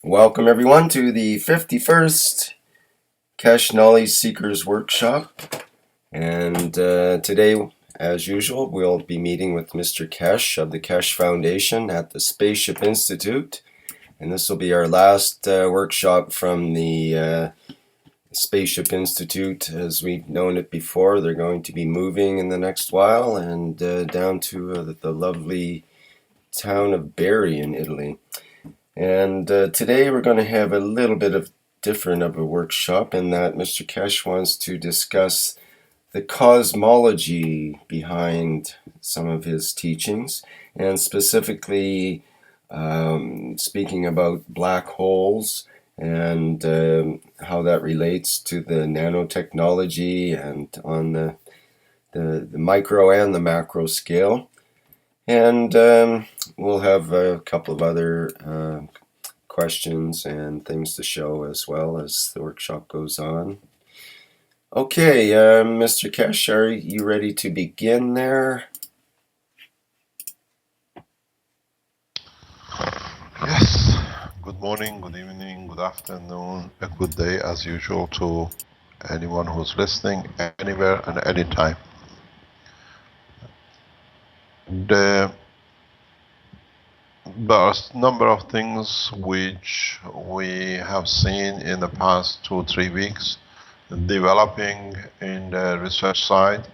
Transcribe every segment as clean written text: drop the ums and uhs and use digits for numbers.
Welcome everyone to the 51st Keshe Knowledge Seekers Workshop. And today, as usual, we'll be meeting with Mr. Keshe of the Keshe Foundation at the Spaceship Institute. And this will be our last workshop from the Spaceship Institute as we've known it before. They're going to be moving in the next while and down to the lovely town of Bari in Italy. And today we're going to have a little bit of different of a workshop in that Mr. Keshe wants to discuss the cosmology behind some of his teachings, and specifically speaking about black holes and how that relates to the nanotechnology and on the micro and the macro scale. And we'll have a couple of other questions and things to show as well as the workshop goes on. Okay, Mr. Keshe, are you ready to begin there? Yes. Good morning, good evening, good afternoon, a good day as usual to anyone who's listening anywhere and anytime. There are a number of things which we have seen in the past 2-3 weeks developing in the research side,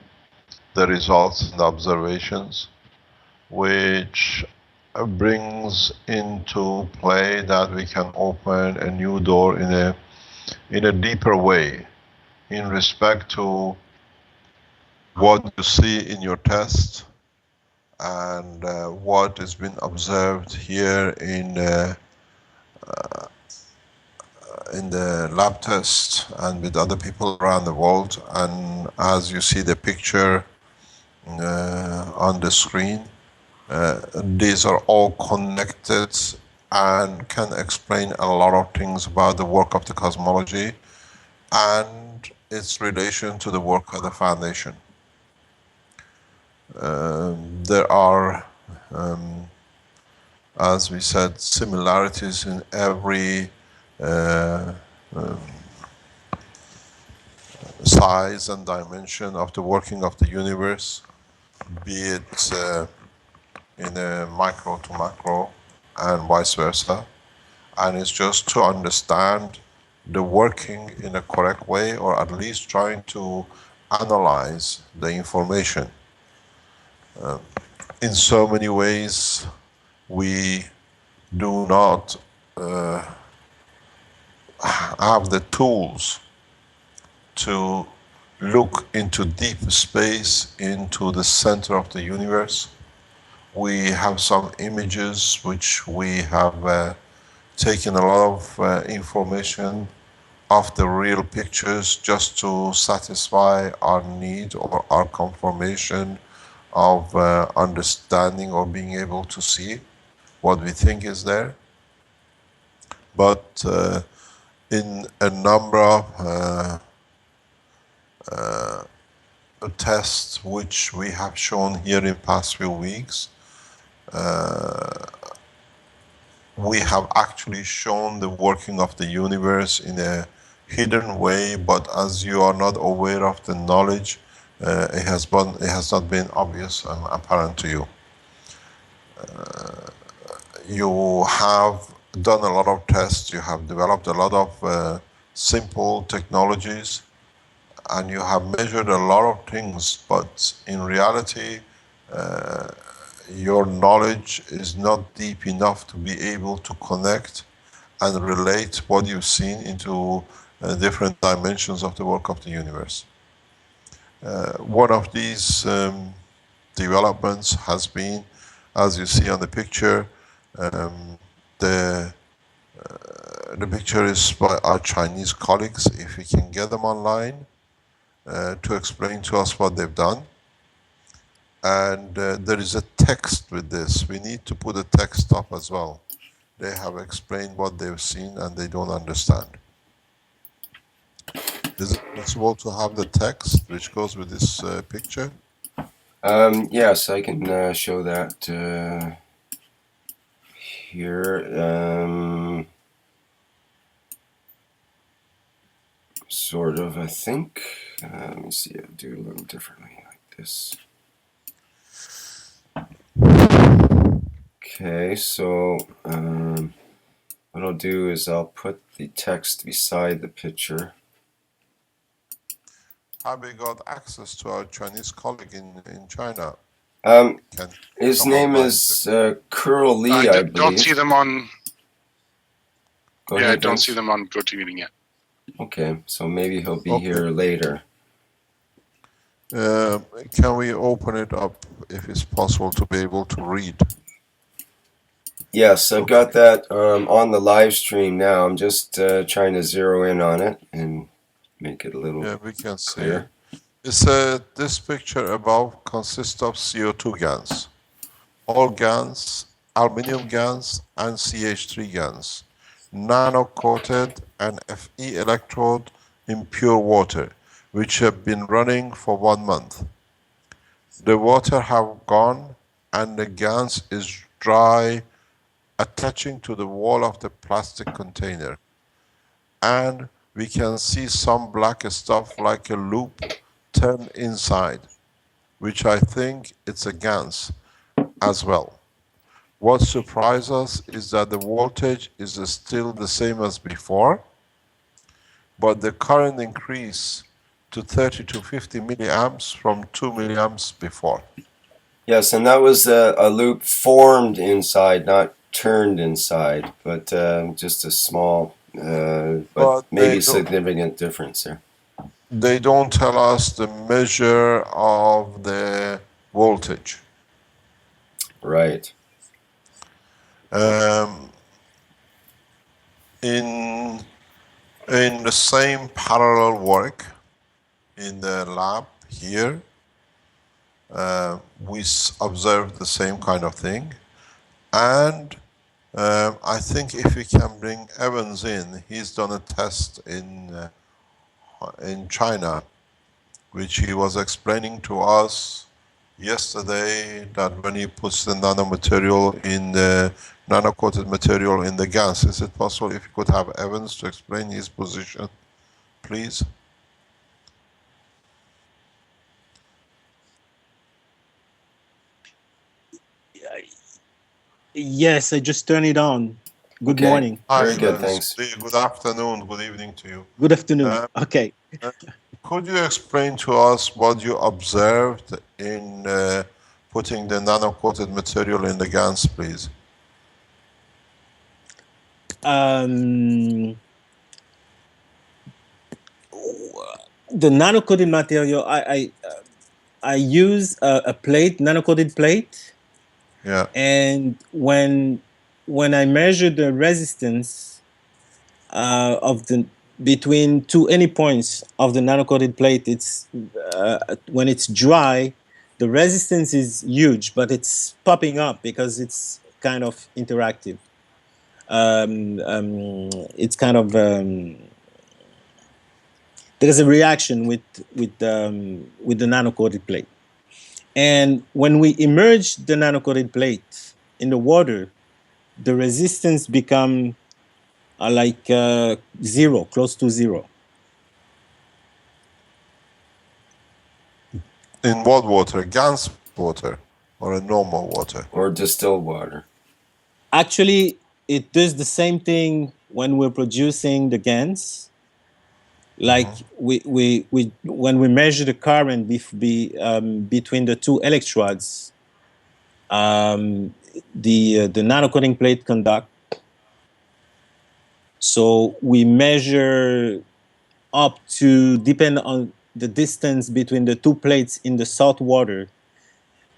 the results and the observations, which brings into play that we can open a new door in a deeper way in respect to what you see in your test and what has been observed here in the lab test and with other people around the world. And as you see the picture on the screen, these are all connected and can explain a lot of things about the work of the cosmology and its relation to the work of the foundation. There are, as we said, similarities in every size and dimension of the working of the universe, be it in a micro to macro and vice versa. And it's just to understand the working in a correct way, or at least trying to analyze the information. In so many ways, we do not have the tools to look into deep space, into the center of the universe. We have some images which we have taken a lot of information of the real pictures just to satisfy our need or our confirmation of understanding or being able to see what we think is there. But in a number of tests which we have shown here in past few weeks, we have actually shown the working of the universe in a hidden way, but as you are not aware of the knowledge, it has not been obvious and apparent to you. You have done a lot of tests, you have developed a lot of simple technologies, and you have measured a lot of things, but in reality, your knowledge is not deep enough to be able to connect and relate what you've seen into different dimensions of the work of the universe. One of these developments has been, as you see on the picture, the picture is by our Chinese colleagues. If we can get them online to explain to us what they've done. And there is a text with this. We need to put a text up as well. They have explained what they've seen and they don't understand. Is it possible to have the text which goes with this picture? Yes, I can show that here. Sort of, I think. Let me see, I'll do a little differently like this. Okay, so what I'll do is I'll put the text beside the picture. Have we got access to our Chinese colleague in China? His name is Curl Lee, I believe. Don't see them on. Go ahead, I don't Vince. see them on GoToMeeting yet. Okay, so maybe he'll be here later. Can we open it up if it's possible to be able to read? Yes, I've got that on the live stream now. I'm just trying to zero in on it and make it a little we can clear. see. It's this picture above consists of CO2 GANs. All GANs, aluminium GANs and CH3 GANs. Nano-coated and Fe electrode in pure water, which have been running for 1 month. The water have gone and the GANs is dry, attaching to the wall of the plastic container. And we can see some black stuff like a loop turn inside, which I think it's a Gans as well. What surprises us is that the voltage is still the same as before, but the current increase to 30 to 50 milliamps from 2 milliamps before. Yes, and that was a loop formed inside, not turned inside, but just a small, but maybe significant difference there. They don't tell us the measure of the voltage. Right. In the same parallel work in the lab here, we observed the same kind of thing. And I think if we can bring Evans in, he's done a test in China, which he was explaining to us yesterday, that when he puts the nanomaterial in the nano-coated material in the gas, is it possible if you could have Evans to explain his position, please? Yes, I just turned it on. Good morning. Very good, thanks. Good afternoon, good evening to you. Good afternoon. Okay. Could you explain to us what you observed in putting the nano-coated material in the GANs, please? The nano-coated material, I use a plate, nano-coated plate. Yeah. And when I measure the resistance of the between any points of the nano-coated plate, it's when it's dry, the resistance is huge, but it's popping up because it's kind of interactive. It's kind of there's a reaction with the nano-coated plate. And when we immerse the nano-coated plate in the water, the resistance become like zero, close to zero. In what water? Gans water or a normal water? Or distilled water? Actually, it does the same thing when we're producing the Gans. Like when we measure the current between the two electrodes, the nano-coating plate conduct. So we measure up to, depend on the distance between the two plates in the salt water.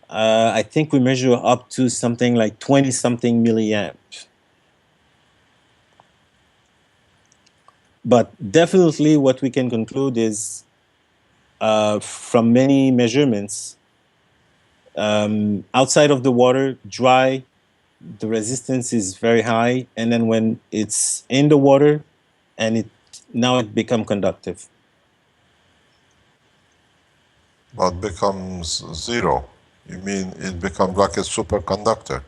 I think we measure up to something like 20-something milliamps. But definitely what we can conclude is from many measurements, outside of the water, dry, the resistance is very high. And then when it's in the water, and now it becomes conductive. But becomes zero. You mean it becomes like a superconductor?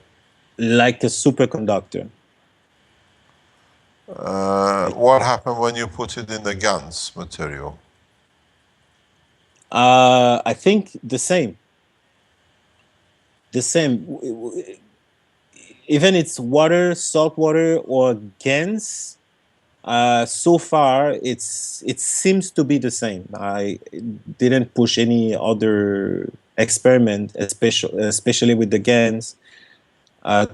Like a superconductor. what happened when you put it in the Gans material? I think the same. The same. Even it's water, salt water, or Gans. So far, it seems to be the same. I didn't push any other experiment, especially with the Gans,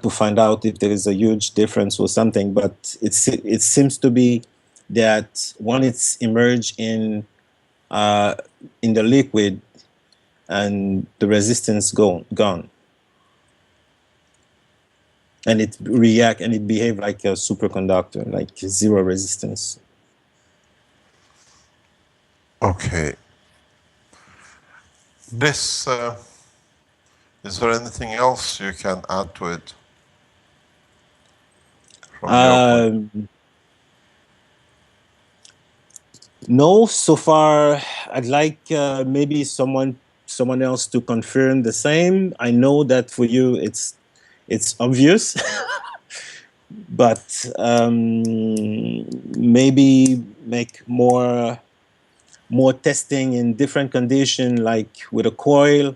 to find out if there is a huge difference or something. But it seems to be that when it's emerged in the liquid, and the resistance gone, and it react and it behave like a superconductor, like zero resistance. Okay. This, is there anything else you can add to it from your point? No, so far I'd like maybe someone else to confirm the same. I know that for you it's obvious, but maybe make more testing in different conditions, like with a coil,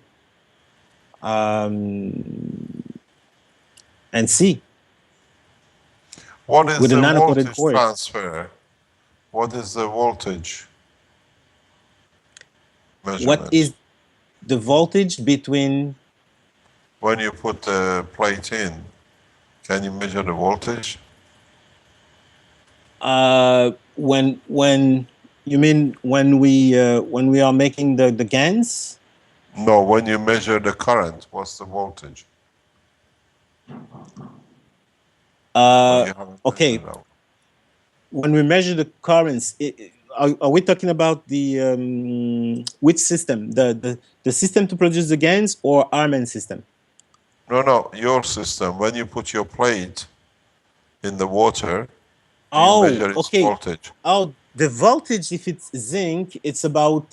and see. What is With a the nano-coated voltage coil. transfer? What is the voltage What measurement? is the voltage between? When you put the plate in, can you measure the voltage? When you mean when we are making the GANs? No, when you measure the current, what's the voltage? Or you haven't Okay. measured that? When we measure the currents, are we talking about the which system? The system to produce the GANs or Arman system? No, your system. When you put your plate in the water, do you Oh, measure its okay. voltage? Oh, the voltage, if it's zinc, it's about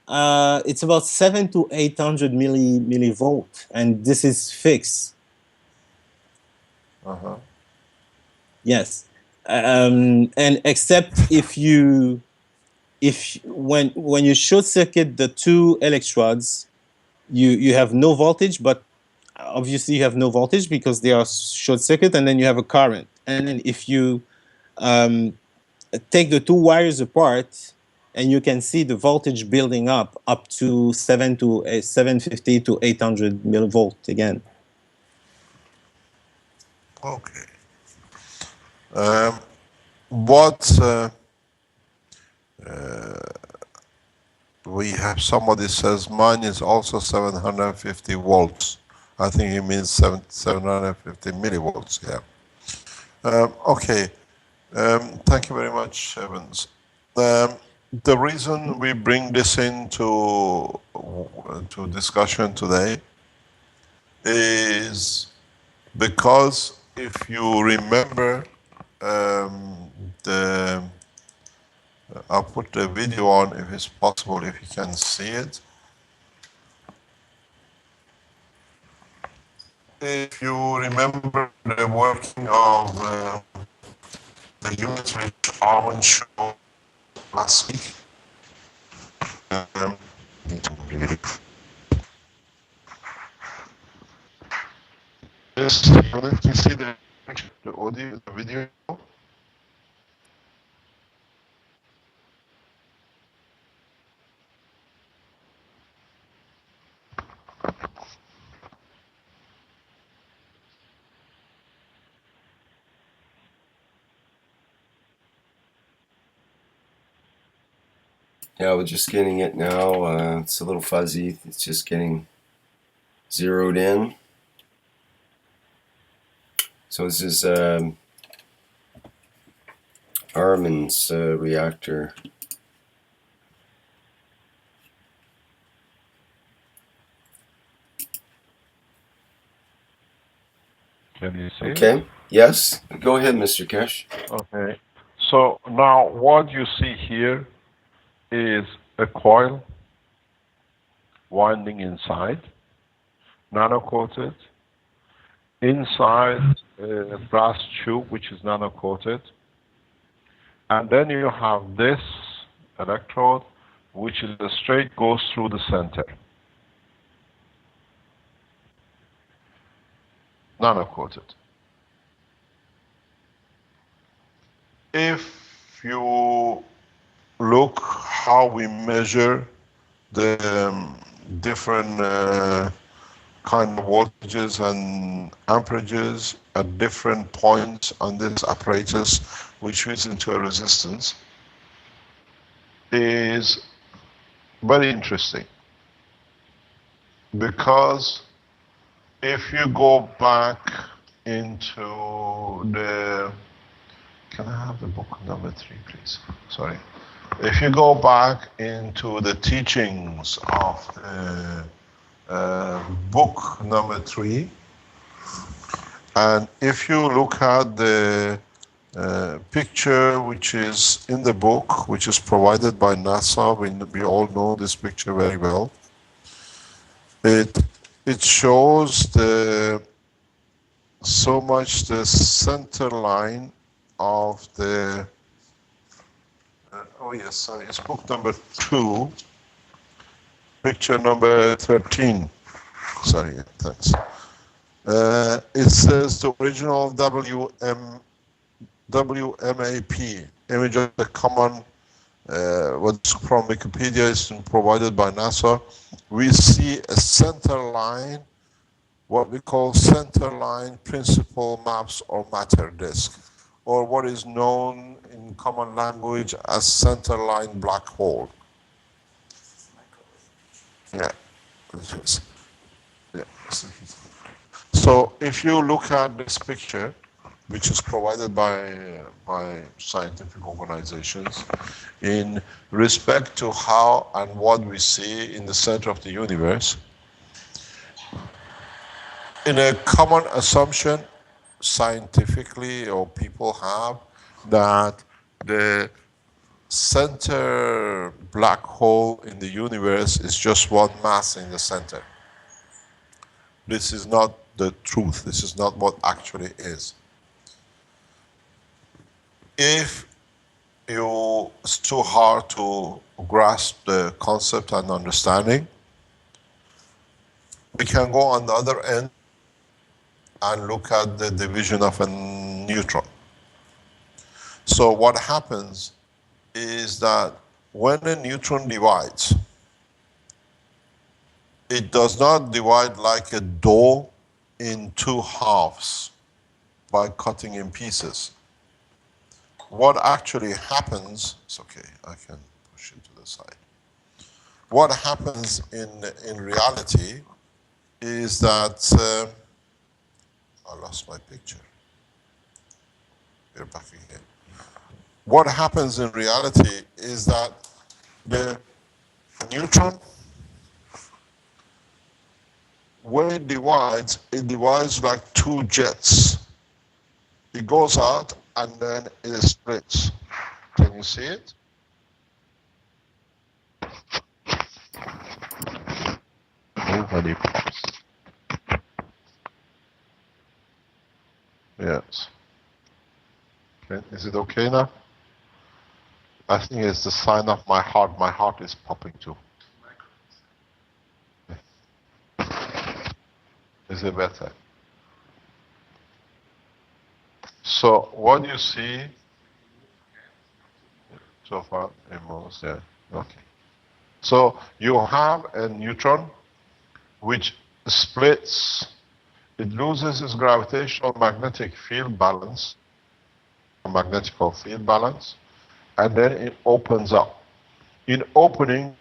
7 to 800 millivolt, and this is fixed. Yes, and except when you short circuit the two electrodes, you have no voltage, but obviously you have no voltage because they are short circuit, and then you have a current. And then if you take the two wires apart, and you can see the voltage building up to 750 to 800 millivolt again. Okay. What we have, somebody says mine is also 750 volts. I think he means 750 millivolts, yeah. Okay, thank you very much, Evans. The reason we bring this into to discussion today is because if you remember I'll put the video on if it's possible, if you can see it. If you remember the working of the unit which Arwen showed last week. Um, yes, let me see the audio, the video. Yeah, we're just getting it now. It's a little fuzzy. It's just getting zeroed in. So this is Armin's reactor. Can you see? Okay. Yes. Go ahead, Mr. Keshe. Okay. So now what you see here is a coil winding inside, nano-coated. Inside a brass tube which is nano-coated. And then you have this electrode, which is straight, goes through the center. Nano-coated. If you look how we measure the different kind of voltages and amperages at different points on this apparatus, which feeds into a resistance, is very interesting. Because if you go back into the, can I have the book number 3, please? Sorry. If you go back into the teachings of the book number 3, and if you look at the picture which is in the book, which is provided by NASA, we all know this picture very well. It shows so much the center line of the. Oh yes, sorry, it's book number 2, picture number 13. Sorry, thanks. It says the original WMAP, image of the common, what's from Wikipedia is provided by NASA. We see a center line, what we call center line principal maps or matter disk, or what is known in common language as center line black hole. Yeah. Yeah. So if you look at this picture, which is provided by scientific organizations, in respect to how and what we see in the center of the universe, in a common assumption, scientifically, or people have, that the center black hole in the universe is just one mass in the center. This is not the truth. This is not what actually is. If it's too hard to grasp the concept and understanding, we can go on the other end and look at the division of a neutron. So what happens is that when a neutron divides, it does not divide like a dough in 2 halves by cutting in pieces. What actually happens, it's okay, I can push it to the side. What happens in reality is that, I lost my picture. We're back again. What happens in reality is that the neutron, when it divides like 2 jets. It goes out and then it splits. Can you see it? Nobody pops. Yes. Okay. Is it okay now? I think it's the sign of my heart. My heart is popping too. Is it better? So what you see so far, almost, yeah. Okay. So you have a neutron which splits. It loses its gravitational magnetic field balance, magnetical field balance, and then it opens up. In opening,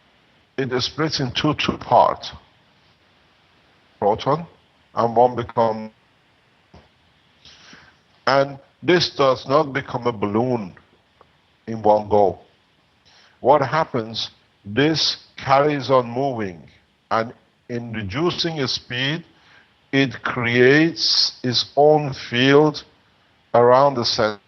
it splits in two parts, proton, and one becomes. And this does not become a balloon in one go. What happens, this carries on moving, and in reducing its speed, it creates its own field around the center,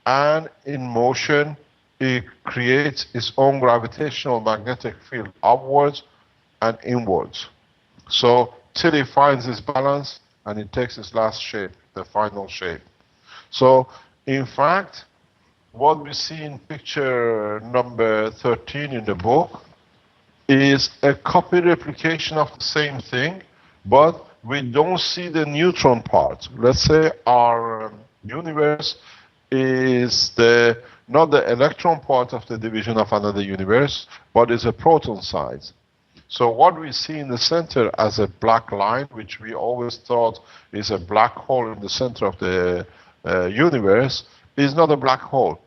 and in motion, it creates its own gravitational magnetic field upwards and inwards. So, till it finds its balance, and it takes its last shape, the final shape. So, in fact, what we see in picture number 13 in the book is a copy replication of the same thing, but we don't see the neutron part. Let's say our universe is not the electron part of the division of another universe, but is a proton size. So what we see in the center as a black line, which we always thought is a black hole in the center of the universe, is not a black hole.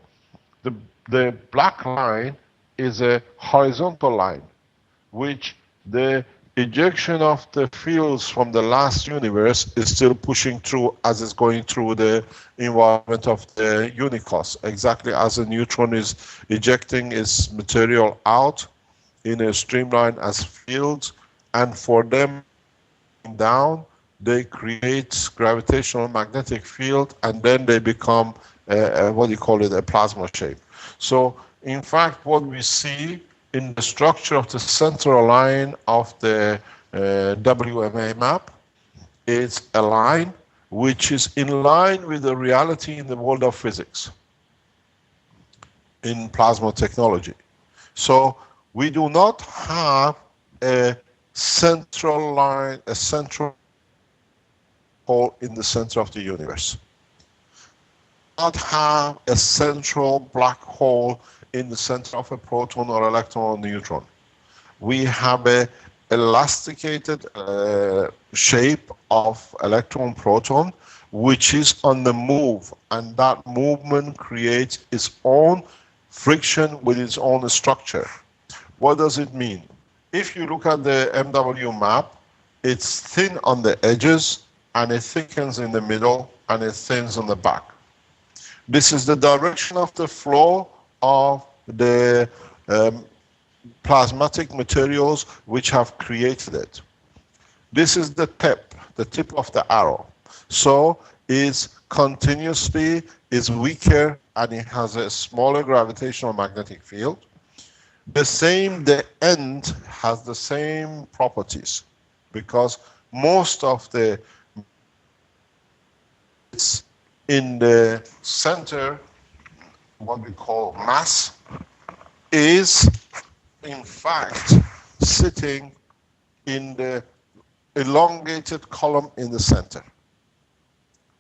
The black line is a horizontal line, which the ejection of the fields from the last universe is still pushing through as it's going through the environment of the unicos, exactly as a neutron is ejecting its material out in a streamline as fields, and for them down, they create gravitational magnetic field, and then they become what do you call it, a plasma shape. So in fact, what we see in the structure of the central line of the WMA map, it's a line which is in line with the reality in the world of physics, in plasma technology. So we do not have a central line, a central hole in the center of the universe. Not have a central black hole in the center of a proton or electron or neutron. We have a elasticated shape of electron proton which is on the move, and that movement creates its own friction with its own structure. What does it mean? If you look at the MW map, it's thin on the edges and it thickens in the middle and it thins on the back. This is the direction of the flow of the plasmatic materials which have created it. This is the tip of the arrow. So it's continuously is weaker and it has a smaller gravitational magnetic field. The end has the same properties, because most of the in the center, what we call mass, is in fact sitting in the elongated column in the center.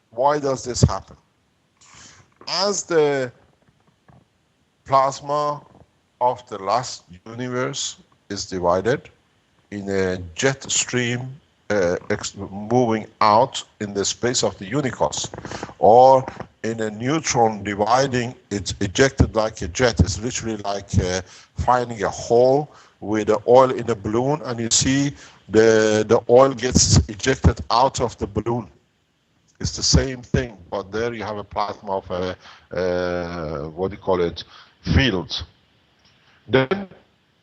Why does this happen? As the plasma of the last universe is divided in a jet stream moving out in the space of the unicos, or in a neutron dividing, it's ejected like a jet. It's literally like finding a hole with the oil in a balloon, and you see the oil gets ejected out of the balloon. It's the same thing, but there you have a plasma of what do you call it, fields. Then,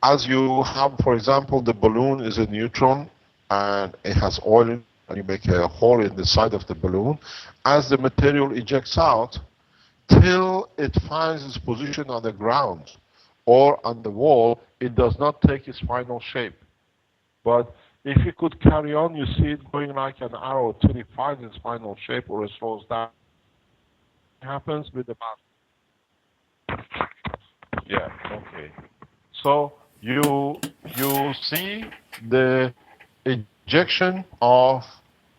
as you have, for example, the balloon is a neutron and it has oil in it, and you make a hole in the side of the balloon. As the material ejects out, till it finds its position on the ground or on the wall, it does not take its final shape. But if you could carry on, you see it going like an arrow till it finds its final shape or it slows down. It happens with the mass. Yeah, okay. So you see the ejection of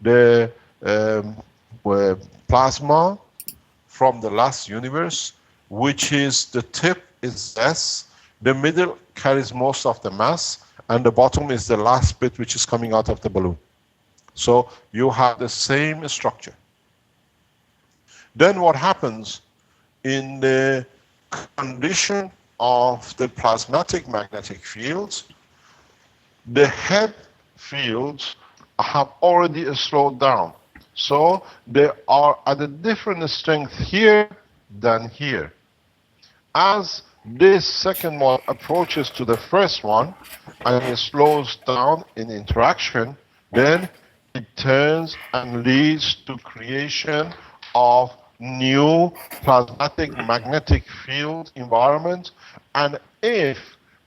the plasma from the last universe, which is the tip is S, the middle carries most of the mass, and the bottom is the last bit which is coming out of the balloon. So you have the same structure. Then what happens in the condition of the plasmatic magnetic fields, the head fields have already slowed down. So they are at a different strength here than here. As this second one approaches to the first one and it slows down in interaction, then it turns and leads to creation of new plasmatic magnetic field environment. And if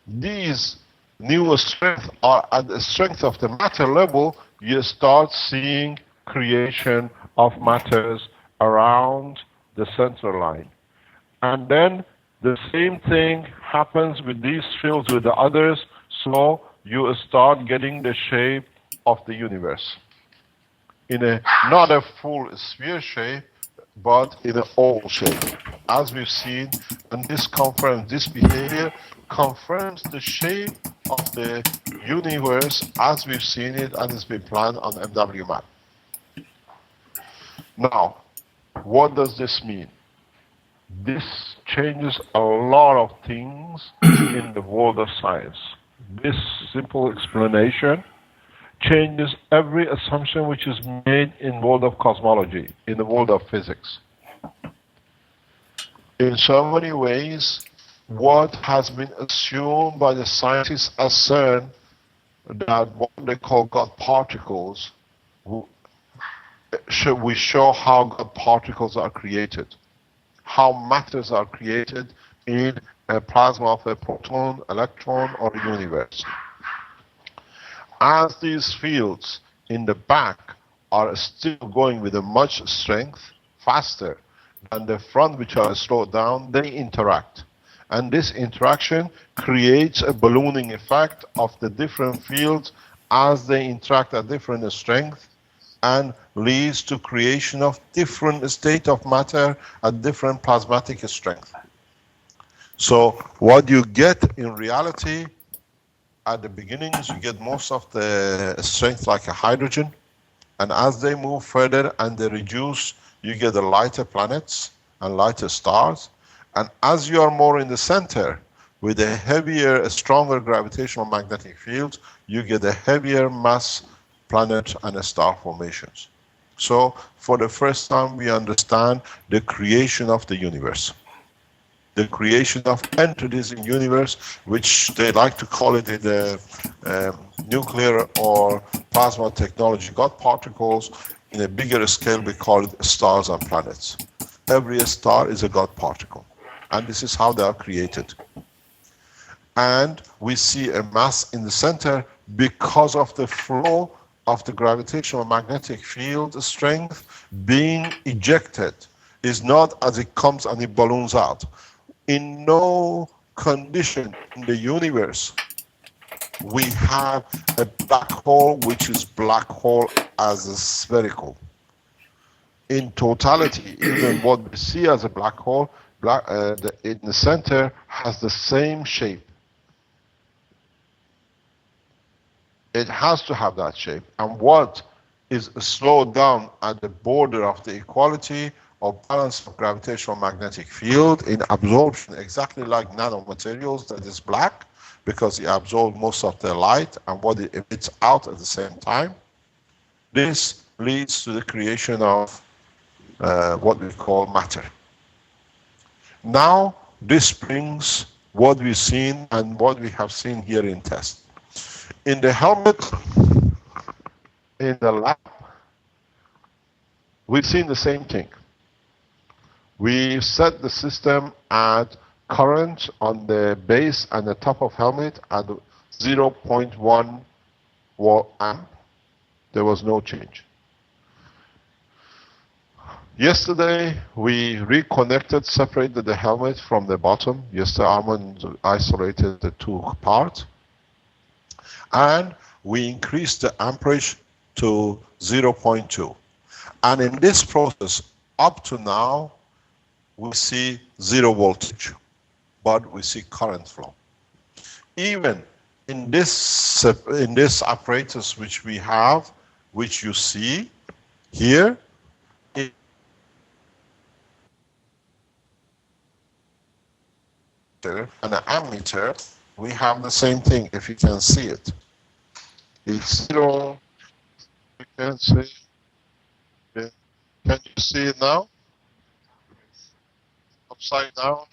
these new strengths are at the strength of the matter level, you start seeing creation of matters around the central line. And then the same thing happens with these fields with the others, so you start getting the shape of the universe. In a, not a full sphere shape, but in an oval shape. As we've seen, and this confirms, this behavior confirms the shape of the universe as we've seen it and it's been planned on MW map. Now, what does this mean? This changes a lot of things in the world of science. This simple explanation changes every assumption which is made in the world of cosmology, in the world of physics. In so many ways, what has been assumed by the scientists as CERN, that what they call God particles, we show how God particles are created, how matters are created in a plasma of a proton, electron, or a universe. As these fields in the back are still going with a much strength, faster than the front, which are slowed down, they interact. And this interaction creates a ballooning effect of the different fields as they interact at different strength, and leads to creation of different state of matter at different plasmatic strength. So what you get in reality, at the beginnings, you get most of the strength like a hydrogen, and as they move further and they reduce, you get the lighter planets and lighter stars. And as you are more in the center, with a heavier, stronger gravitational magnetic field, you get a heavier mass planet and star formations. So, for the first time, we understand the creation of the universe. The creation of entities in universe, which they like to call it in the nuclear or plasma technology, God particles. In a bigger scale, we call it stars and planets. Every star is a God particle. And this is how they are created. And we see a mass in the center because of the flow of the gravitational magnetic field strength being ejected. Is not as it comes and it balloons out. In no condition in the universe we have a black hole which is black hole as a spherical. In totality, even what we see as a black hole, in the center has the same shape. It has to have that shape. And what is slowed down at the border of the equality or balance of gravitational magnetic field in absorption, exactly like nanomaterials, that is black, because it absorbs most of the light and what it emits out at the same time. This leads to the creation of what we call matter. Now, this brings what we've seen and what we have seen here in test. In the helmet, in the lab, we've seen the same thing. We set the system at current on the base and the top of helmet at 0.1 volt amp. There was no change. Yesterday, we reconnected, separated the helmet from the bottom. Yesterday, Armand isolated the two parts. And we increased the amperage to 0.2. And in this process, up to now, we see zero voltage, but we see current flow. Even in this apparatus which we have, which you see here, and an ammeter, we have the same thing, if you can see it. It's zero, you can see, can you see it now? Upside down,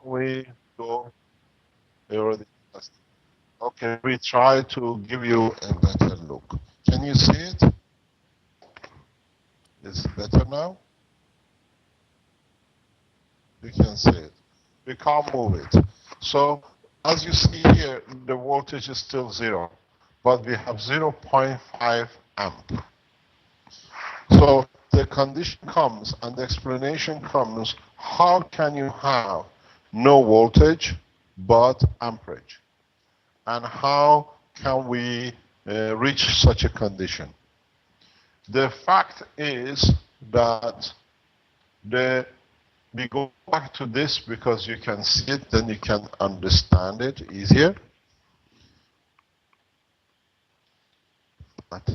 we go, we already tested. Okay, we try to give you a better look. Can you see it? Is it better now? You can see it. We can't move it. So, as you see here, the voltage is still zero, but we have 0.5 amp. So, the condition comes and the explanation comes, how can you have no voltage but amperage? And how can we reach such a condition? The fact is that we go back to this because you can see it, then you can understand it easier. But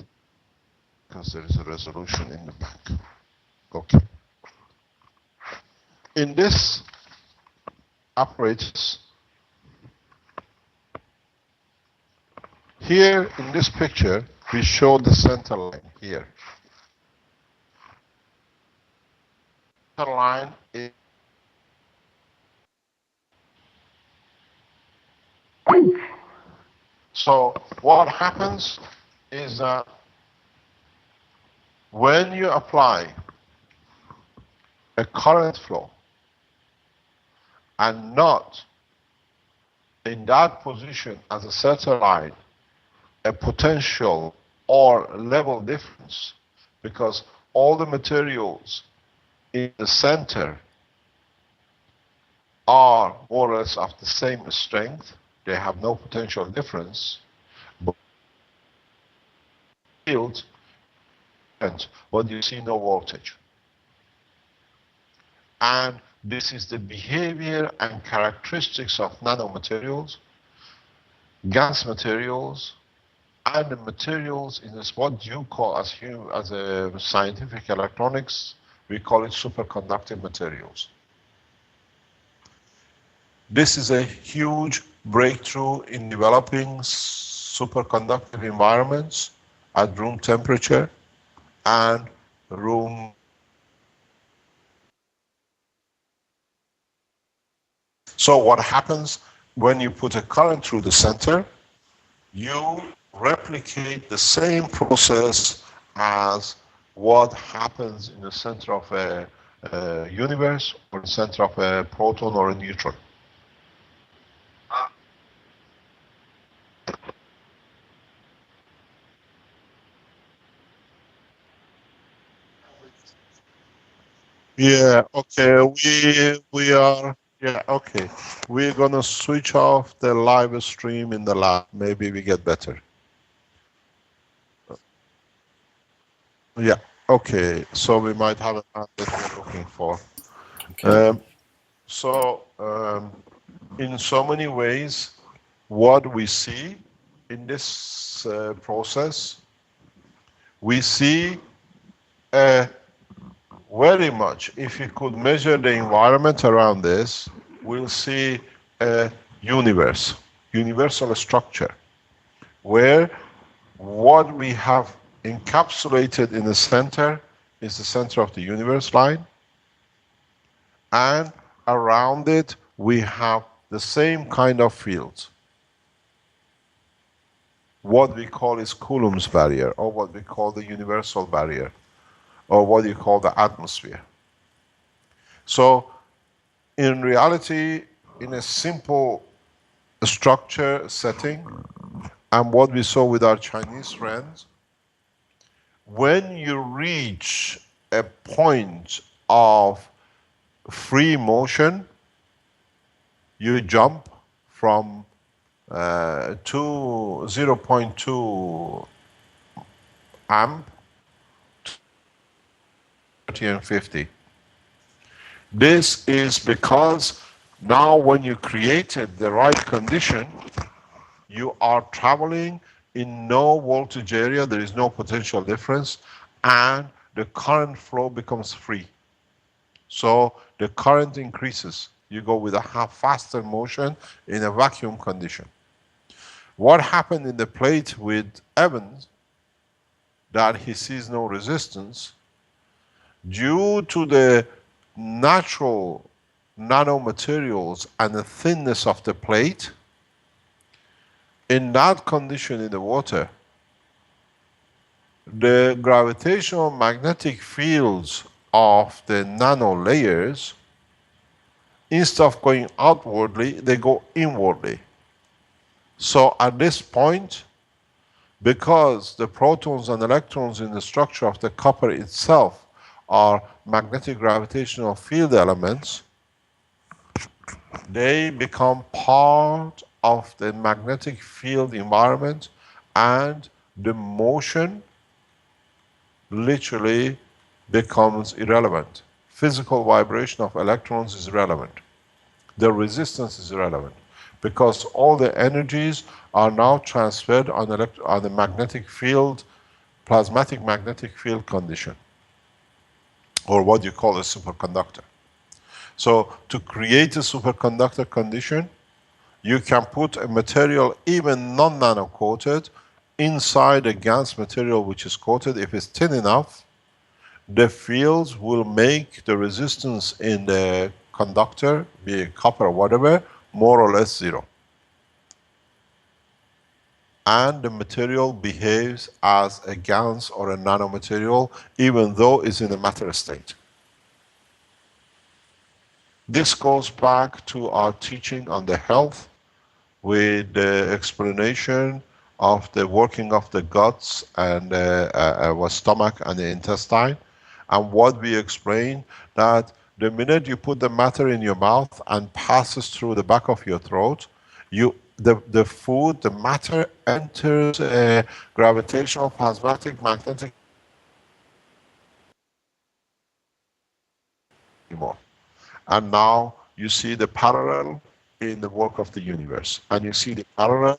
because there is a resolution in the back. Okay. In this apparatus, here in this picture, we show the center line here. Center line is so what happens is that when you apply a current flow and not in that position as a center line, a potential or level difference, because all the materials in the center are more or less of the same strength, they have no potential difference, but field, but you see no voltage. And this is the behavior and characteristics of nanomaterials, Gans materials, and the materials in this, what you call as a scientific electronics, we call it superconductive materials. This is a huge breakthrough in developing superconductive environments at room temperature and room. So what happens when you put a current through the center? You replicate the same process as what happens in the center of a universe or the center of a proton or a neutron. Yeah, okay, we are, yeah, okay. We're gonna switch off the live stream in the lab. Maybe we get better. Yeah, okay. So we might have an answer that we're looking for. Okay. In so many ways, what we see in this process, we see very much, if you could measure the environment around this, we'll see a universe, universal structure, where what we have encapsulated in the center is the center of the universe line, and around it we have the same kind of fields. What we call is Coulomb's barrier, or what we call the universal barrier, or what you call the atmosphere. So in reality, in a simple structure setting, and what we saw with our Chinese friends, when you reach a point of free motion, you jump from 0.2 amp to 30 and 50. This is because now when you created the right condition, you are traveling in no voltage area, there is no potential difference, and the current flow becomes free. So the current increases. You go with a faster motion in a vacuum condition. What happened in the plate with Evans, that he sees no resistance, due to the natural nanomaterials and the thinness of the plate, in that condition in the water, the gravitational magnetic fields of the nano layers, instead of going outwardly, they go inwardly. So at this point, because the protons and electrons in the structure of the copper itself are magnetic gravitational field elements, they become part of the magnetic field environment, and the motion literally becomes irrelevant. Physical vibration of electrons is irrelevant. The resistance is irrelevant, because all the energies are now transferred on the magnetic field, plasmatic magnetic field condition, or what you call a superconductor. So to create a superconductor condition, you can put a material, even non-nano coated, inside a Gans material which is coated. If it's thin enough, the fields will make the resistance in the conductor, be it copper or whatever, more or less zero. And the material behaves as a Gans or a nanomaterial, even though it's in a matter state. This goes back to our teaching on the health, with the explanation of the working of the guts and stomach and the intestine. And what we explained, that the minute you put the matter in your mouth and passes through the back of your throat, the food, the matter enters a gravitational, plasmatic, magnetic anymore. And now you see the parallel in the work of the universe. And you see the parallel.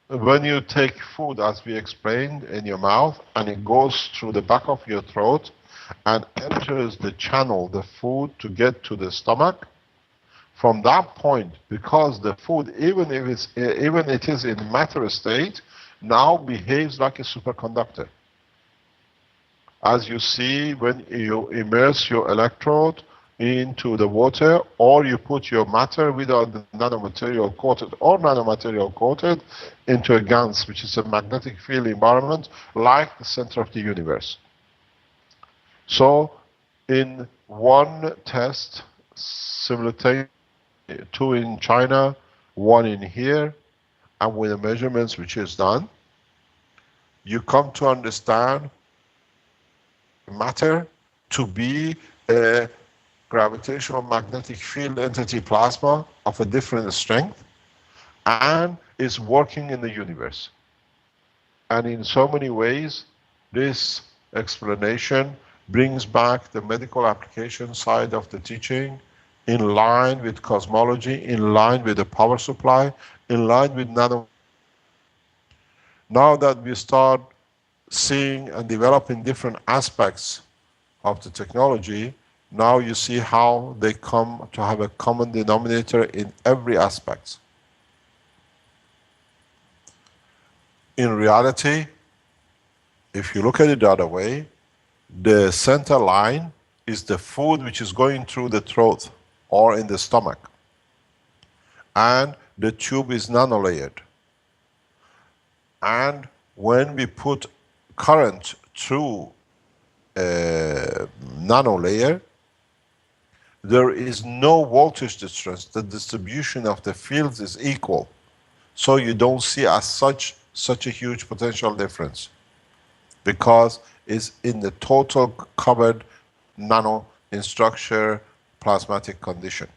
When you take food, as we explained, in your mouth, and it goes through the back of your throat and enters the channel, the food, to get to the stomach, from that point, because the food, even it is in matter state, now behaves like a superconductor. As you see, when you immerse your electrode into the water, or you put your matter without the nanomaterial coated or nanomaterial coated into a Gans, which is a magnetic field environment, like the center of the universe. So, in one test, simultaneously, 2 in China, 1 in here, and with the measurements which is done, you come to understand matter to be a gravitational magnetic field entity plasma of a different strength, and is working in the universe. And in so many ways, this explanation brings back the medical application side of the teaching, in line with cosmology, in line with the power supply, in line with nano. Now that we start seeing and developing different aspects of the technology, now you see how they come to have a common denominator in every aspect. In reality, if you look at it the other way, the center line is the food which is going through the throat or in the stomach. And the tube is nano-layered. And when we put current through a nano layer, there is no voltage difference. The distribution of the fields is equal. So you don't see as such a huge potential difference, because it's in the total covered nano in structure plasmatic condition.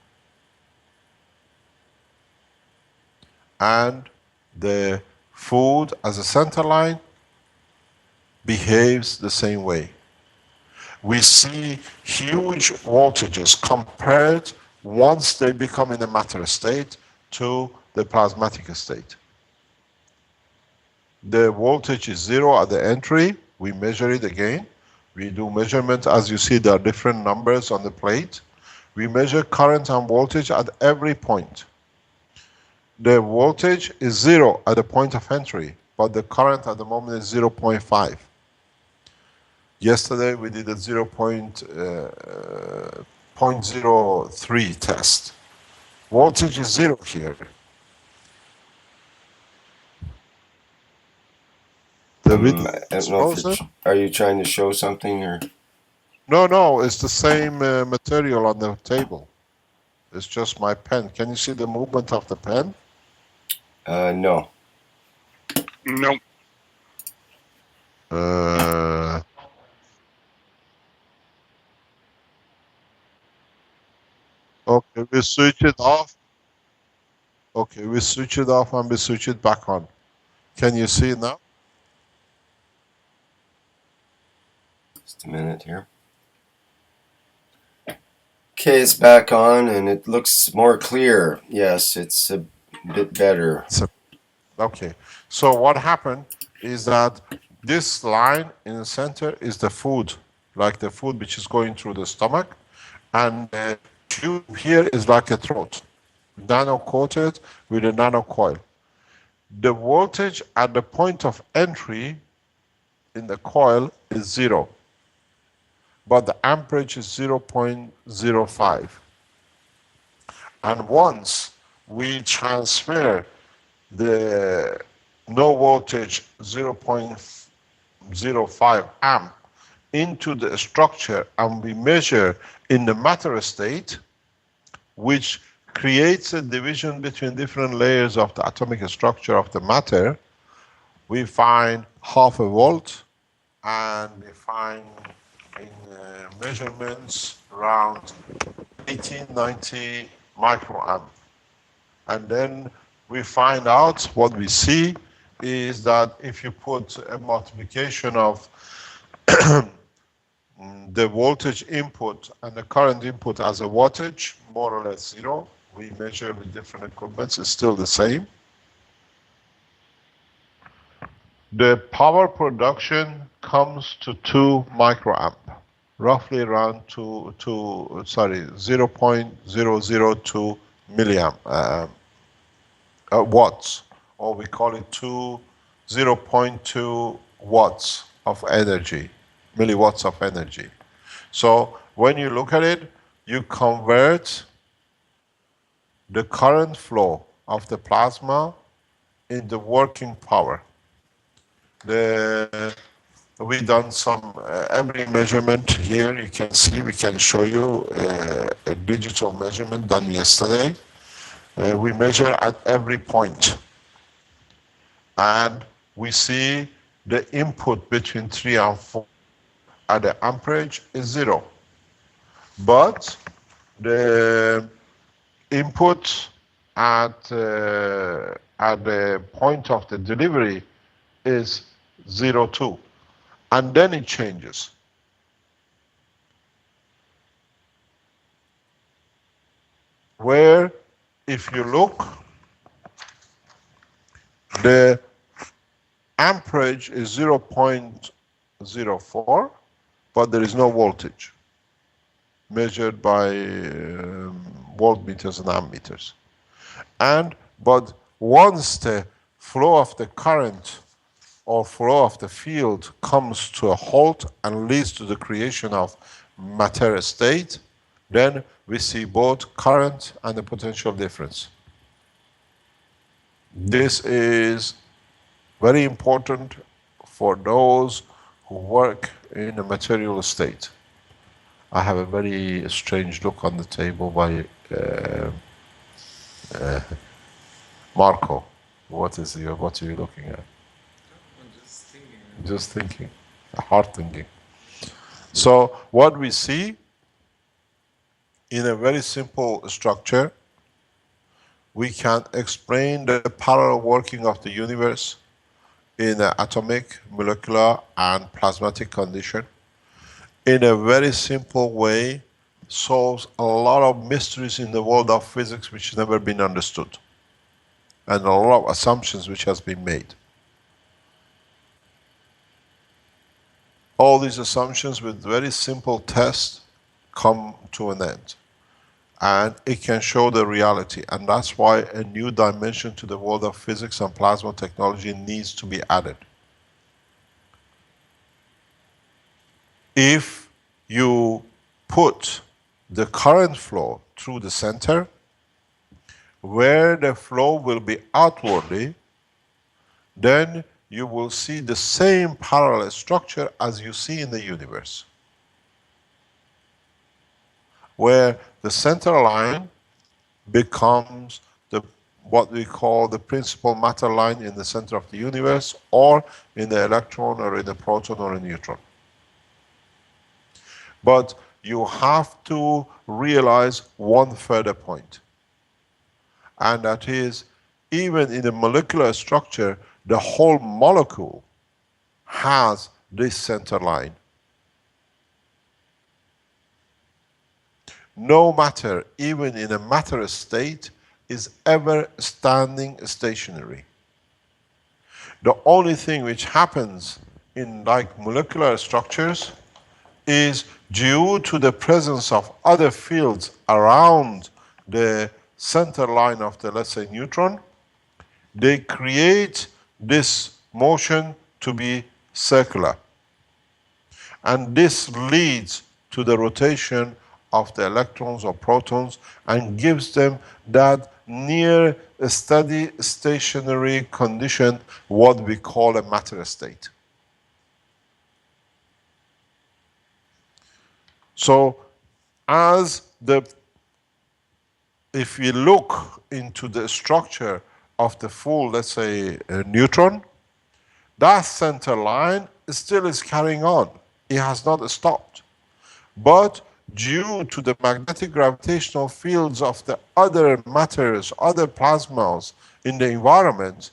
And the food as a center line behaves the same way. We see huge voltages compared, once they become in a matter state, to the plasmatic state. The voltage is 0 at the entry. We measure it again. We do measurement. As you see, there are different numbers on the plate. We measure current and voltage at every point. The voltage is 0 at the point of entry, but the current at the moment is 0.5. Yesterday we did a 0.03 test. Voltage is 0 here. I don't know if are you trying to show something or? No, it's the same material on the table. It's just my pen. Can you see the movement of the pen? No. No. Okay, we switch it off. Okay, we switch it off and we switch it back on. Can you see it now? Just a minute here. Okay, it's back on and it looks more clear. Yes, it's a bit better. Okay, so what happened is that this line in the center is the food, like the food which is going through the stomach, and the tube here is like a throat, nano coated with a nano coil. The voltage at the point of entry in the coil is 0, but the amperage is 0.05. And once we transfer the no voltage 0.05 amp into the structure and we measure in the matter state, which creates a division between different layers of the atomic structure of the matter, we find half a volt, and we find in measurements around 1890 microamp. And then we find out what we see is that if you put a multiplication of the voltage input and the current input as a wattage, more or less 0, we measure with different equipments, it's still the same. The power production comes to 2 microamp, roughly around 0.002 milliamp watts, or we call it 0.2 watts of energy, milliwatts of energy. So when you look at it, you convert the current flow of the plasma into working power. We've done some, every measurement here, you can see, we can show you a digital measurement done yesterday. We measure at every point. And we see the input between 3 and 4 at the amperage is 0. But the input at the point of the delivery is 0.2. And then it changes. Where, if you look, the amperage is 0.04, but there is no voltage measured by voltmeters and ammeters. But once the flow of the current or flow of the field comes to a halt and leads to the creation of matter state, then we see both current and the potential difference. This is very important for those who work in a material state. I have a very strange look on the table by Marco. What are you looking at? I'm just thinking. Just thinking, hard thinking. So what we see in a very simple structure, we can explain the parallel working of the universe in an atomic, molecular, and plasmatic condition. In a very simple way, solves a lot of mysteries in the world of physics which never been understood, and a lot of assumptions which has been made. All these assumptions with very simple tests come to an end. And it can show the reality. And that's why a new dimension to the world of physics and plasma technology needs to be added. If you put the current flow through the center, where the flow will be outwardly, then you will see the same parallel structure as you see in the universe, where the center line becomes the what we call the principal matter line in the center of the universe, or in the electron, or in the proton, or a neutron. But you have to realize one further point, and that is, even in the molecular structure, the whole molecule has this center line. No matter, even in a matter state, is ever standing stationary. The only thing which happens in like molecular structures is due to the presence of other fields around the center line of the, let's say, neutron, they create this motion to be circular. And this leads to the rotation of the electrons or protons and gives them that near a steady stationary condition, what we call a matter state. So if we look into the structure of the full, let's say, neutron, that center line still is carrying on. It has not stopped. But due to the magnetic gravitational fields of the other matters, other plasmas in the environment,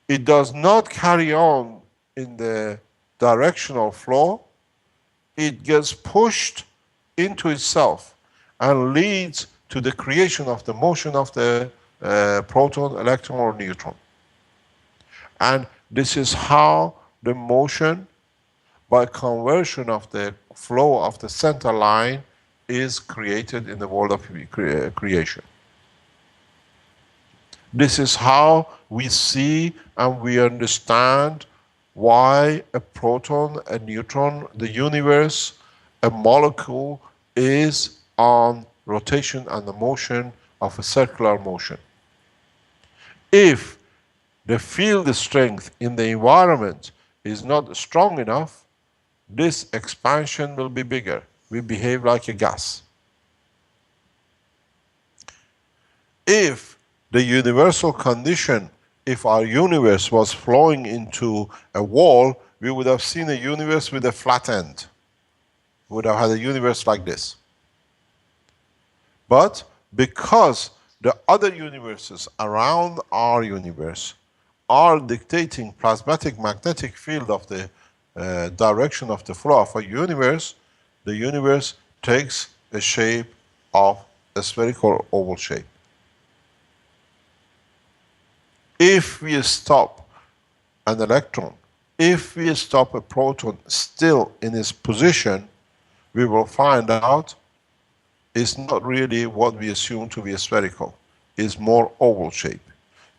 it does not carry on in the directional flow. It gets pushed into itself and leads to the creation of the motion of the proton, electron, or neutron. And this is how the motion, by conversion of the flow of the center line, is created in the world of creation. This is how we see and we understand why a proton, a neutron, the universe, a molecule is on rotation and the motion of a circular motion. If the field strength in the environment is not strong enough, this expansion will be bigger. We behave like a gas. If the universal condition, if our universe was flowing into a wall, we would have seen a universe with a flat end. We would have had a universe like this. But because the other universes around our universe are dictating plasmatic magnetic field of the direction of the flow of a universe, the universe takes a shape of a spherical oval shape. If we stop an electron, if we stop a proton still in its position, we will find out it's not really what we assume to be a spherical. It's more oval shape,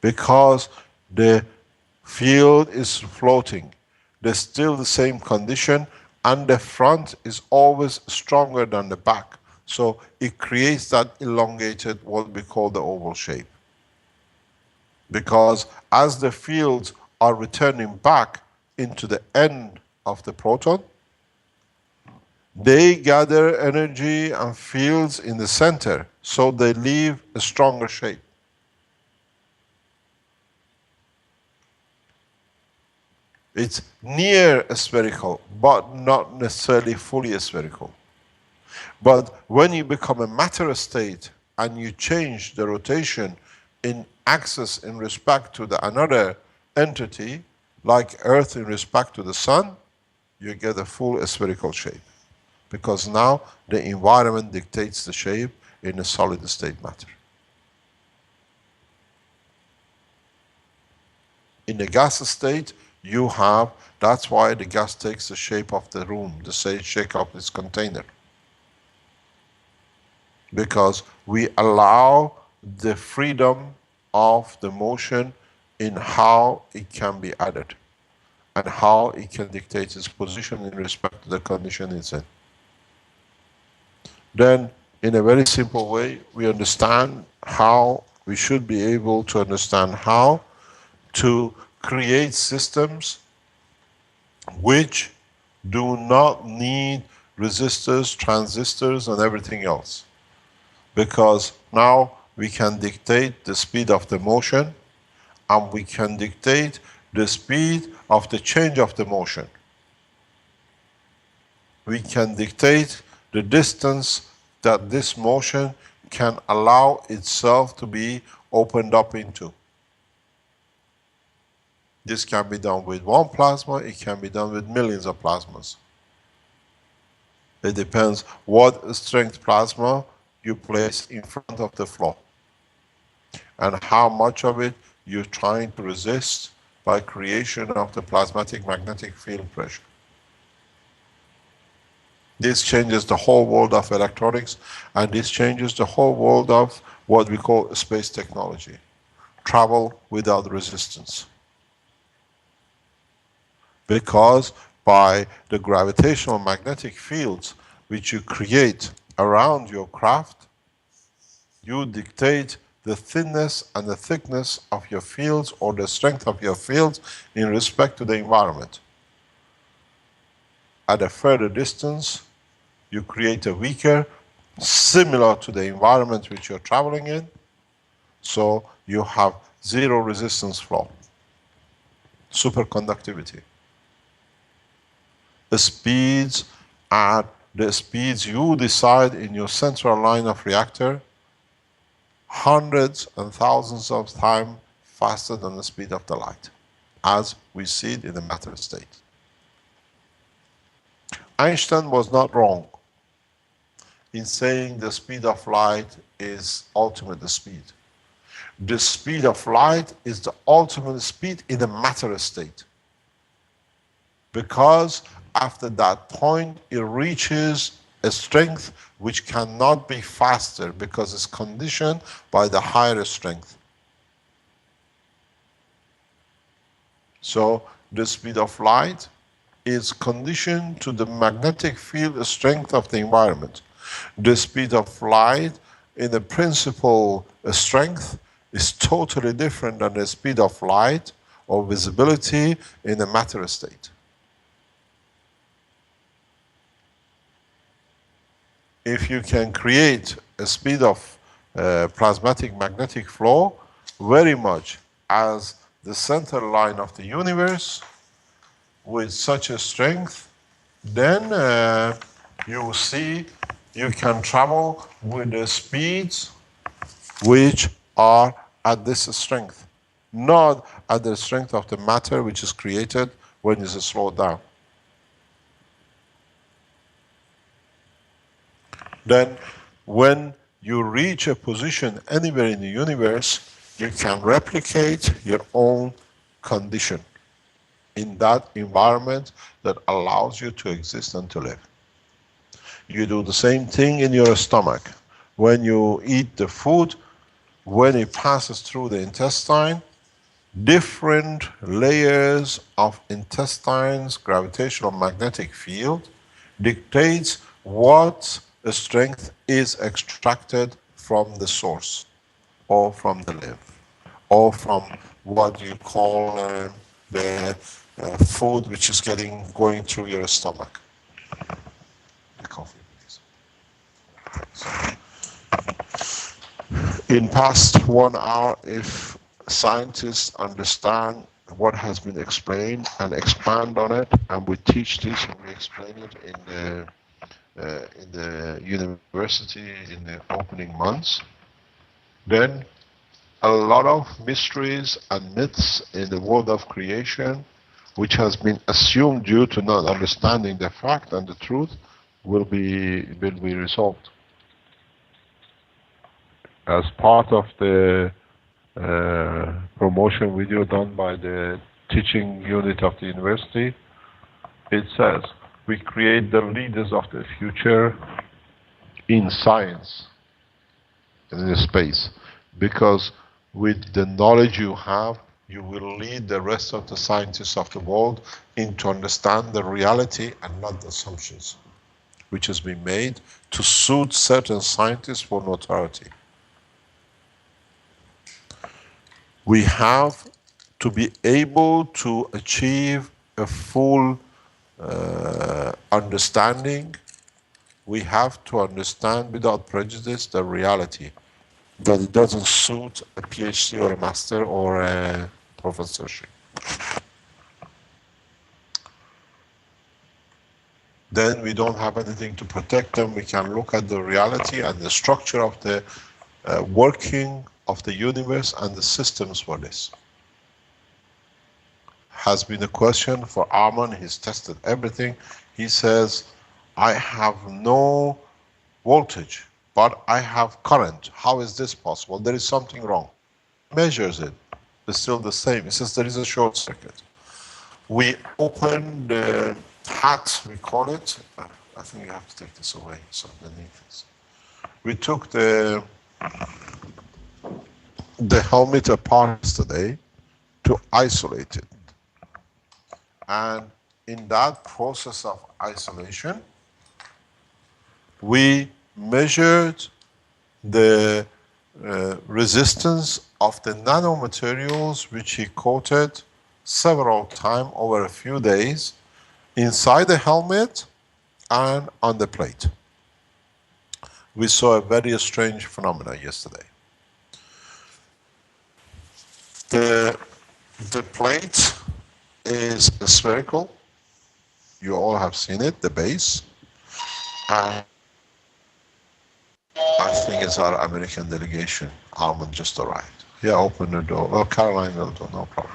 because the field is floating. There's still the same condition, and the front is always stronger than the back. So it creates that elongated, what we call the oval shape. Because as the fields are returning back into the end of the proton, they gather energy and fields in the center, so they leave a stronger shape. It's near spherical, but not necessarily fully spherical. But when you become a matter state and you change the rotation in axis in respect to the another entity, like Earth in respect to the Sun, you get a full spherical shape. Because now the environment dictates the shape in a solid state matter. In the gas state, you have, that's why the gas takes the shape of the room, the shape of its container. Because we allow the freedom of the motion in how it can be added and how it can dictate its position in respect to the condition it's in. Then, in a very simple way, we understand how we should be able to understand how to create systems which do not need resistors, transistors, and everything else. Because now we can dictate the speed of the motion, and we can dictate the speed of the change of the motion. We can dictate the distance that this motion can allow itself to be opened up into. This can be done with one plasma, it can be done with millions of plasmas. It depends what strength plasma you place in front of the flow, and how much of it you're trying to resist by creation of the plasmatic magnetic field pressure. This changes the whole world of electronics, and this changes the whole world of what we call space technology. Travel without resistance. Because by the gravitational magnetic fields which you create around your craft, you dictate the thinness and the thickness of your fields, or the strength of your fields in respect to the environment. At a further distance, you create a weaker, similar to the environment which you're traveling in, so you have zero resistance flow. Superconductivity. The speeds at the speeds you decide in your central line of reactor, hundreds and thousands of times faster than the speed of the light, as we see it in the matter state. Einstein was not wrong in saying the speed of light is ultimate speed. The speed of light is the ultimate speed in the matter state. Because after that point, it reaches a strength which cannot be faster, because it's conditioned by the higher strength. So the speed of light is conditioned to the magnetic field strength of the environment. The speed of light in the principal strength is totally different than the speed of light or visibility in the matter state. If you can create a speed of plasmatic magnetic flow very much as the center line of the universe with such a strength, then you will see you can travel with the speeds which are at this strength, not at the strength of the matter which is created when it's slowed down. Then when you reach a position anywhere in the universe, you can replicate your own condition in that environment that allows you to exist and to live. You do the same thing in your stomach. When you eat the food, when it passes through the intestine, different layers of intestine's gravitational magnetic field dictates what strength is extracted from the source, or from the lymph, or from what you call the food which is going through your stomach. The coffee, please. In past 1 hour, if scientists understand what has been explained and expand on it, and we teach this and we explain it in the university in the opening months, then a lot of mysteries and myths in the world of creation, which has been assumed due to not understanding the fact and the truth, will be resolved. As part of the promotion video done by the teaching unit of the university, it says, we create the leaders of the future in science and in space, because with the knowledge you have, you will lead the rest of the scientists of the world into understand the reality and not the assumptions which has been made to suit certain scientists for notoriety. We have to be able to achieve a full understanding. We have to understand without prejudice the reality. that it doesn't suit a PhD or a master or a professorship. Then we don't have anything to protect them. We can look at the reality and the structure of the working of the universe and the systems for this. Has been a question for Arman. He's tested everything. He says, I have no voltage, but I have current. How is this possible? There is something wrong. Measures it. It's still the same. It says there is a short circuit. We open the hat, we call it. I think you have to take this away. So underneath this. We took the helmet apart yesterday to isolate it. And in that process of isolation, we measured the resistance of the nanomaterials which he coated several times over a few days inside the helmet and on the plate. We saw a very strange phenomenon yesterday. The plate is spherical. You all have seen it, the base. And I think it's our American delegation. Armand just arrived. Yeah, open the door. Oh, Caroline will do, no problem.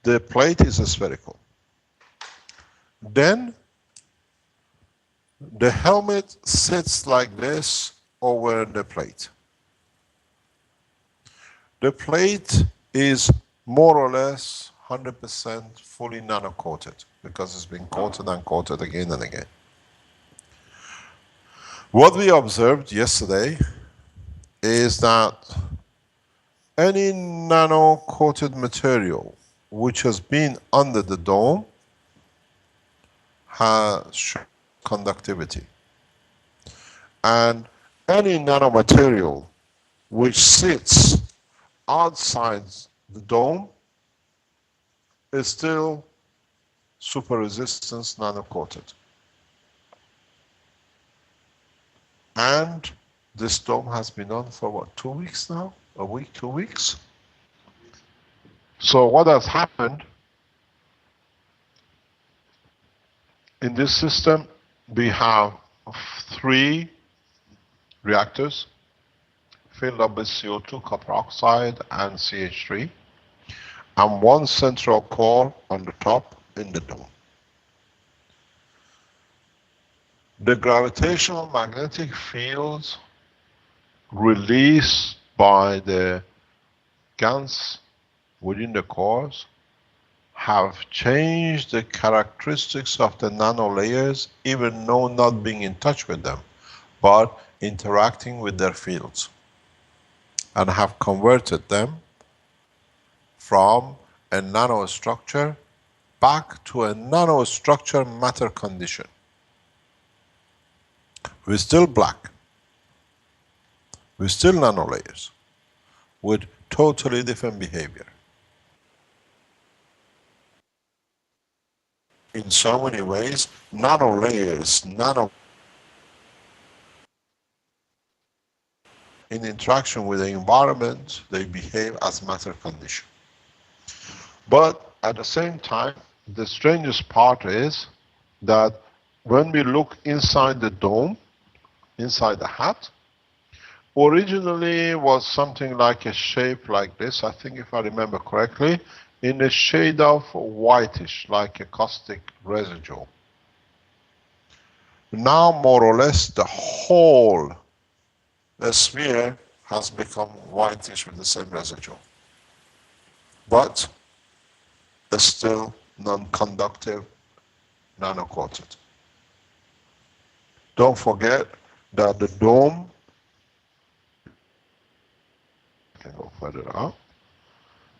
The plate is spherical. Then the helmet sits like this over the plate. The plate is more or less 100% fully nano-coated because it's been coated and coated again and again. What we observed yesterday is that any nano-coated material which has been under the dome has conductivity. And any nanomaterial which sits outside the dome is still super resistance nano-coated. And this dome has been on for what, 2 weeks now? A week, 2 weeks? So what has happened in this system, we have 3 reactors filled up with CO2, copper oxide and CH3, and 1 central core on the top in the dome. The gravitational magnetic fields released by the Gans within the cores have changed the characteristics of the nano layers, even though not being in touch with them, but interacting with their fields, and have converted them from a nanostructure back to a nanostructure matter condition. We're still black. We're still nano layers with totally different behavior. In so many ways, nano layers, in interaction with the environment, they behave as matter condition. But at the same time, the strangest part is that when we look inside the dome, inside the hat, originally was something like a shape like this, I think if I remember correctly, in a shade of whitish, like a caustic residue. Now more or less the whole sphere has become whitish with the same residue. But it's still non-conductive, nano-coated. Don't forget that the dome, I can go further out,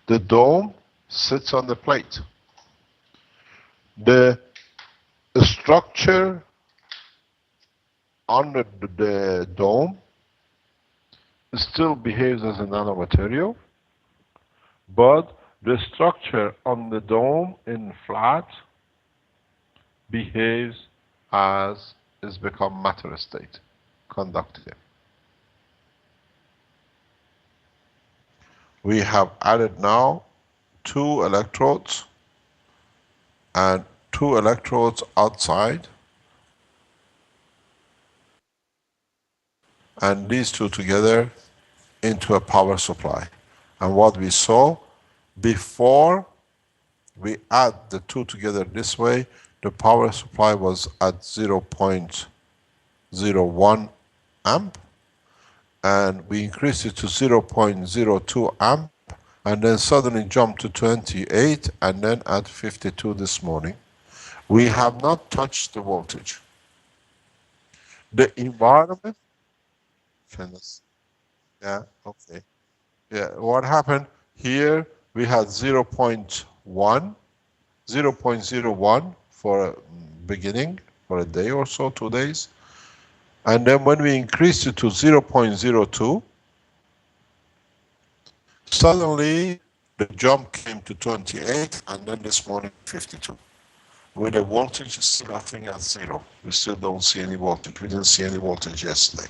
the dome sits on the plate. The structure under the dome still behaves as a nanomaterial, but the structure on the dome in flat behaves as is become matter state, conductive. We have added now 2 electrodes and 2 electrodes outside, and these 2 together into a power supply. And what we saw, before we add the 2 together this way, the power supply was at 0.01 amp, and we increased it to 0.02 amp, and then suddenly jumped to 28, and then at 52 this morning. We have not touched the voltage. The environment, yeah, okay. Yeah, what happened here, we had 0.1, 0.01 for a beginning, for a day or so, 2 days. And then when we increased it to 0.02, suddenly the jump came to 28, and then this morning 52. With the voltage still nothing at 0. We still don't see any voltage. We didn't see any voltage yesterday.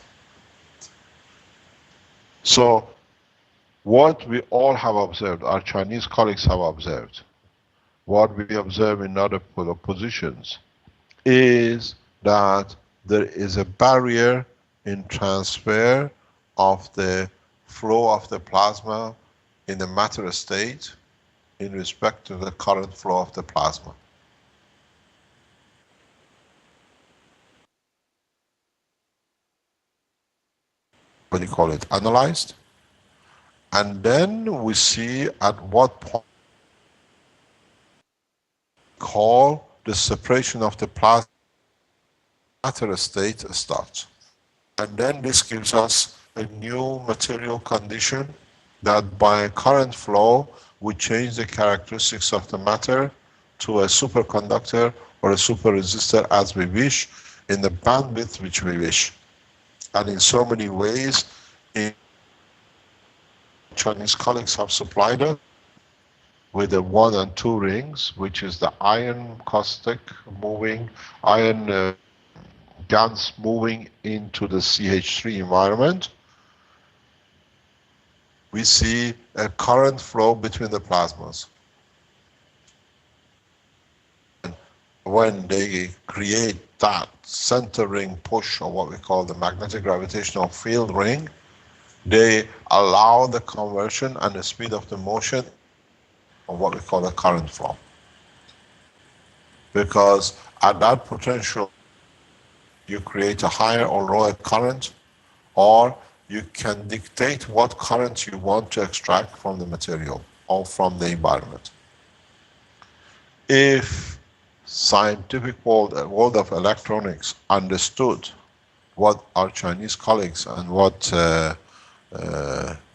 So what we all have observed, our Chinese colleagues have observed, what we observe in other positions, is that there is a barrier in transfer of the flow of the plasma in the matter state in respect to the current flow of the plasma. What do you call it? Analyzed. And then we see at what point call the separation of the plasma matter state starts. And then this gives us a new material condition that by current flow we change the characteristics of the matter to a superconductor or a superresistor as we wish, in the bandwidth which we wish. And in so many ways, Chinese colleagues have supplied us with the 1 and 2 rings, which is the iron caustic moving, iron Gans moving into the CH3 environment. We see a current flow between the plasmas. And when they create that center ring push, or what we call the magnetic gravitational field ring, they allow the conversion and the speed of the motion of what we call the current flow. Because at that potential, you create a higher or lower current, or you can dictate what current you want to extract from the material or from the environment. If scientific world of electronics understood what our Chinese colleagues and what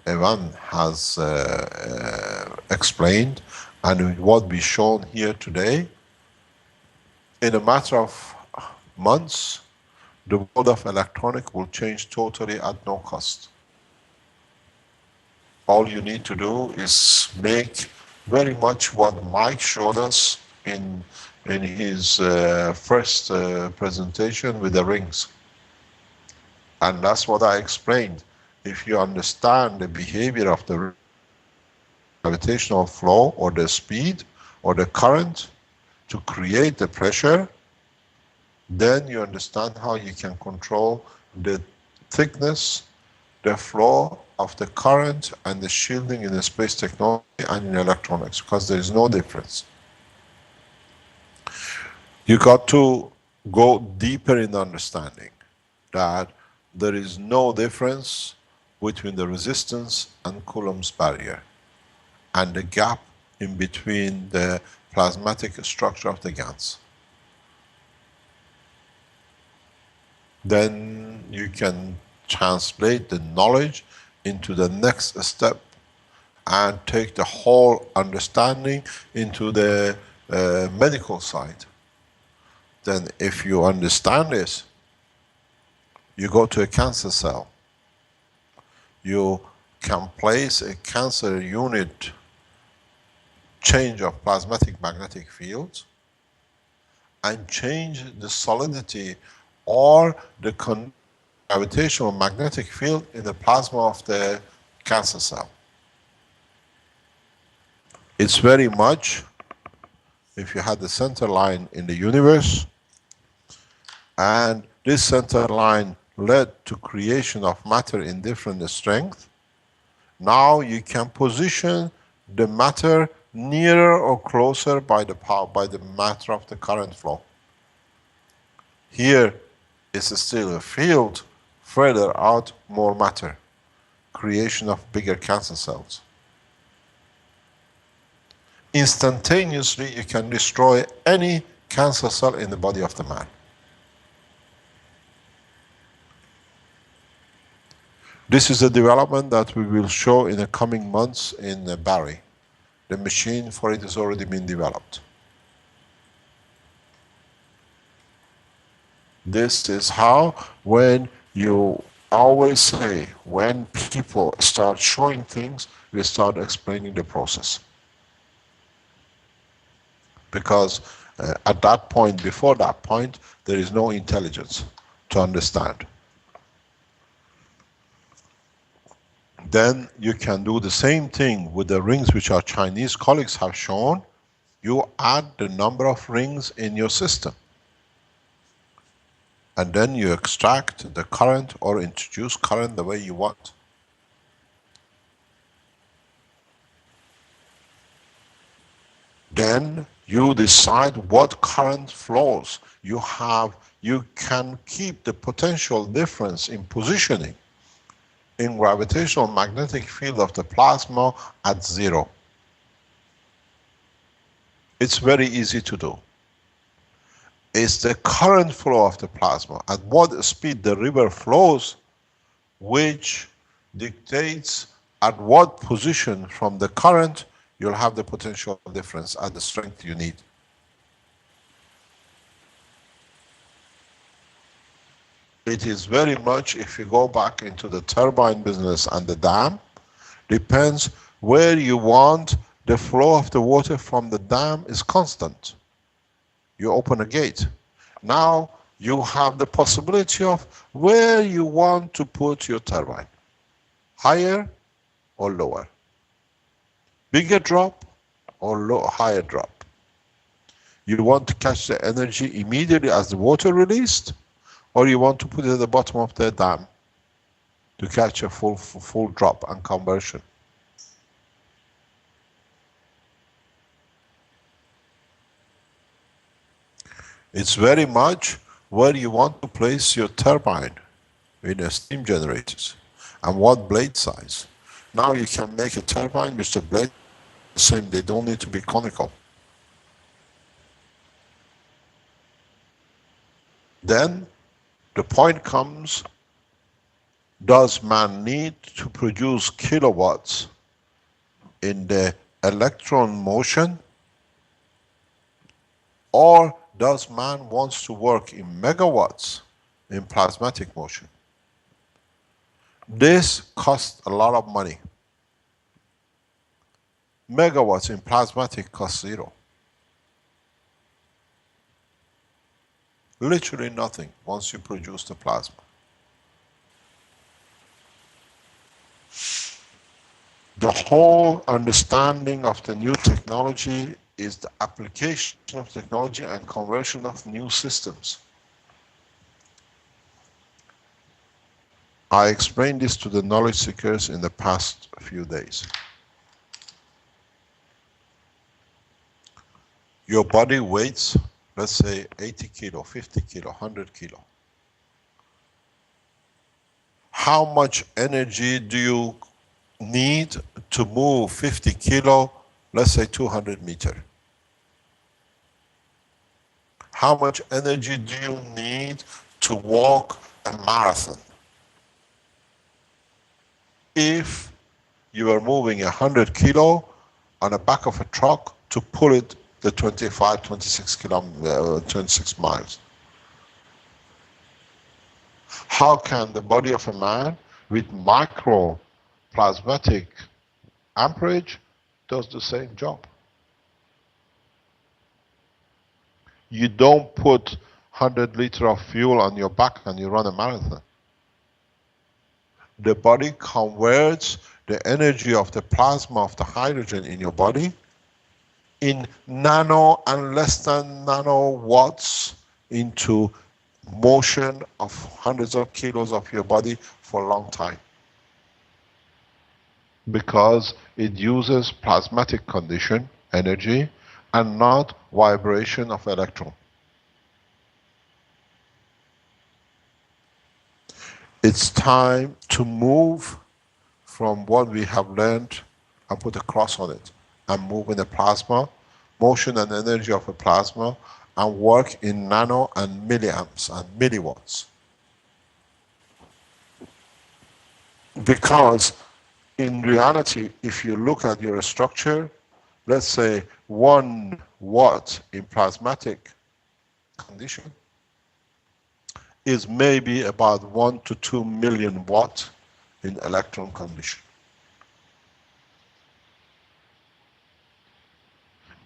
Evan has explained, and what we've shown here today, in a matter of months, the world of electronics will change totally at no cost. All you need to do is make very much what Mike showed us in his first presentation with the rings. And that's what I explained. If you understand the behavior of the gravitational flow or the speed or the current to create the pressure, then you understand how you can control the thickness, the flow of the current and the shielding in the space technology and in electronics, because there is no difference. You got to go deeper in understanding that there is no difference between the resistance and Coulomb's barrier and the gap in between the plasmatic structure of the Gans. Then you can translate the knowledge into the next step and take the whole understanding into the medical side. Then if you understand this, you go to a cancer cell. You can place a cancer unit change of plasmatic magnetic fields, and change the solidity or the gravitational magnetic field in the plasma of the cancer cell. It's very much, if you had the center line in the universe, and this center line led to creation of matter in different strength, now you can position the matter nearer or closer by the power, by the matter of the current flow. Here is still a field, further out more matter, creation of bigger cancer cells. Instantaneously you can destroy any cancer cell in the body of the man. This is a development that we will show in the coming months in Barry. The machine for it has already been developed. This is how, when you always say, when people start showing things, we start explaining the process. Because at that point, before that point, there is no intelligence to understand. Then you can do the same thing with the rings which our Chinese colleagues have shown. You add the number of rings in your system. And then you extract the current or introduce current the way you want. Then you decide what current flows. You can keep the potential difference in positioning in gravitational magnetic field of the plasma at 0. It's very easy to do. It's the current flow of the plasma, at what speed the river flows, which dictates at what position from the current you'll have the potential difference at the strength you need. It is very much, if you go back into the turbine business and the dam, depends where you want the flow of the water from the dam is constant. You open a gate. Now you have the possibility of where you want to put your turbine. Higher or lower. Bigger drop or higher drop. You want to catch the energy immediately as the water released, or you want to put it at the bottom of the dam to catch a full drop and conversion. It's very much where you want to place your turbine in a steam generators and what blade size. Now you can make a turbine which the blade is the same, they don't need to be conical. Then the point comes, does man need to produce kilowatts in the electron motion, or does man wants to work in megawatts in plasmatic motion? This costs a lot of money. Megawatts in plasmatic costs 0. Literally nothing once you produce the plasma. The whole understanding of the new technology is the application of technology and conversion of new systems. I explained this to the knowledge seekers in the past few days. Your body weighs, let's say 80 kilo, 50 kilo, 100 kilo. How much energy do you need to move 50 kilo, let's say 200 meter? How much energy do you need to walk a marathon? If you are moving 100 kilo on the back of a truck to pull it the 25, 26 miles. How can the body of a man with micro plasmatic amperage does the same job? You don't put 100 liters of fuel on your back and you run a marathon. The body converts the energy of the plasma of the hydrogen in your body in nano and less than nano watts into motion of hundreds of kilos of your body for a long time. Because it uses plasmatic condition, energy, and not vibration of electron. It's time to move from what we have learned and put a cross on it and move in the plasma, motion and energy of a plasma, and work in nano and milliamps and milliwatts. Because in reality, if you look at your structure, let's say 1 watt in plasmatic condition is maybe about 1 to 2 million watt in electron condition.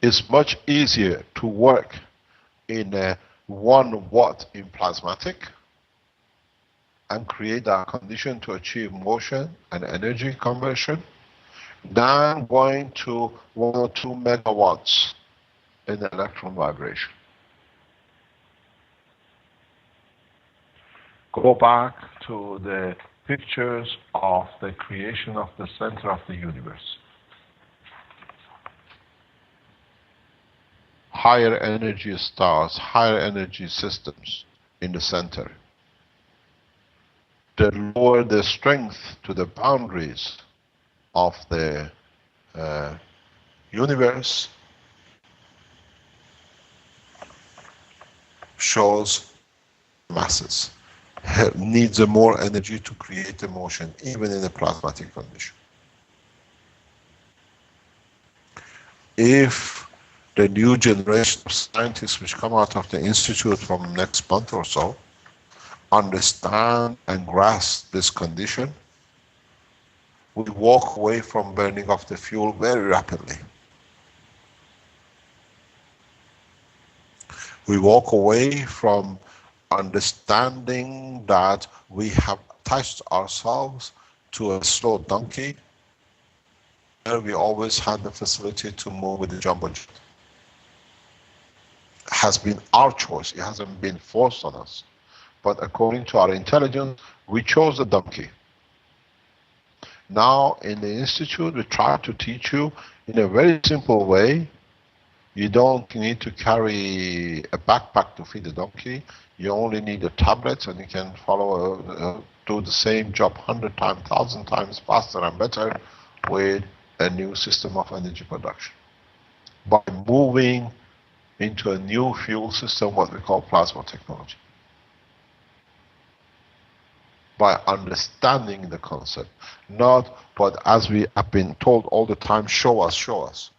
It's much easier to work in a 1 watt in plasmatic and create that condition to achieve motion and energy conversion than going to 1 or 2 megawatts in electron vibration. Go back to the pictures of the creation of the center of the universe. Higher energy stars, higher energy systems in the center. The lower the strength to the boundaries of the universe shows masses. Needs more energy to create the motion, even in a plasmatic condition. If the new generation of scientists which come out of the institute from next month or so understand and grasp this condition, we walk away from burning of the fuel very rapidly. We walk away from understanding that we have attached ourselves to a slow donkey, and we always had the facility to move with the jumbo jet. It has been our choice, it hasn't been forced on us. But according to our intelligence, we chose the donkey. Now in the institute, we try to teach you in a very simple way. You don't need to carry a backpack to feed the donkey. You only need the tablets, and you can do the same job 100 times, 1,000 times faster and better with a new system of energy production. By moving into a new fuel system, what we call plasma technology. By understanding the concept, not, but as we have been told all the time, show us, show us.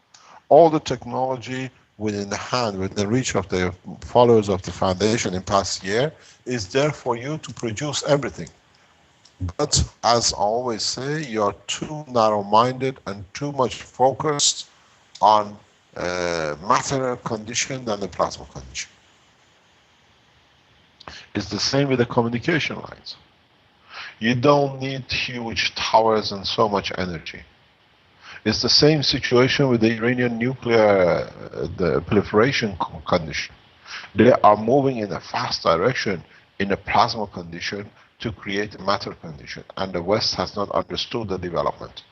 All the technology within the hand, within the reach of the followers of the foundation in past year is there for you to produce everything. But as I always say, you're too narrow-minded and too much focused on matter condition than the plasma condition. It's the same with the communication lines. You don't need huge towers and so much energy. It's the same situation with the Iranian nuclear the proliferation condition. They are moving in a fast direction in a plasma condition to create a matter condition, and the West has not understood the development.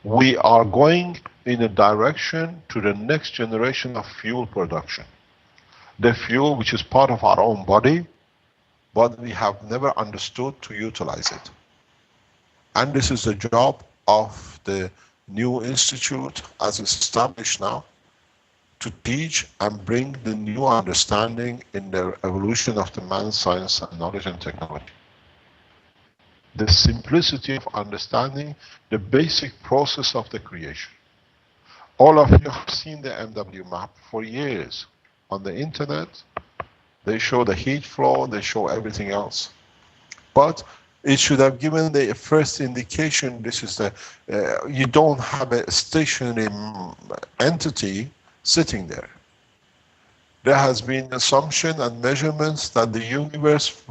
We are going in a direction to the next generation of fuel production. The fuel which is part of our own body, but we have never understood to utilize it. And this is the job of the new institute as it's established now, to teach and bring the new understanding in the evolution of the man's science and knowledge and technology. The simplicity of understanding the basic process of the creation. All of you have seen the MW map for years on the internet. They show the heat flow, they show everything else. But It should have given the first indication. This is the, you don't have a stationary entity sitting there. There has been assumption and measurements that the universe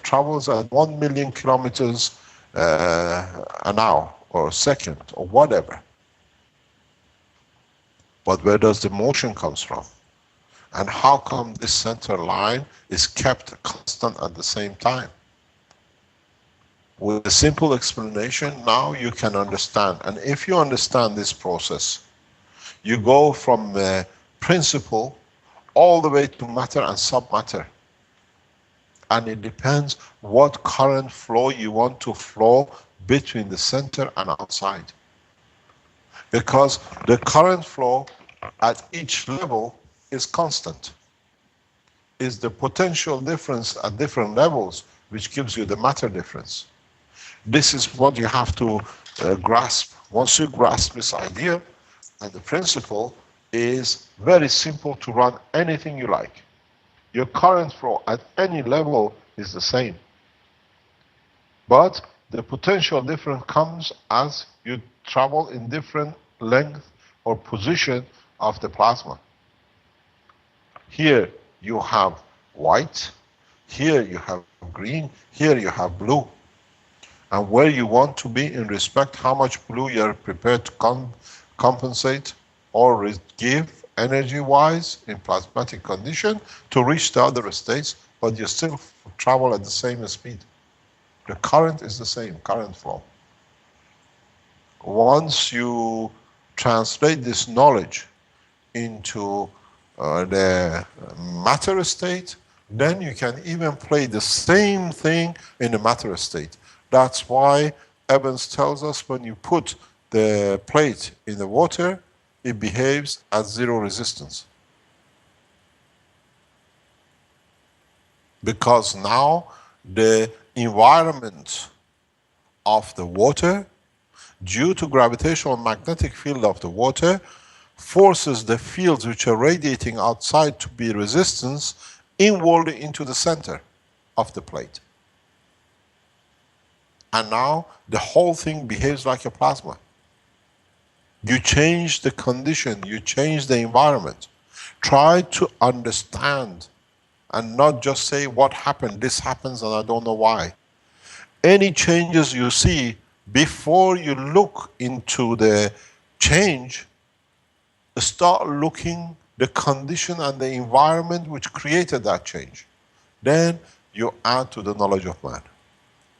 travels at 1 million kilometers an hour or a second or whatever. But where does the motion comes from? And how come this center line is kept constant at the same time? With a simple explanation, now you can understand. And if you understand this process, you go from principle all the way to matter and submatter. And it depends what current flow you want to flow between the center and outside. Because the current flow at each level is constant. Is the potential difference at different levels which gives you the matter difference. This is what you have to grasp. Once you grasp this idea, and the principle is very simple to run anything you like. Your current flow at any level is the same. But the potential difference comes as you travel in different length or position of the plasma. Here you have white, here you have green, here you have blue. And where you want to be in respect how much blue you are prepared to compensate or give energy-wise in plasmatic condition to reach the other states, but you still travel at the same speed. The current is the same, current flow. Once you translate this knowledge into the matter state, then you can even play the same thing in the matter state. That's why Evans tells us when you put the plate in the water, it behaves at zero resistance. Because now the environment of the water, due to gravitational magnetic field of the water, forces the fields which are radiating outside to be resistance inward into the center of the plate. And now the whole thing behaves like a plasma. You change the condition, you change the environment. Try to understand and not just say what happened, this happens and I don't know why. Any changes you see, before you look into the change, start looking the condition and the environment which created that change. Then you add to the knowledge of man.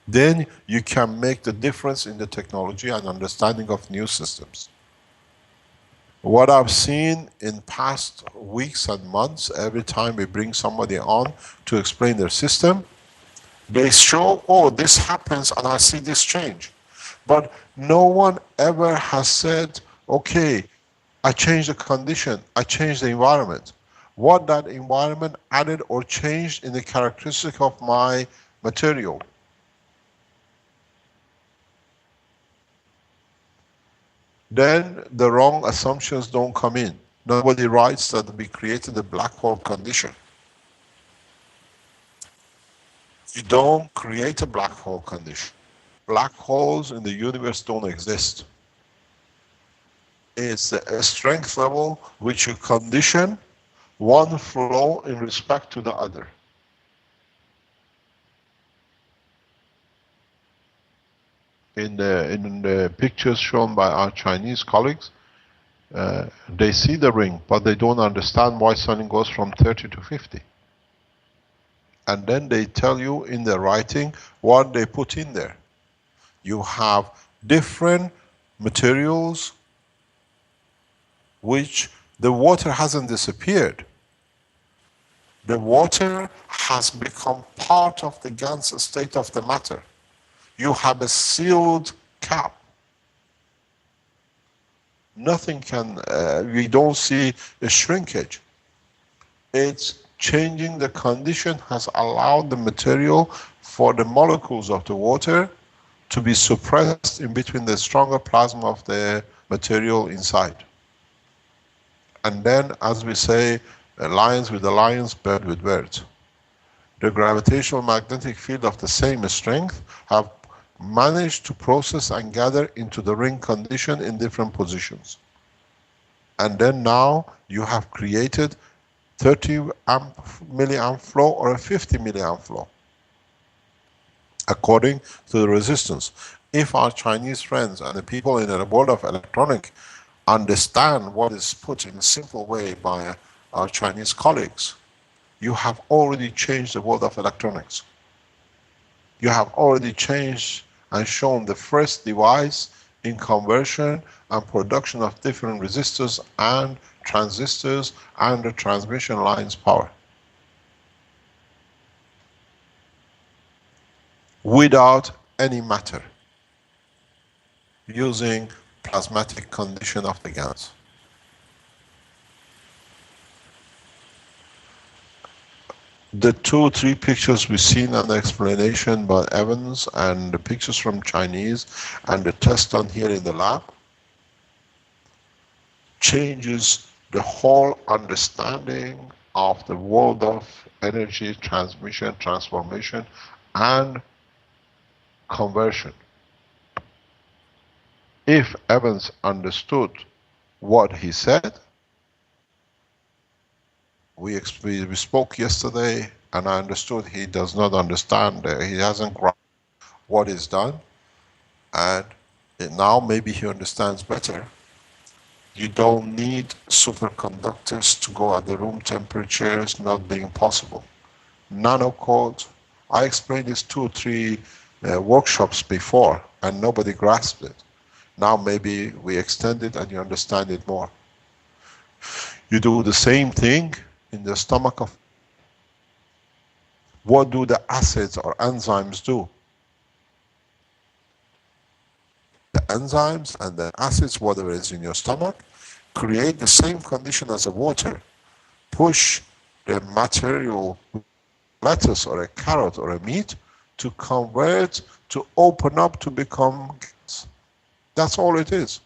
Then you can make the difference in the technology and understanding of new systems. What I've seen in past weeks and months, every time we bring somebody on to explain their system, they show, oh, this happens and I see this change. But no one ever has said, okay, I changed the condition, I changed the environment. What that environment added or changed in the characteristic of my material. Then the wrong assumptions don't come in. Nobody writes that we created a black hole condition. You don't create a black hole condition. Black holes in the universe don't exist. It's a strength level which you condition one flow in respect to the other. In the pictures shown by our Chinese colleagues, they see the ring, but they don't understand why something goes from 30 to 50. And then they tell you in the writing what they put in there. You have different materials which the water hasn't disappeared. The water has become part of the Gans state of the matter. You have a sealed cap. Nothing can, we don't see a shrinkage. It's changing the condition has allowed the material for the molecules of the water to be suppressed in between the stronger plasma of the material inside. And then, as we say, lions with the lions, bird with birds. the gravitational magnetic field of the same strength have managed to process and gather into the ring condition in different positions. And then now you have created 30 milliamp flow or a 50 milliamp flow, according to the resistance. If our Chinese friends and the people in the world of electronic understand what is put in a simple way by our Chinese colleagues, you have already changed the world of electronics. You have already changed and shown the first device in conversion and production of different resistors and transistors and the transmission lines power. Without any matter, using plasmatic condition of the Gans. The 2-3 pictures we've seen and the explanation by Evans and the pictures from Chinese and the test done here in the lab changes the whole understanding of the world of energy transmission, transformation and conversion. If Evans understood what he said, we spoke yesterday and I understood he does not understand, he hasn't grasped what is done, and now maybe he understands better. You don't need superconductors to go at the room temperatures not being possible. Nanocode, I explained this 2 or 3 workshops before and nobody grasped it. Now maybe we extend it and you understand it more. You do the same thing in the stomach of... What do the acids or enzymes do? The enzymes and the acids, whatever is in your stomach, create the same condition as the water. Push the material, lettuce or a carrot or a meat, to convert, to open up to become gas. That's all it is.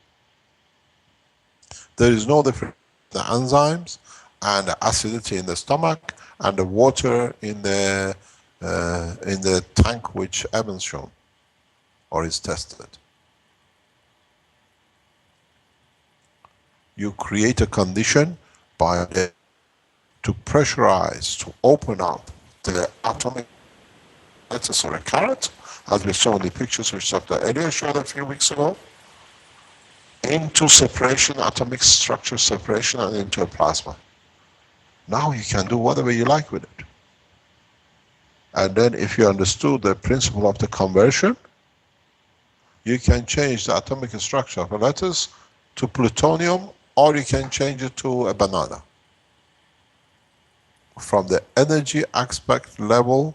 There is no difference. The enzymes and the acidity in the stomach and the water in the tank which Evans shown or is tested. You create a condition by to pressurize, to open up the atomic lettuce or a carrot, as we saw in the pictures which Dr. Elia showed a few weeks ago, into separation, atomic structure separation, and into a plasma. Now you can do whatever you like with it. And then if you understood the principle of the conversion, you can change the atomic structure of a lettuce to plutonium, or you can change it to a banana. From the energy aspect level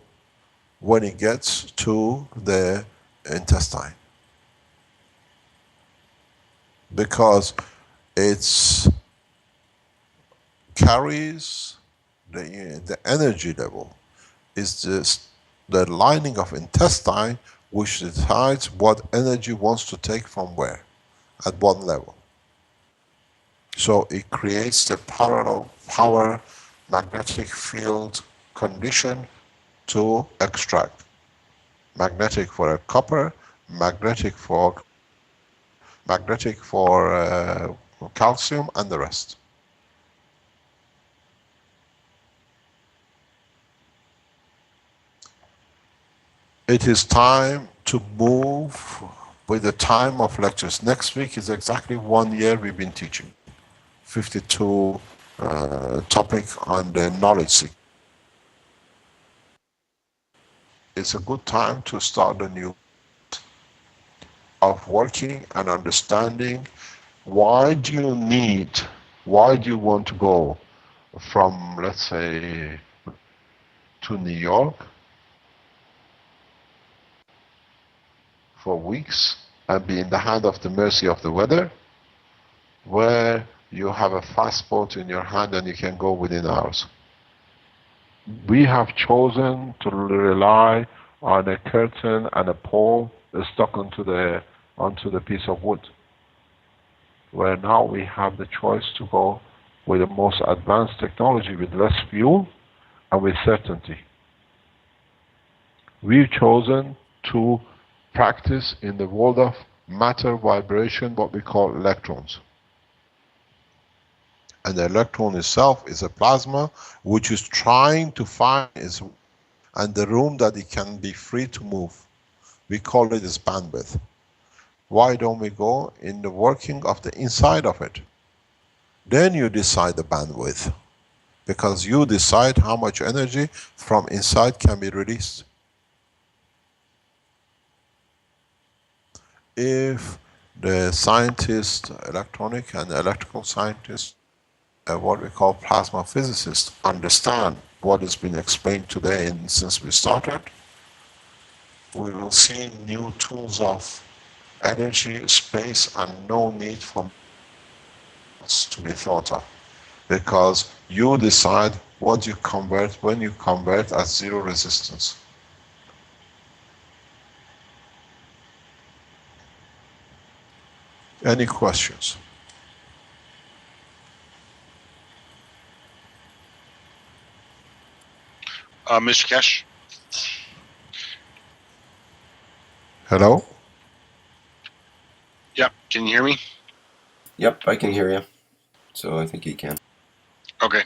when it gets to the intestine. Because it carries the energy level. Is the lining of intestine which decides what energy wants to take from where, at what level. So it creates the parallel power magnetic field condition to extract. Magnetic for a copper, magnetic for calcium and the rest. It is time to move with the time of lectures. Next week is exactly 1 year we've been teaching. 52 topic on the knowledge seek. It's a good time to start a new of working and understanding why do you want to go from, let's say, to New York for weeks and be in the hand of the mercy of the weather, where you have a fast boat in your hand and you can go within hours. We have chosen to rely on a curtain and a pole stuck onto the piece of wood, where now we have the choice to go with the most advanced technology with less fuel and with certainty. We've chosen to practice in the world of matter vibration what we call electrons. And the electron itself is a plasma which is trying to find its and the room that it can be free to move. We call it its bandwidth. Why don't we go in the working of the inside of it? Then you decide the bandwidth, because you decide how much energy from inside can be released. If the scientists, electronic and electrical scientists, what we call plasma physicists, understand what has been explained today and since we started, we will see new tools of energy, space, and no need for us to be thought of. Because you decide what you convert when you convert at zero resistance. Any questions? Mr. Keshe? Hello? Yeah, can you hear me? Yep, I can hear you. So I think he can. Okay.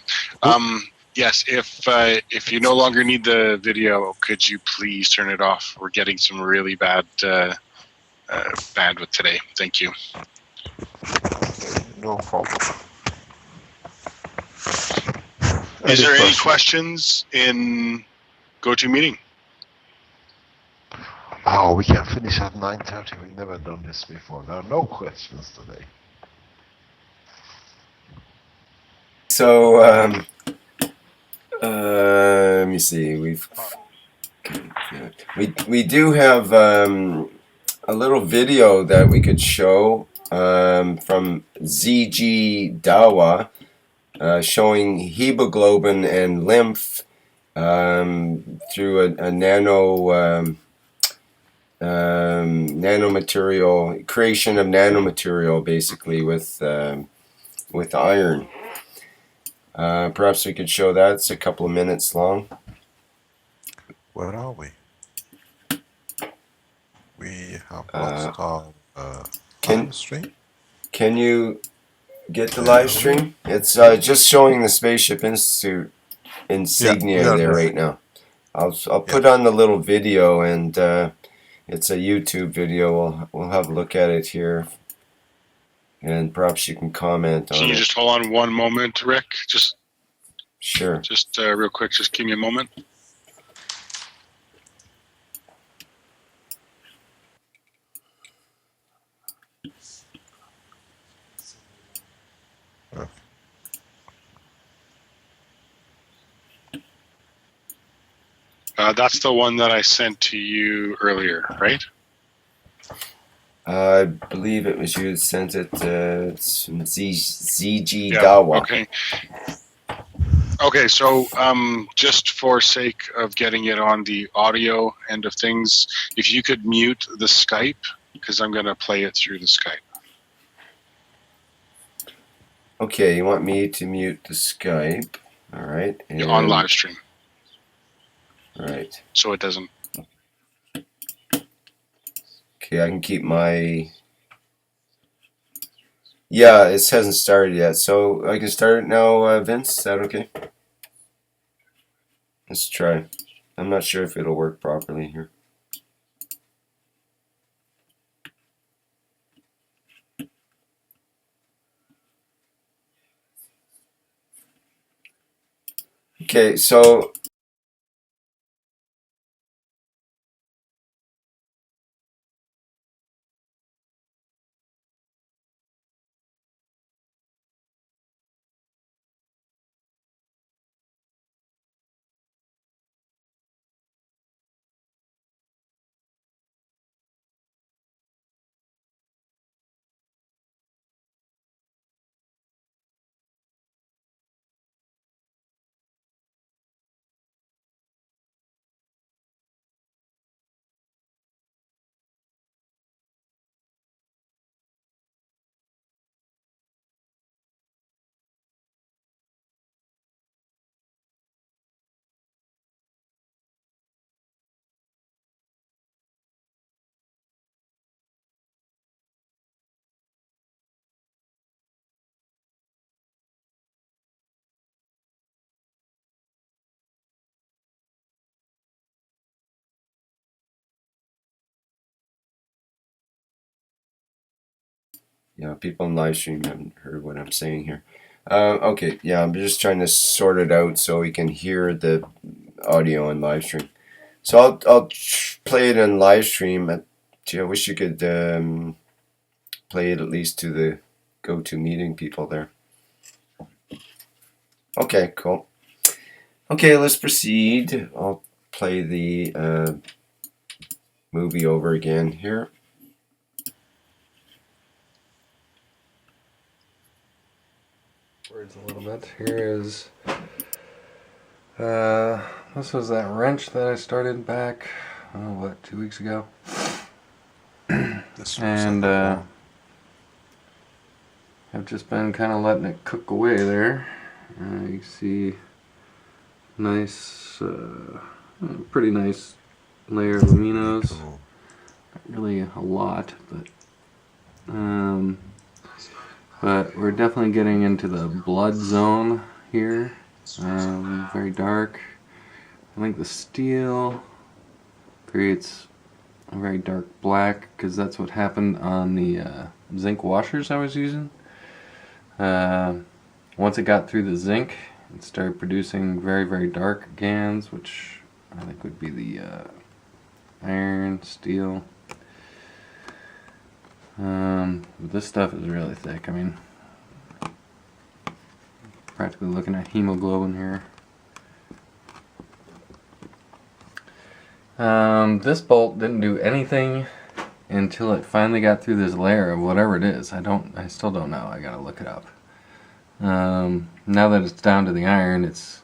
Yes, if you no longer need the video, could you please turn it off? We're getting some really bad bandwidth today. Thank you. No problem. Is there any questions in GoToMeeting? Oh, we can finish at 9:30. We've never done this before. There are no questions today. So let me see. We do have a little video that we could show from ZG Dawa showing hemoglobin and lymph through a nanomaterial creation of nanomaterial, basically with iron. Perhaps we could show that. It's a couple of minutes long. Where are we? We have lost our live stream. Can you get the live stream? It's just showing the Spaceship Institute insignia there right now. I'll put on the little video, and it's a YouTube video. We'll have a look at it here, and perhaps you can comment on it. Can you just hold on one moment, Rick? Sure. Just real quick, just give me a moment. That's the one that I sent to you earlier, right? I believe it was you that sent it. It's from ZG Yeah, Dawa. okay. Okay, so just for sake of getting it on the audio end of things, if you could mute the Skype, because I'm going to play it through the Skype. Okay, you want me to mute the Skype? All right. And, On live stream. Right. So it doesn't. Okay, I can keep my... Yeah, it hasn't started yet, so I can start it now, Vince? Is that okay? Let's try. I'm not sure if it'll work properly here. Okay, so Yeah, people in live stream haven't heard what I'm saying here. Okay, yeah, I'm just trying to sort it out so we can hear the audio in live stream. So I'll play it in live stream. I wish you could play it at least to the GoToMeeting people there. Okay, cool. Okay, let's proceed. I'll play the movie over again here. Words a little bit. Here is this was that wrench that I started back 2 weeks ago. And I've just been kind of letting it cook away there. You can see nice, pretty nice layer of aminos. Not really a lot, but we're definitely getting into the blood zone here. Very dark. I think the steel creates a very dark black because that's what happened on the zinc washers I was using. Once it got through the zinc, it started producing very, very dark Gans, which I think would be the iron, steel. This stuff is really thick. I mean, practically looking at hemoglobin here. This bolt didn't do anything until it finally got through this layer of whatever it is. I still don't know. I gotta look it up. Now that it's down to the iron, it's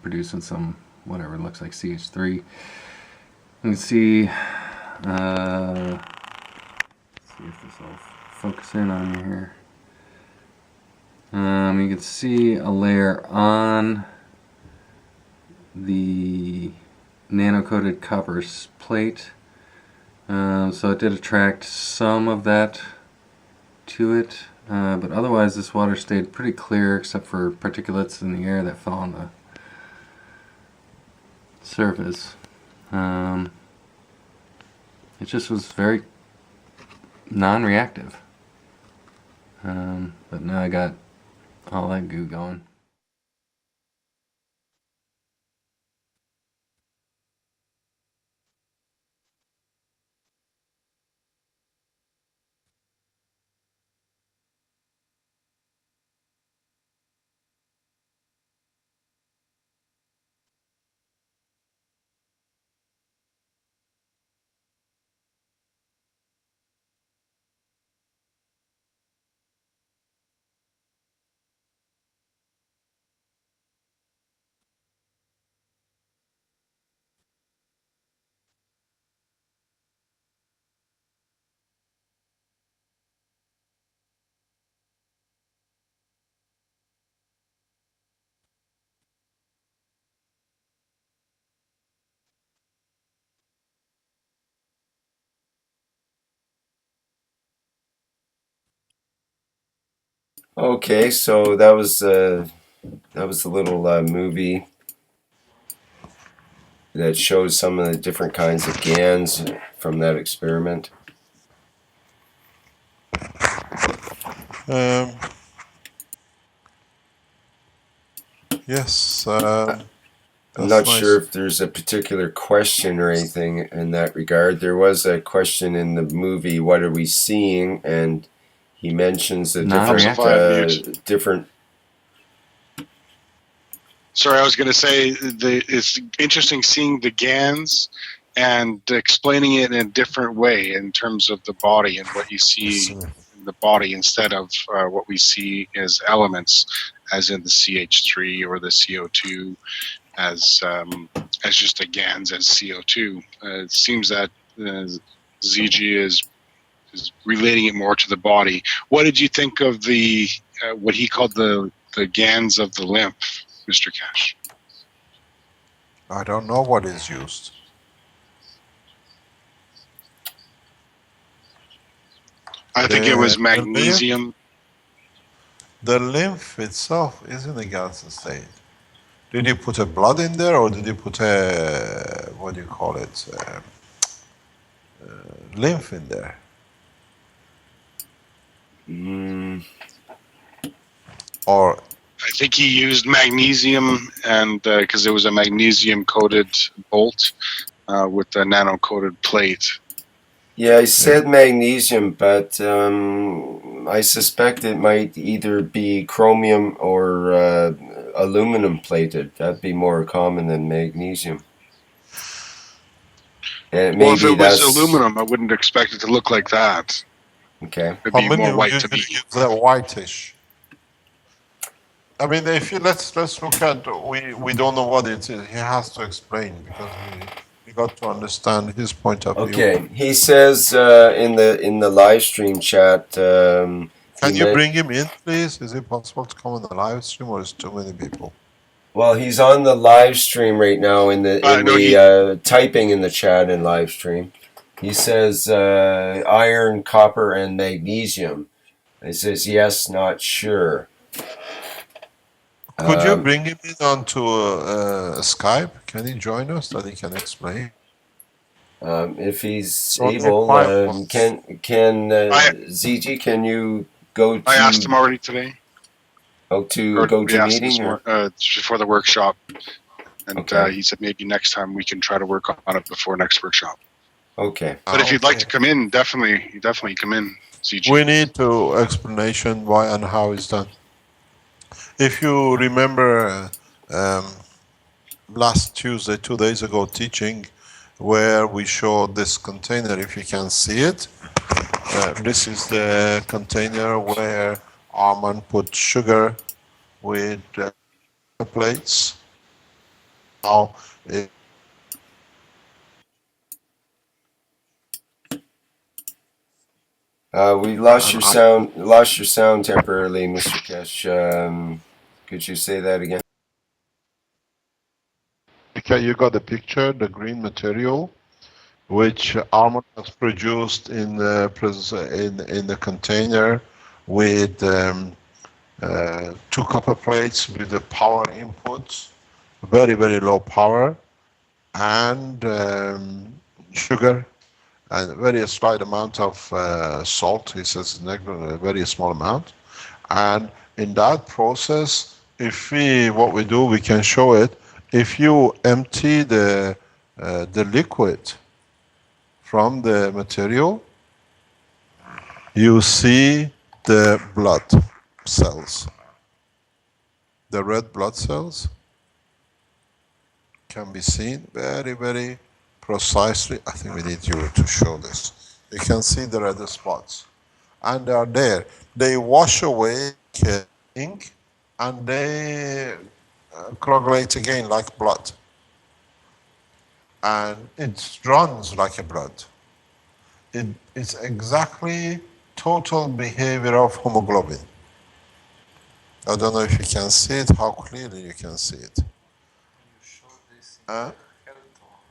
producing some whatever it looks like CH3. You can see. Let's see if this will focus in on you here. You can see a layer on the nano-coated copper plate. So it did attract some of that to it, but otherwise this water stayed pretty clear except for particulates in the air that fell on the surface. It just was very non-reactive. But now I got all that goo going. Okay, so that was a little movie that shows some of the different kinds of GANs from that experiment. Yes. I'm not nice. sure if there's a particular question or anything in that regard. There was a question in the movie, what are we seeing? And he mentions the different. Sorry, I was going to say it's interesting seeing the GANs and explaining it in a different way in terms of the body and what you see in the body instead of what we see as elements, as in the CH3 or the CO2, as just a GANs as CO2. It seems that ZG is relating it more to the body. What did you think of the what he called the GANs of the lymph, Mr. Keshe? I don't know what is used. I think it was magnesium. The lymph itself is in the Gans state. Did you put a blood in there, or did you put a, what do you call it, lymph in there? Mm, Or I think he used magnesium, and because it was a magnesium-coated bolt with a nano-coated plate. yeah, I said magnesium, but I suspect it might either be chromium or aluminum plated. That'd be more common than magnesium. And Well, if maybe it was that's aluminum, I wouldn't expect it to look like that. okay. It'd how be many more we white to usually me. use the whitish? I mean, if you let's look at we don't know what it is. He has to explain because we got to understand his point of view. Okay, he says in the live stream chat. Can you bring him in, please? Is it possible to come on the live stream, or is too many people? Well, he's on the live stream right now in No, the typing in the chat in live stream. He says iron, copper, and magnesium. He says yes, not sure. Could you bring him in onto Skype? Can he join us that he can explain? If he's Only able, 5 months. can ZG, can you go I asked him to already today. go We to asked meeting or before the workshop, and okay. he said maybe next time we can try to work on it before next workshop. Okay. But if you'd like to come in, definitely come in, CG. We need to explanation why and how it's done. If you remember last Tuesday, 2 days ago, teaching where we showed this container, if you can see it, this is the container where Arman put sugar with plates. Now, We lost your sound. Lost your sound temporarily, Mr. Keshe. Could you say that again? okay, you got the picture, the green material, which Arman has produced in the container with 2 copper plates with the power inputs, very low power, and sugar, and very slight amount of salt. He says a very small amount. And in that process, what we do, we can show it. If you empty the liquid from the material, you see the blood cells. The red blood cells can be seen very precisely. I think we need you to show this. You can see the red spots. And they are there. They wash away ink and they coagulate again like blood. And it runs like a blood. It's exactly total behavior of hemoglobin. I don't know if you can see it, how clearly you can see it.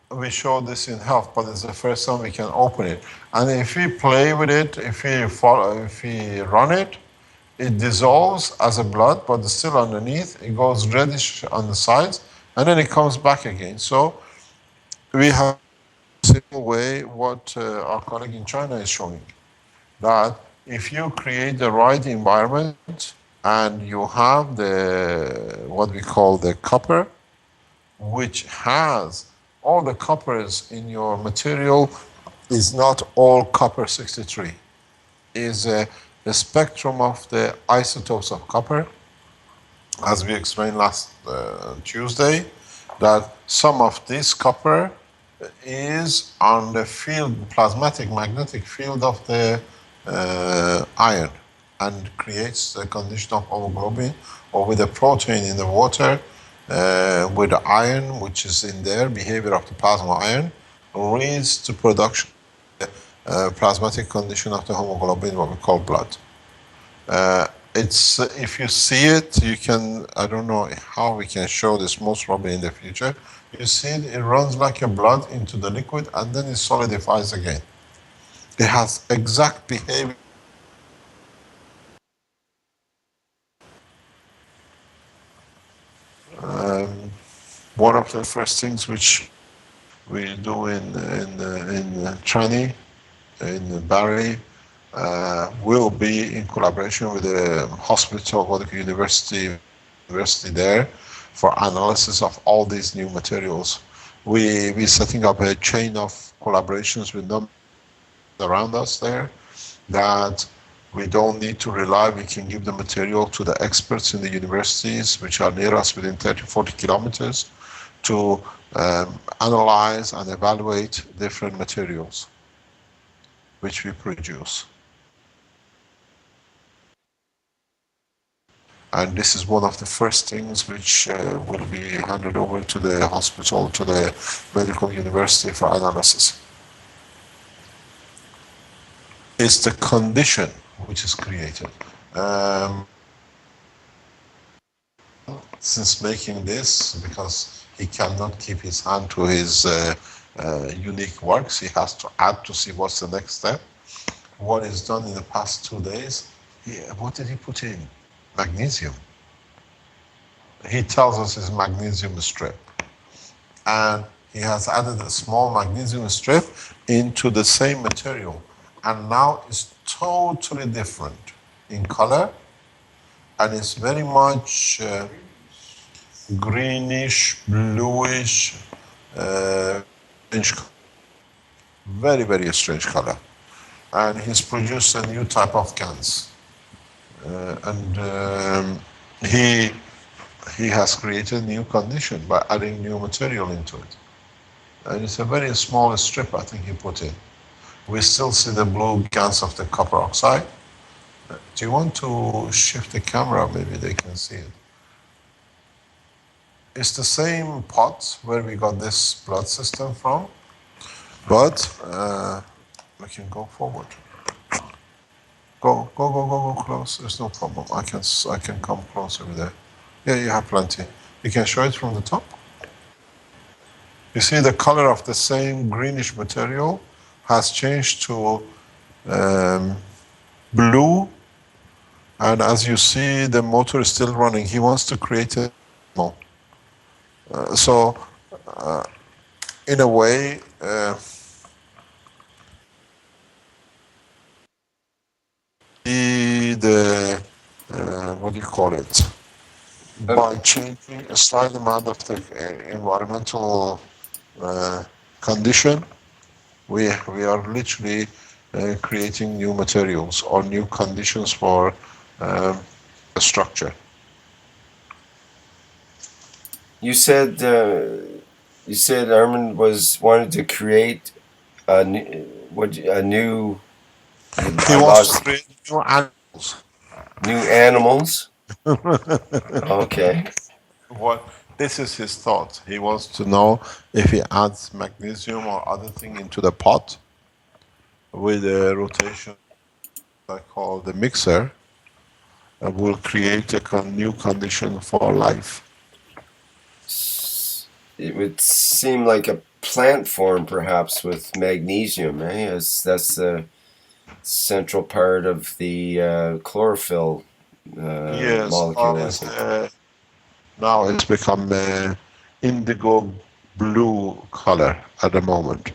We show this in health, but it's the first time we can open it. And if we play with it, if we run it, it dissolves as a blood, but it's still underneath. It goes reddish on the sides, and then it comes back again. So we have a simple way what our colleague in China is showing, that if you create the right environment and you have what we call the copper, which has all the coppers in your material, is not all copper 63. Is the spectrum of the isotopes of copper, as we explained last Tuesday, that some of this copper is on the field, plasmatic magnetic field of the iron, and creates the condition of hemoglobin, or with a protein in the water, with the iron which is in there, behavior of the plasma iron, leads to production of the plasmatic condition of the hemoglobin, what we call blood. If you see it, you can, I don't know how we can show this, most probably in the future. You see it runs like a blood into the liquid and then it solidifies again. It has exact behavior. One of the first things which we do in training, in Barry, will be in collaboration with the hospital or the university there for analysis of all these new materials. We're setting up a chain of collaborations with them around us there, that we don't need to rely, we can give the material to the experts in the universities which are near us within 30-40 kilometers to analyze and evaluate different materials which we produce. And this is one of the first things which will be handed over to the hospital, to the medical university for analysis. It's the condition which is created. Since making this, because he cannot keep his hand to his unique works, he has to add to see what's the next step. What is done in the past 2 days, what did he put in? Magnesium. He tells us it's magnesium strip. And he has added a small magnesium strip into the same material. And now it's totally different in color. And it's very much greenish, bluish, very, very strange color. And he's produced a new type of Gans. He has created a new condition by adding new material into it. And it's a very small strip, I think he put in. We still see the blue Gans of the copper oxide. Do you want to shift the camera? Maybe they can see it. It's the same pot where we got this blood system from, but we can go forward. Go close. There's no problem. I can come closer with there. Yeah, you have plenty. You can show it from the top. You see the color of the same greenish material has changed to blue, and as you see, the motor is still running. He wants to create a in a way, what do you call it? By changing a slight amount of the environmental condition, we are literally creating new materials or new conditions for a structure. You said Armin wanted to create a new. He wants to create new animals. New animals. Okay. This is his thought. He wants to know if he adds magnesium or other thing into the pot with a rotation I call the mixer, will create a new condition for life. It would seem like a plant form, perhaps, with magnesium, eh? As that's the central part of the chlorophyll Yes, molecule. now it's become indigo blue color at the moment.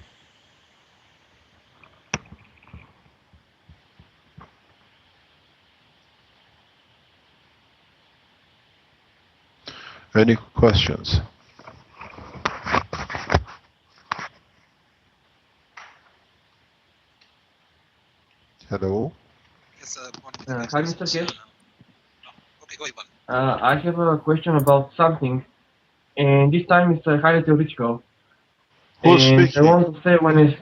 Any questions? Hello? Hi, Mr. Keshe. I have a question about something, and this time it's highly theoretical. Who's and speaking? I want to say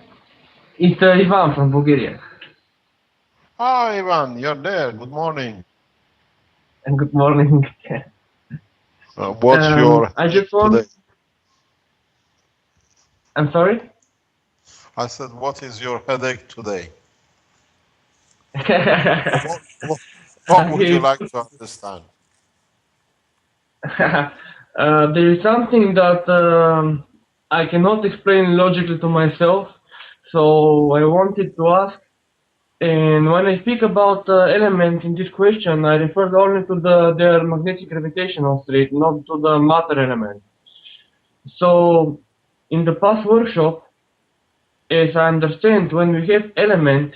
it's Ivan from Bulgaria. Hi, Ivan, you're there. Good morning. And good morning. What's your I just want. today? I'm sorry. I said, what is your headache today? What would you like to understand? There is something that I cannot explain logically to myself, so I wanted to ask. And when I speak about elements in this question, I refer only to their magnetic gravitational state, not to the matter element. So, in the past workshop, as I understand, when we have element,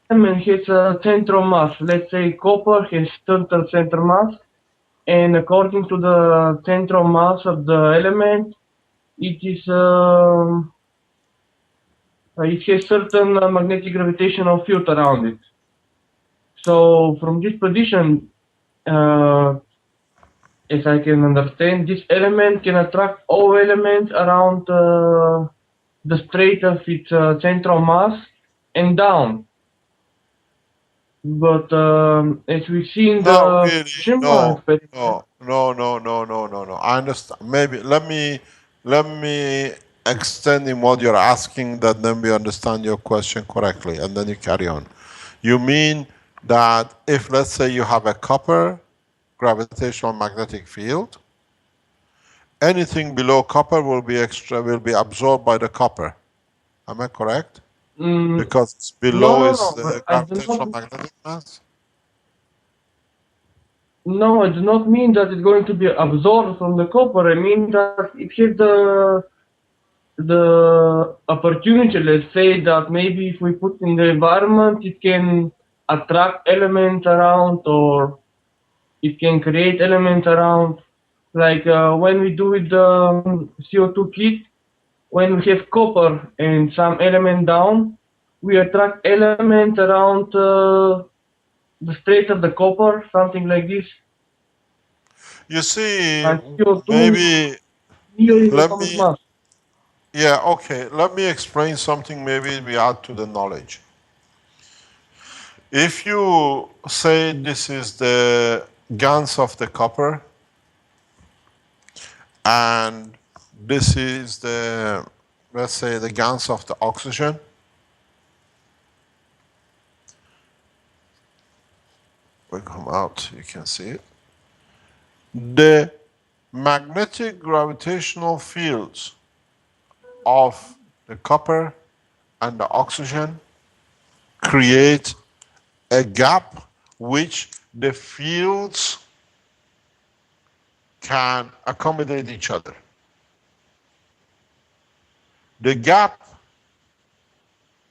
element has a central mass. Let's say copper has certain central mass, and according to the central mass of the element, it is it has certain magnetic gravitational field around it. So from this position, as I can understand, this element can attract all elements around the state of its central mass and down. But as we see in Not the really. Fukushima No, experiment, no, no, no, no, no, no, no. I understand. Maybe let me extend in what you're asking, that then we understand your question correctly, and then you carry on. You mean that if, let's say, you have a copper gravitational magnetic field, anything below copper will be absorbed by the copper. Am I correct? Because it's no, below no, is no. the I do not. gravitational magnetic mass. No, I do not mean that it's going to be absorbed from the copper. I mean that it has the opportunity. Let's say that maybe if we put in the environment, it can attract elements around, or it can create elements around. Like when we do with the CO2 kit, when we have copper and some element down, we attract elements around the state of the copper, something like this. You see, And CO2 is maybe near in let atomic me, mass. yeah, okay, let me explain something maybe we add to the knowledge. If you say this is the Gans of the copper, and this is the, let's say, the Gans of the oxygen, will come out, you can see it. The magnetic gravitational fields of the copper and the oxygen create a gap which the fields can accommodate each other. The gap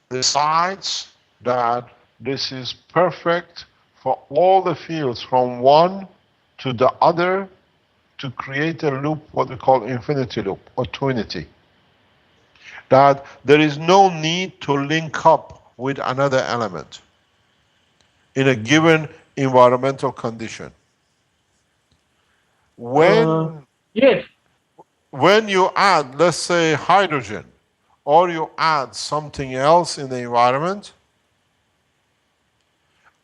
decides that this is perfect for all the fields from one to the other to create a loop, what we call infinity loop or twinity. That there is no need to link up with another element in a given environmental condition. When Yes. you add, let's say, hydrogen, or you add something else in the environment,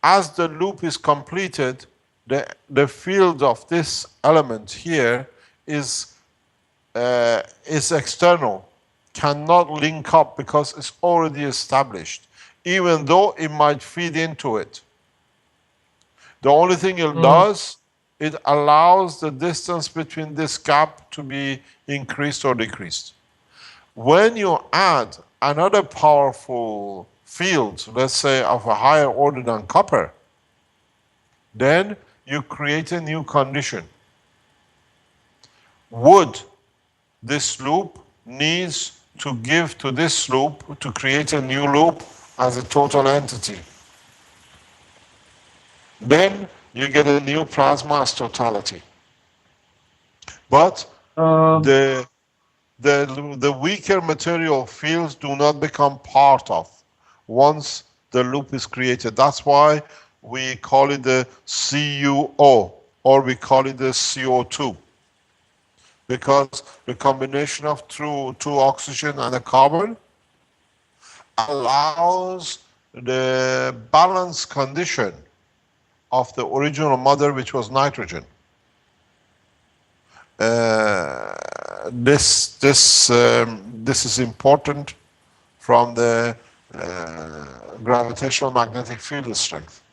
as the loop is completed, the field of this element here is external, cannot link up because it's already established, even though it might feed into it. The only thing it does, it allows the distance between this gap to be increased or decreased. When you add another powerful field, let's say of a higher order than copper, then you create a new condition. Would this loop needs to give to this loop to create a new loop as a total entity. Then you get a new plasma as totality. But the weaker material fields do not become part of once the loop is created. That's why we call it the CuO, or we call it the CO2. Because the combination of two oxygen and a carbon allows the balance condition of the original mother, which was nitrogen. This is important from the gravitational magnetic field strength.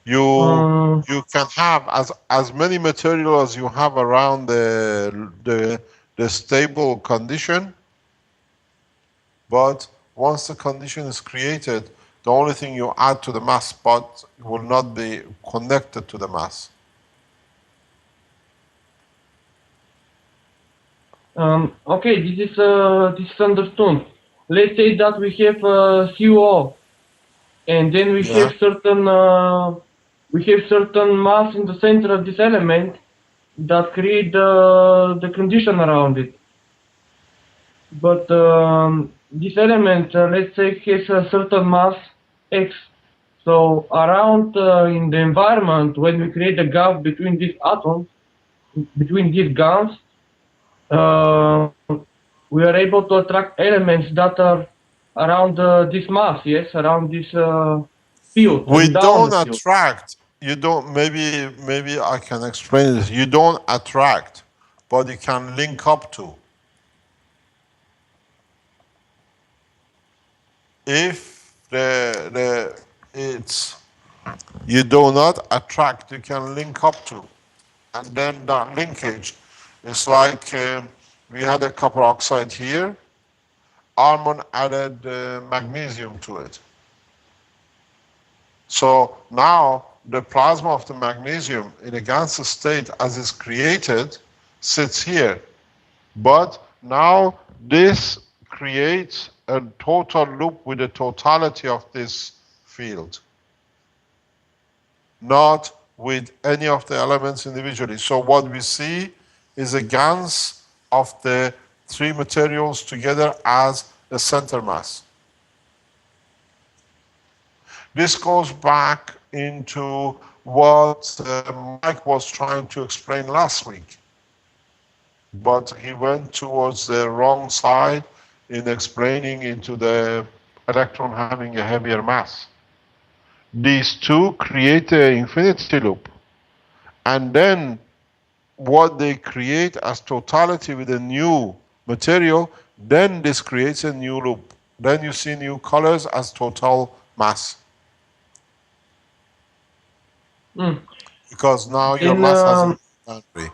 You can have as many material as you have around the stable condition, but once the condition is created, the only thing you add to the mass spot will not be connected to the mass. Okay, this is understood. let's say that we have CO, and then we Yeah. have certain mass in the center of this element that create the condition around it. But this element, let's say, has a certain mass x. So around in the environment, when we create a gap between these atoms, between these Gans, we are able to attract elements that are around this mass, yes, around this field, We and down don't the field. attract. You don't. Maybe I can explain this. You don't attract, but you can link up to. If it's you do not attract, you can link up to, and then that linkage is like we had a copper oxide here. Armon added magnesium to it. So now the plasma of the magnesium in a gaseous state as it's created sits here. But now this creates a total loop with the totality of this field, not with any of the elements individually. So what we see is a Gans of the three materials together as a center mass. This goes back into what Mike was trying to explain last week. But he went towards the wrong side in explaining into the electron having a heavier mass. These two create an infinity loop. And then what they create as totality with a new material, then this creates a new loop. Then you see new colors as total mass. Because now your mass has a boundary.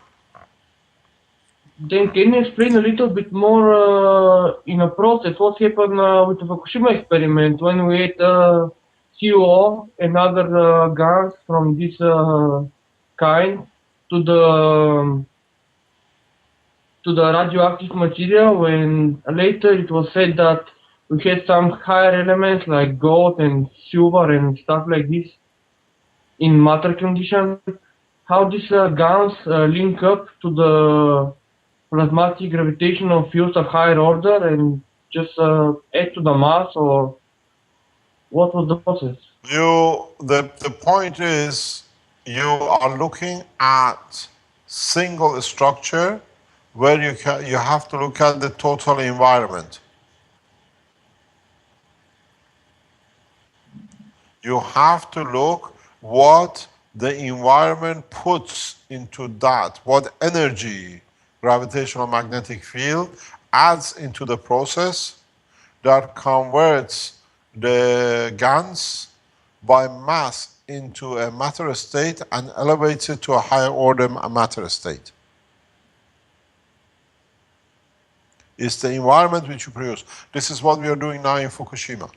Then can you explain a little bit more in a process what happened with the Fukushima experiment when we had CO and other Gans from this kind to the radioactive material, when later it was said that we had some higher elements like gold and silver and stuff like this in matter condition. How these Gans link up to the plasmatic gravitational fields of higher order and just add to the mass, or what was the process? The point is you are looking at single structure where you have to look at the total environment. You have to look what the environment puts into that, what energy gravitational magnetic field adds into the process that converts the Gans by mass into a matter state and elevates it to a higher order matter state. It's the environment which you produce. This is what we are doing now in Fukushima.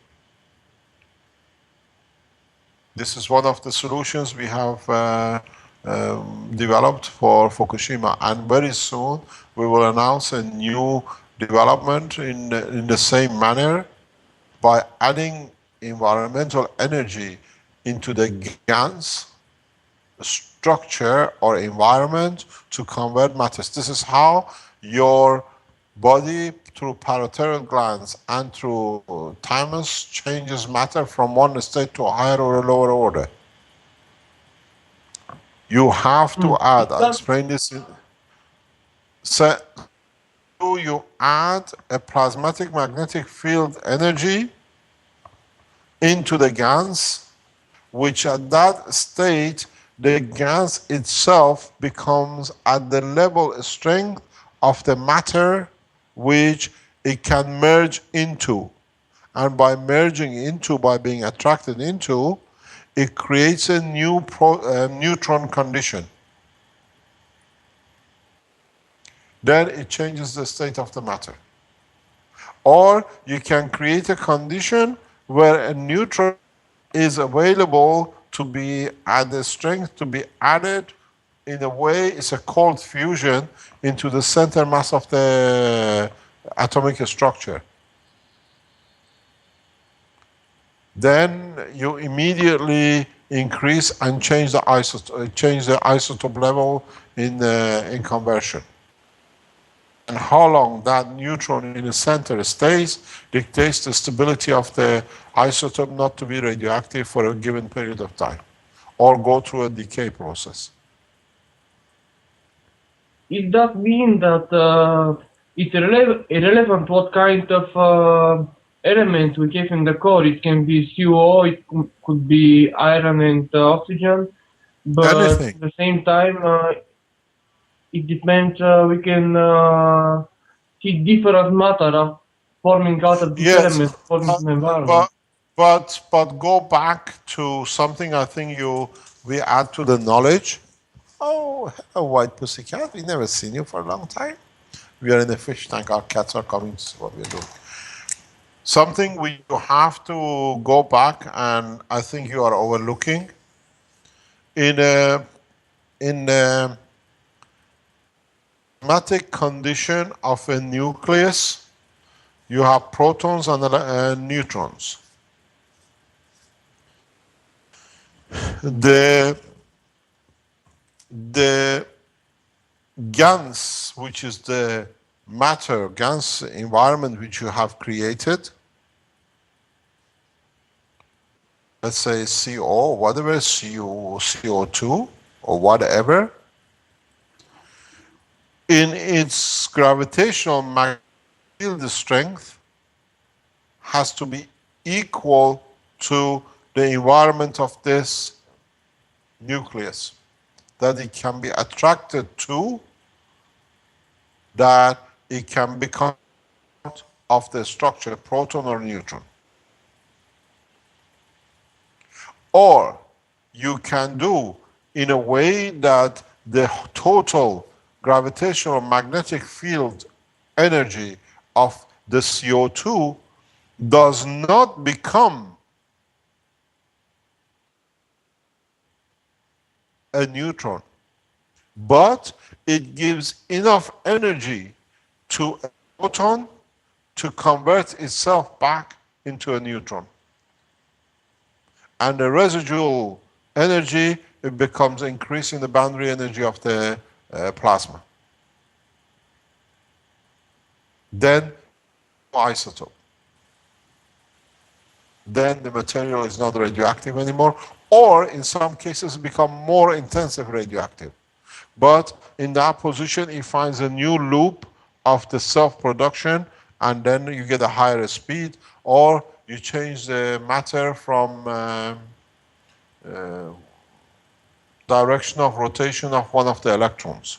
This is one of the solutions we have developed for Fukushima, and very soon we will announce a new development in the same manner by adding environmental energy into the Gans structure or environment to convert matters. This is how your body through parotid glands and through thymus changes matter from one state to a higher or a lower order. You have to add, I explained this in, so you add a plasmatic magnetic field energy into the Gans, which at that state, the Gans itself becomes at the level strength of the matter which it can merge into. And by merging into, by being attracted into, it creates a new neutron condition. Then it changes the state of the matter. Or you can create a condition where a neutron is available to be at the strength to be added in a way, it's a cold fusion into the center mass of the atomic structure. then you immediately increase and change the isotope level in conversion. And how long that neutron in the center stays dictates the stability of the isotope not to be radioactive for a given period of time, or go through a decay process. It does mean that it's irrelevant what kind of element we keep in the core. It can be CO, it could be iron and oxygen, but Anything. at the same time, it depends. We can see different matter of forming out of this Yes, element, forming an environment. but go back to something I think we add to the knowledge. Oh, hello, white pussycat. We never seen you for a long time. We are in a fish tank. Our cats are coming to see what we're doing. Something we have to go back, and I think you are overlooking. In a mathematic condition of a nucleus, you have protons and neutrons. The Gans, which is the matter, Gans environment which you have created, let's say CO, whatever, CO2 or whatever, in its gravitational magnetic field strength has to be equal to the environment of this nucleus, that it can be attracted to, that it can become part of the structure, proton or neutron. Or you can do in a way that the total gravitational magnetic field energy of the CO2 does not become a neutron, but it gives enough energy to a proton to convert itself back into a neutron. And the residual energy, it becomes increasing the boundary energy of the plasma. Then isotope. Then the material is not radioactive anymore, or in some cases become more intensive radioactive. But in that position, it finds a new loop of the self-production, and then you get a higher speed, or you change the matter from direction of rotation of one of the electrons,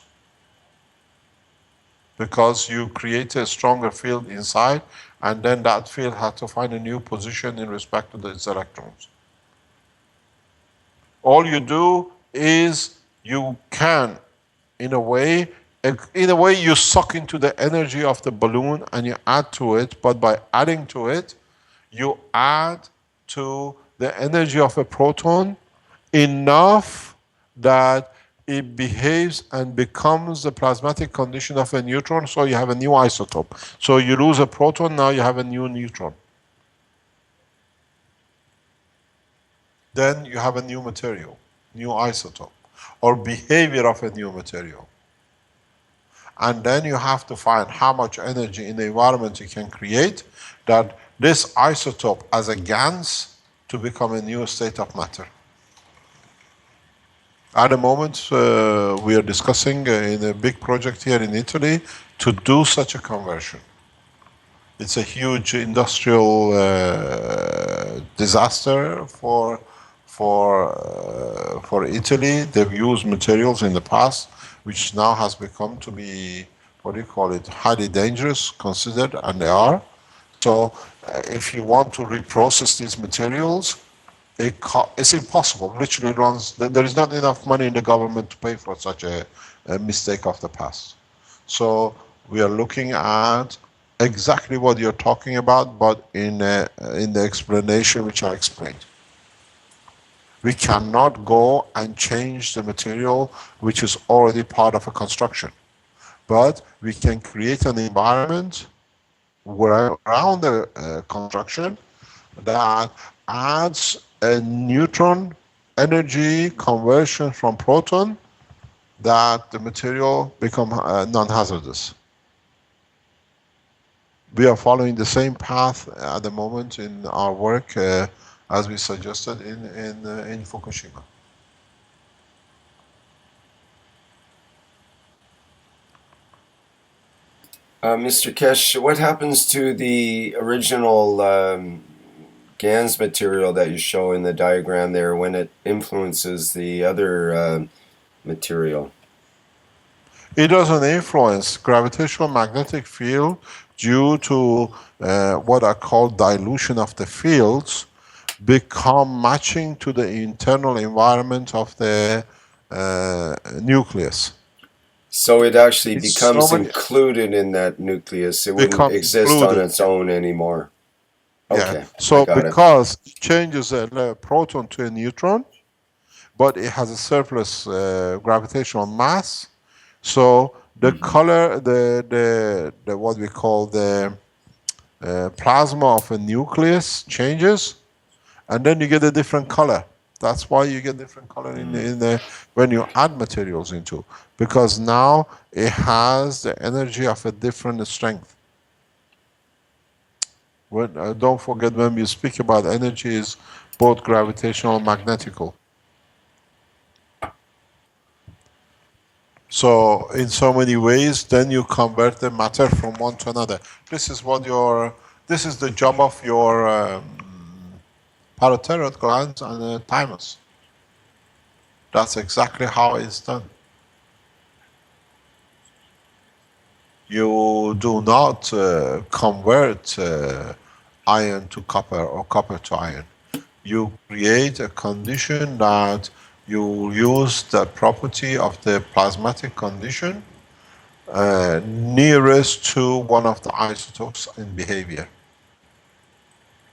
because you create a stronger field inside, and then that field has to find a new position in respect to its electrons. All you do is you can, in a way you suck into the energy of the balloon and you add to it, but by adding to it, you add to the energy of a proton enough that it behaves and becomes the plasmatic condition of a neutron, so you have a new isotope. So you lose a proton, now you have a new neutron. Then you have a new material, new isotope, or behavior of a new material. And then you have to find how much energy in the environment you can create that this isotope as a Gans to become a new state of matter. At the moment, we are discussing in a big project here in Italy to do such a conversion. It's a huge industrial disaster for Italy. They've used materials in the past which now has become to be, what do you call it, highly dangerous considered, and they are. So if you want to reprocess these materials, it's impossible. Literally there is not enough money in the government to pay for such a mistake of the past. So we are looking at exactly what you're talking about, but in the explanation which I explained. We cannot go and change the material which is already part of a construction, but we can create an environment around the construction that adds a neutron energy conversion from proton, that the material become non-hazardous. We are following the same path at the moment in our work as we suggested in Fukushima. Mr. Keshe, what happens to the original Gans material that you show in the diagram there when it influences the other material? It doesn't influence gravitational magnetic field due to what are called dilution of the fields, become matching to the internal environment of the nucleus. So it actually It's becomes so many, included in that nucleus. It wouldn't becomes exist on included. its own anymore. Yeah. Okay, I So got it. because it changes a proton to a neutron, but it has a surplus gravitational mass, so the color, the what we call the plasma of a nucleus changes, and then you get a different color. That's why you get different color in the when you add materials into, because now it has the energy of a different strength. When, don't forget, when we speak about energy, is both gravitational and magnetical. So in so many ways, then you convert the matter from one to another. This is what this is the job of your parothyroid glands and thymus. That's exactly how it's done. You do not convert iron to copper or copper to iron. You create a condition that you use the property of the plasmatic condition nearest to one of the isotopes in behavior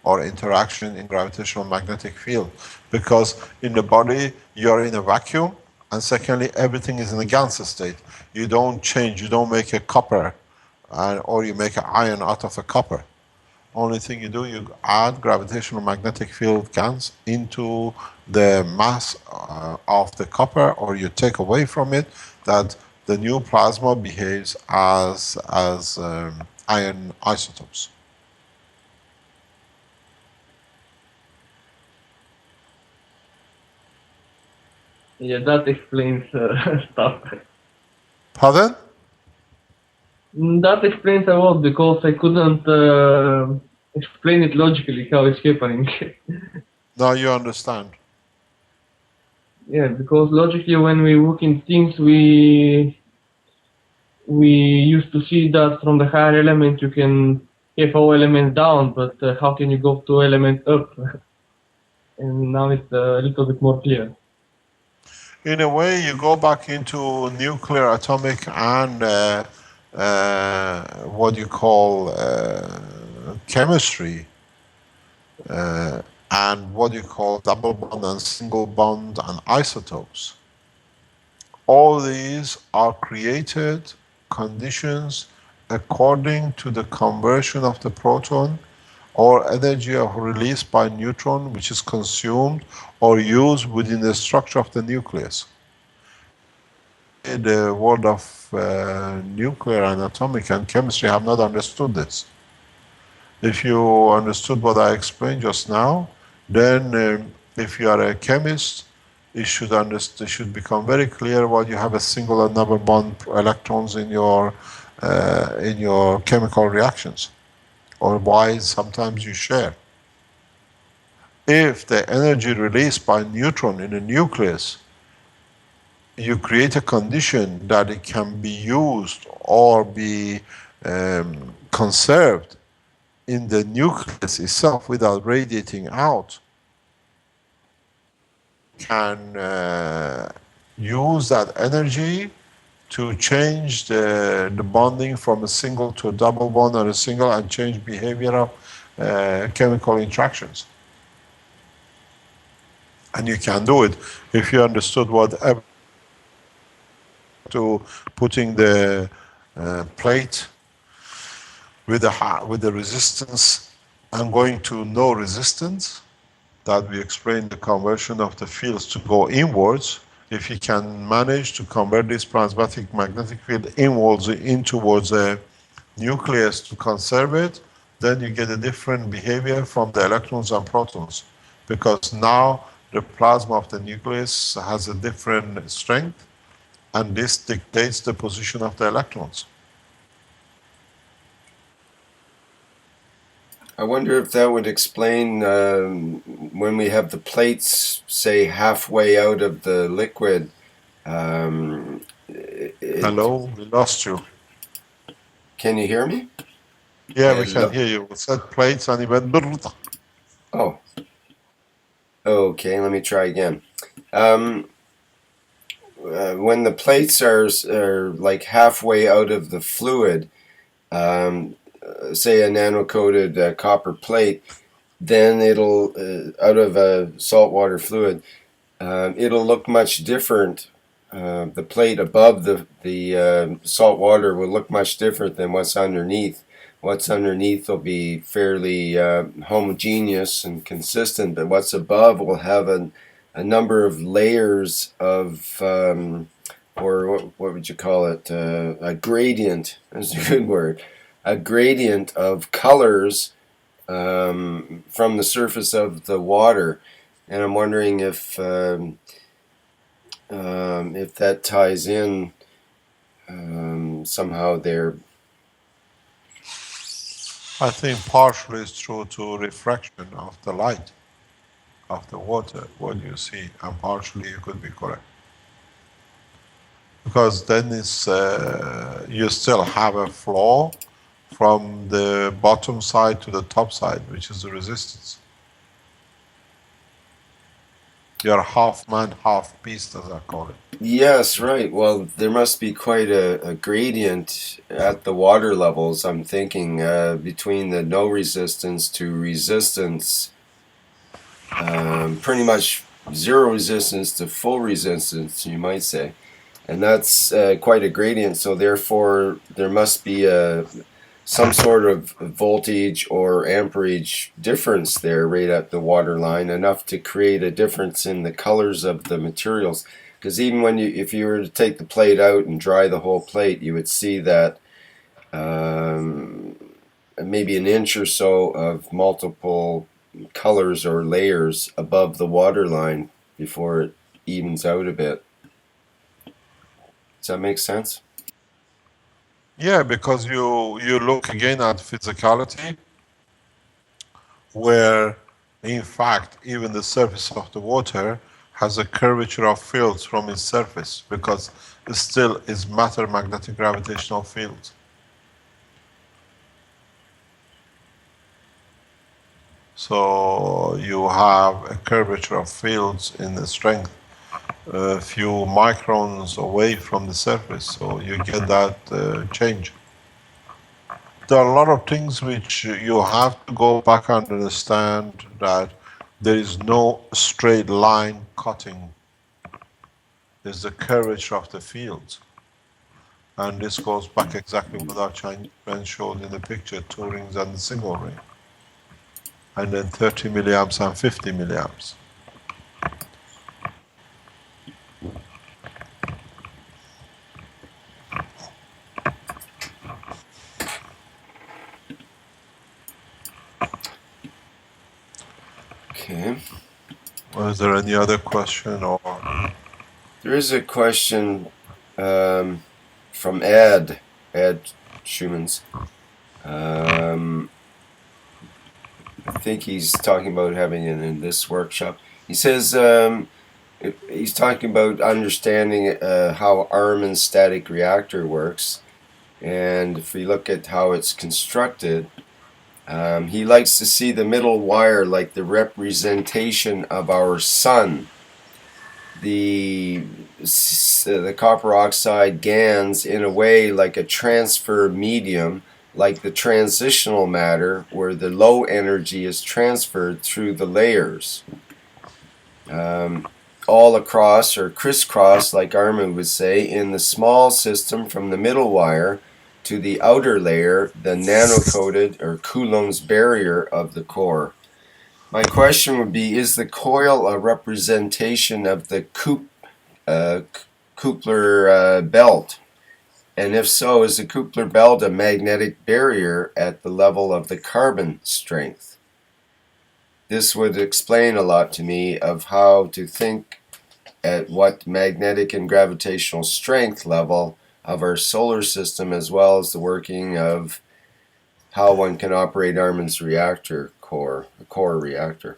or interaction in gravitational magnetic field. Because in the body, you're in a vacuum, and secondly, everything is in a Gans state. You don't change, you don't make a copper, or you make an iron out of a copper. Only thing you do, you add gravitational magnetic field Gans into the mass of the copper, or you take away from it, that the new plasma behaves as iron isotopes. Yeah, that explains stuff. Pardon? That explains a lot, because I couldn't explain it logically how it's happening. Now you understand. Yeah, because logically when we look in things, we used to see that from the higher element you can have all elements down, but how can you go to element up? And now it's a little bit more clear. In a way, you go back into nuclear, atomic, and what you call chemistry, and what you call double bond and single bond and isotopes. All these are created conditions according to the conversion of the proton or energy of release by neutron, which is consumed or used within the structure of the nucleus. The world of nuclear and atomic and chemistry have not understood this. If you understood what I explained just now, then if you are a chemist, it should become very clear why you have a single and double bond electrons in your chemical reactions, or why sometimes you share. If the energy released by neutron in a nucleus, you create a condition that it can be used or be conserved in the nucleus itself without radiating out, can use that energy to change the bonding from a single to a double bond or a single, and change behavior of chemical interactions. And you can do it if you understood whatever to putting the plate with the resistance and going to no resistance, that we explained the conversion of the fields to go inwards. If you can manage to convert this plasmatic magnetic field inwards in towards a nucleus to conserve it, then you get a different behavior from the electrons and protons. Because now the plasma of the nucleus has a different strength, and this dictates the position of the electrons. I wonder if that would explain when we have the plates, say, halfway out of the liquid. Hello, we lost you. Can you hear me? Yeah, we can hear you. We said plates and it went. Oh. Okay, let me try again. When the plates are like halfway out of the fluid, say a nano-coated copper plate, then it'll, out of a saltwater fluid, it'll look much different. The plate above the salt water will look much different than what's underneath. What's underneath will be fairly homogeneous and consistent, but what's above will have a number of layers of, or what would you call it? A gradient is a good word. A gradient of colors from the surface of the water. And I'm wondering if that ties in somehow there. I think partially it's true to refraction of the light of the water, what you see, and partially you could be correct. Because then it's, you still have a flow from the bottom side to the top side, which is the resistance. You're half man, half beast, as I call it. Yes, right. Well, there must be quite a gradient at the water levels, I'm thinking, between the no resistance to resistance, pretty much zero resistance to full resistance, you might say. And that's quite a gradient, so therefore there must be some sort of voltage or amperage difference there right at the water line, enough to create a difference in the colors of the materials. Because even when if you were to take the plate out and dry the whole plate, you would see that maybe an inch or so of multiple colors or layers above the water line before it evens out a bit. Does that make sense? Yeah, because you look again at physicality, where in fact even the surface of the water has a curvature of fields from its surface, because it still is matter magnetic gravitational field. So you have a curvature of fields in the strength a few microns away from the surface, so you get that change. There are a lot of things which you have to go back and understand, that there is no straight line cutting. There's the curvature of the field. And this goes back exactly what our Chinese friend showed in the picture, 2 rings and the single ring. And then 30 milliamps and 50 milliamps. Okay. Was there any other question, or? There is a question from Ed Schumans. I think he's talking about having it in this workshop. He says he's talking about understanding how Armand's static reactor works, and if we look at how it's constructed, he likes to see the middle wire like the representation of our sun. The copper oxide Gans, in a way, like a transfer medium, like the transitional matter, where the low energy is transferred through the layers. All across, or crisscross, like Armin would say, in the small system from the middle wire to the outer layer, the nano-coated, or Coulomb's barrier of the core. My question would be, is the coil a representation of the Kuppler belt? And if so, is the Kuppler belt a magnetic barrier at the level of the carbon strength? This would explain a lot to me of how to think at what magnetic and gravitational strength level of our solar system, as well as the working of how one can operate Armin's reactor core, a core reactor.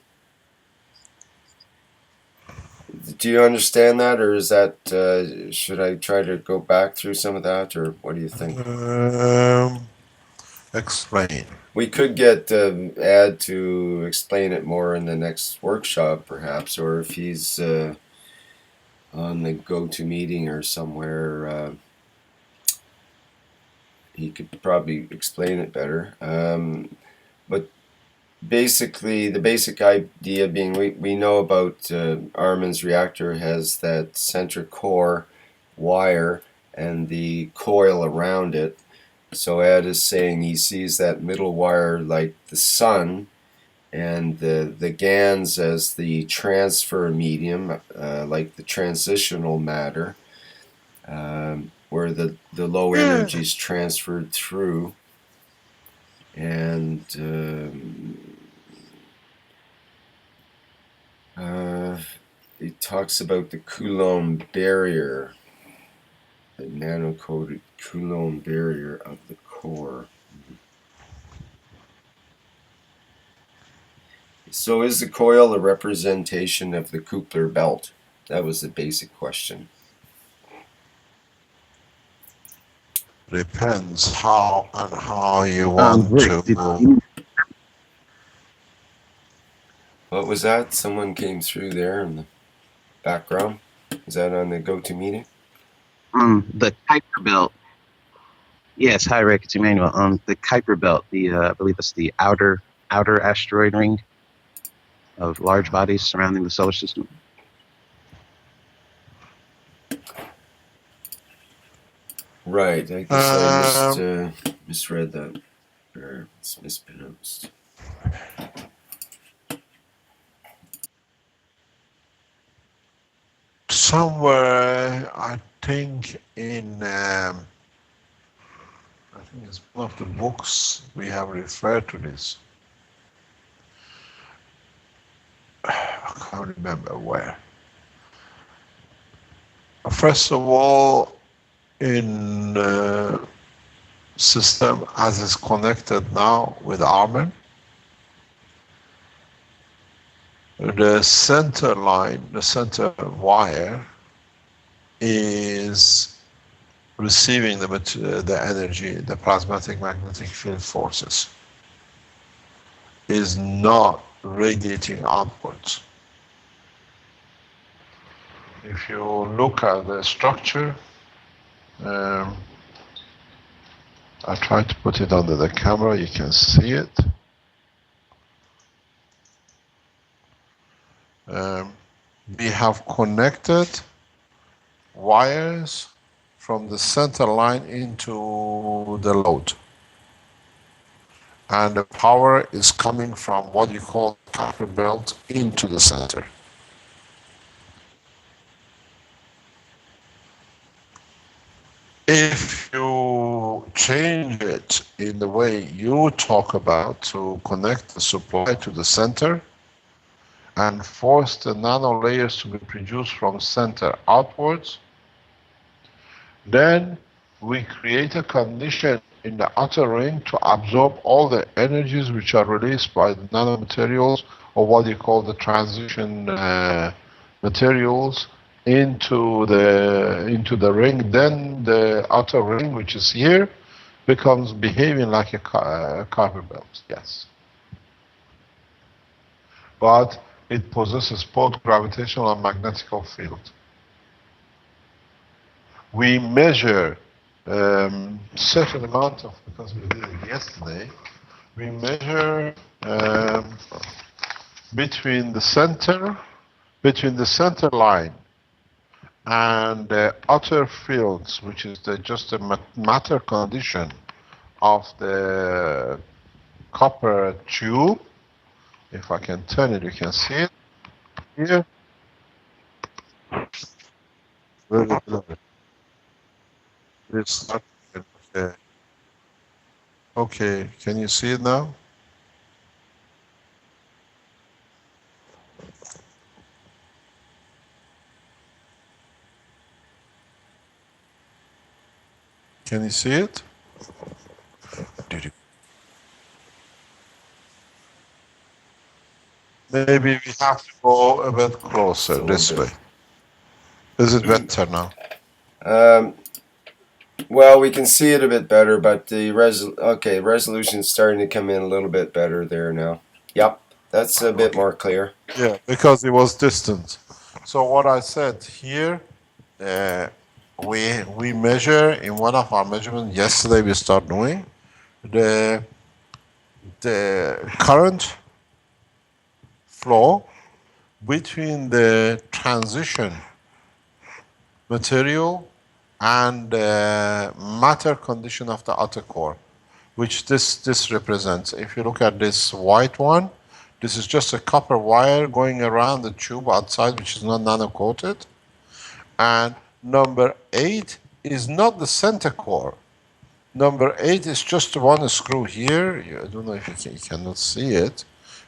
Do you understand that, or is that should I try to go back through some of that, or what do you think? Explain. We could get Ad to explain it more in the next workshop, perhaps, or if he's on the go-to-meeting or somewhere, he could probably explain it better. But basically, the basic idea being, we know about Armin's reactor has that center core wire and the coil around it. So Ed is saying he sees that middle wire like the sun, and the Gans as the transfer medium, like the transitional matter, where the low energy is transferred through. And it talks about the Coulomb barrier, the nano-coated Coulomb barrier of the core. So is the coil a representation of the Kuppler belt? That was the basic question. Depends how and how you want Rick, to. What was that? Someone came through there in the background. Is that on the go-to-meeting? The Kuiper belt. Yes, hi Rick, it's Emmanuel. The Kuiper belt, I believe it's the outer asteroid ring of large bodies surrounding the solar system. Right. I guess I misread that, or it's mispronounced. Somewhere, I think I think it's one of the books we have referred to this. I can't remember where. First of all, in system as is connected now with Armin, the center line, the center wire is receiving the energy, the plasmatic magnetic field forces, is not radiating outwards. If you look at the structure, I try to put it under the camera, you can see it. We have connected wires from the center line into the load. And the power is coming from what you call Kuiper belt into the center. If you change it in the way you talk about to connect the supply to the center and force the nano layers to be produced from center outwards, then we create a condition in the outer ring to absorb all the energies which are released by the nanomaterials, or what you call the transition materials, into the ring. Then the outer ring, which is here, becomes behaving like a Kuiper belt. Yes, but it possesses both gravitational and magnetical field. We measure certain amount of, because we did it yesterday, we measure between the center line and the outer fields, which is just a matter condition of the copper tube, If I can turn it, you can see it here. Very clever. It's not okay. Okay, can you see it now? Can you see it? Maybe we have to go a bit closer this way. Is it better now? Well, we can see it a bit better, but the resolution's starting to come in a little bit better there now. Yep, that's a bit more clear. Yeah, because it was distant. So what I said here, we measure in one of our measurements yesterday. We start doing the current flow between the transition material and the matter condition of the outer core, which this represents. If you look at this white one, this is just a copper wire going around the tube outside, which is not nano-coated. And number 8 is not the center core. Number 8 is just one screw here. I don't know if you cannot see it,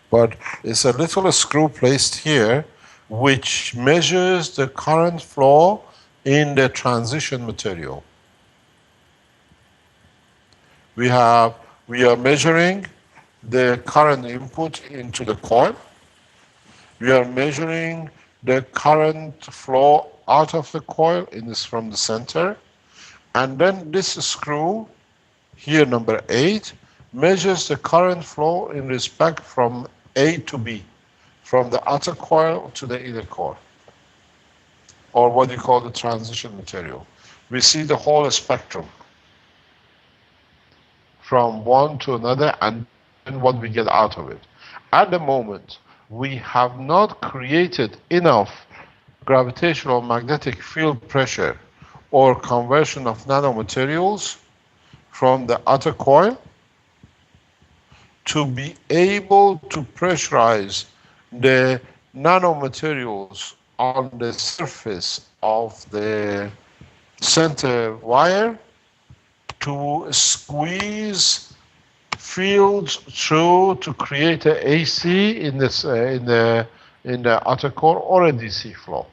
but it's a little screw placed here which measures the current flow in the transition material. We are measuring the current input into the coil. We are measuring the current flow out of the coil from the center. And then this screw here, number 8, measures the current flow in respect from A to B, from the outer coil to the inner core, or what you call the transition material. We see the whole spectrum from one to another and what we get out of it. At the moment, we have not created enough gravitational magnetic field pressure or conversion of nanomaterials from the outer coil to be able to pressurize the nanomaterials on the surface of the center wire to squeeze fields through to create an AC in the outer core or a DC flow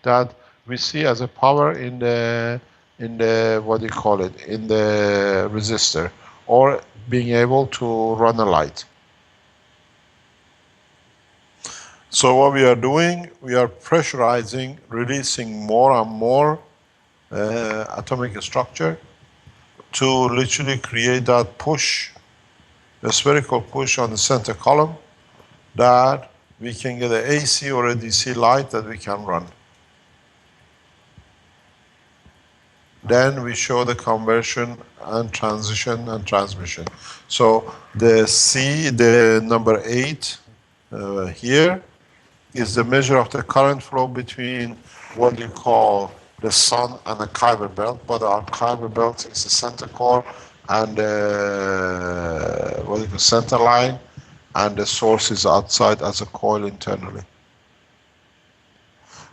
that we see as a power in the what do you call it, in the resistor, or being able to run a light. So what we are doing, we are pressurizing, releasing more and more atomic structure to literally create that push, a spherical push on the center column, that we can get an AC or a DC light that we can run. Then we show the conversion and transition and transmission. So the number 8 here is the measure of the current flow between what you call the sun and the Kuiper belt, but our Kuiper belt is the center core and what you call center line, and the source is outside as a coil internally.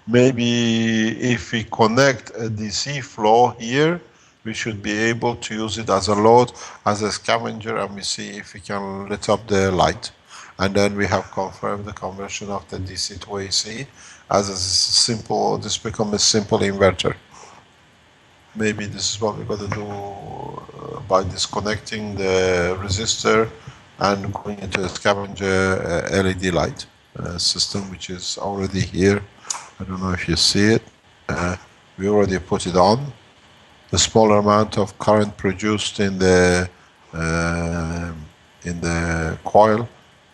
Maybe if we connect a DC flow here, we should be able to use it as a load, as a scavenger, and we see if we can lit up the light. And then we have confirmed the conversion of the DC to AC as a simple, this becomes a simple inverter. Maybe this is what we're going to do by disconnecting the resistor and going into a scavenger LED light system, which is already here. I don't know if you see it. We already put it on. The smaller amount of current produced in the coil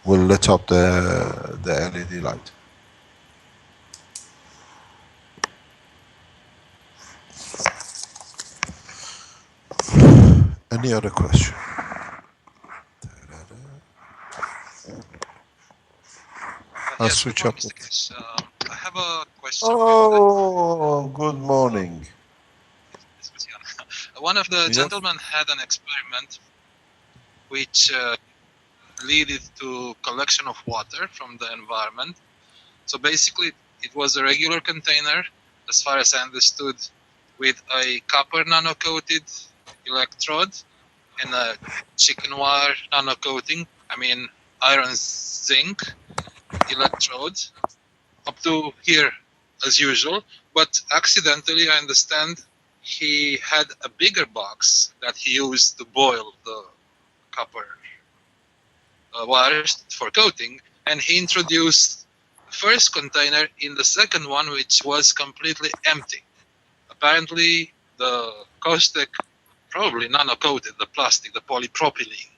will lit up the LED light. Any other question? I'll switch up. I have a question. Oh, good morning. One of the gentlemen had an experiment which leaded to collection of water from the environment. So basically, it was a regular container, as far as I understood, with a copper nano-coated electrode and a chicken wire nano-coating. I mean, iron zinc electrode up to here as usual. But accidentally, I understand, he had a bigger box that he used to boil the copper wires for coating, and he introduced the first container in the second one, which was completely empty. Apparently, the caustic probably nano-coated the plastic, the polypropylene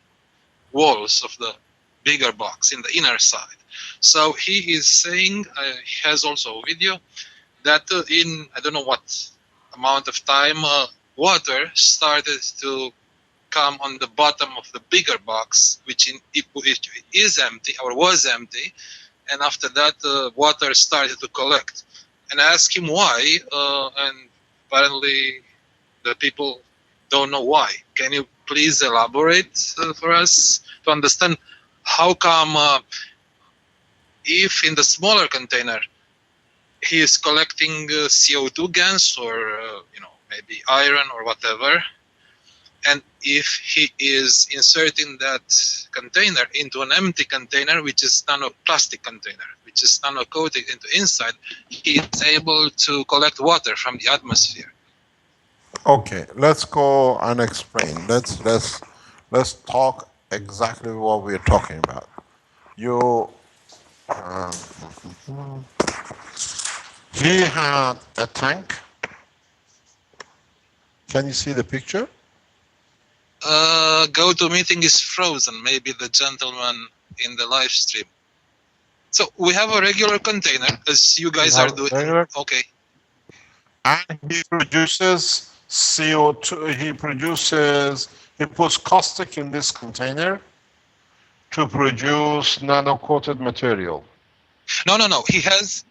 walls of the bigger box in the inner side. So he is saying, he has also a video, that in I don't know what amount of time, water started to come on the bottom of the bigger box, which is empty or was empty, and after that water started to collect. And I asked him why, and apparently the people don't know why. Can you please elaborate for us to understand how come if in the smaller container he is collecting CO2 gas or maybe iron or whatever, and if he is inserting that container into an empty container, which is nano-plastic container, which is nano-coated into inside, he is able to collect water from the atmosphere. Okay, let's go and explain. Let's talk exactly what we're talking about. You, he had a tank. Can you see the picture? GoToMeeting is frozen. Maybe the gentleman in the live stream. So we have a regular container, as you guys are doing. Regular? Okay. And he produces CO2. He puts caustic in this container to produce nano-coated material. No. He has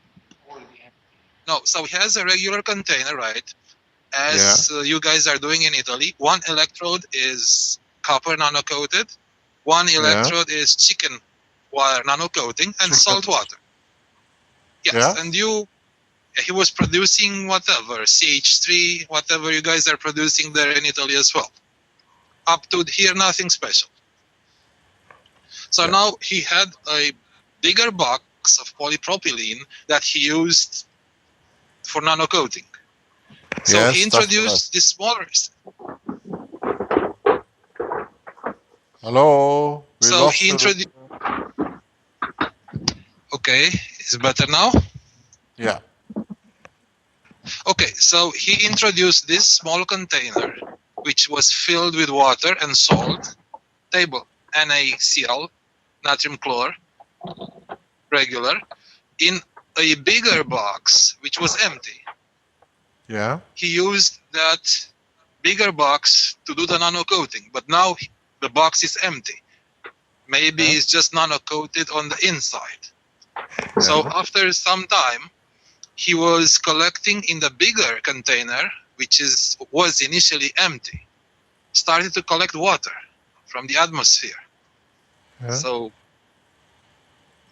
So he has a regular container, right? As you guys are doing in Italy. One electrode is copper nano-coated. One electrode is chicken wire nano-coating and salt water. Yes, and he was producing whatever, CH3, whatever you guys are producing there in Italy as well. Up to here, nothing special. So now he had a bigger box of polypropylene that he used for nano-coating. So he introduced this smaller. Hello? So he introduced. Okay, is better now? Yeah. Okay, so he introduced this small container, which was filled with water and salt, table NaCl, natrium chlor, regular, in a bigger box, which was empty. Yeah. He used that bigger box to do the nano-coating, but now the box is empty. Maybe it's just nano-coated on the inside. Yeah. So after some time, he was collecting in the bigger container, which was initially empty, started to collect water from the atmosphere. Yeah. So,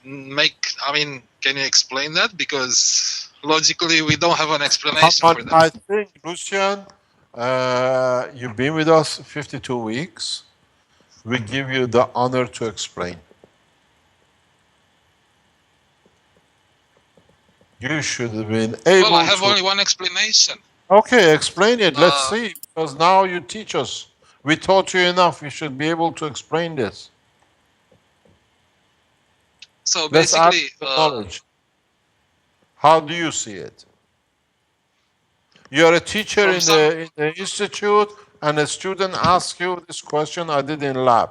can you explain that? Because logically, we don't have an explanation for that. I think, Lucian, you've been with us 52 weeks. We give you the honor to explain. You should have been able to... Well, I have only one explanation. Okay, explain it. Let's see, because now you teach us. We taught you enough. You should be able to explain this. So basically... knowledge. How do you see it? You're a teacher in the institute, and a student asks you this question I did in lab.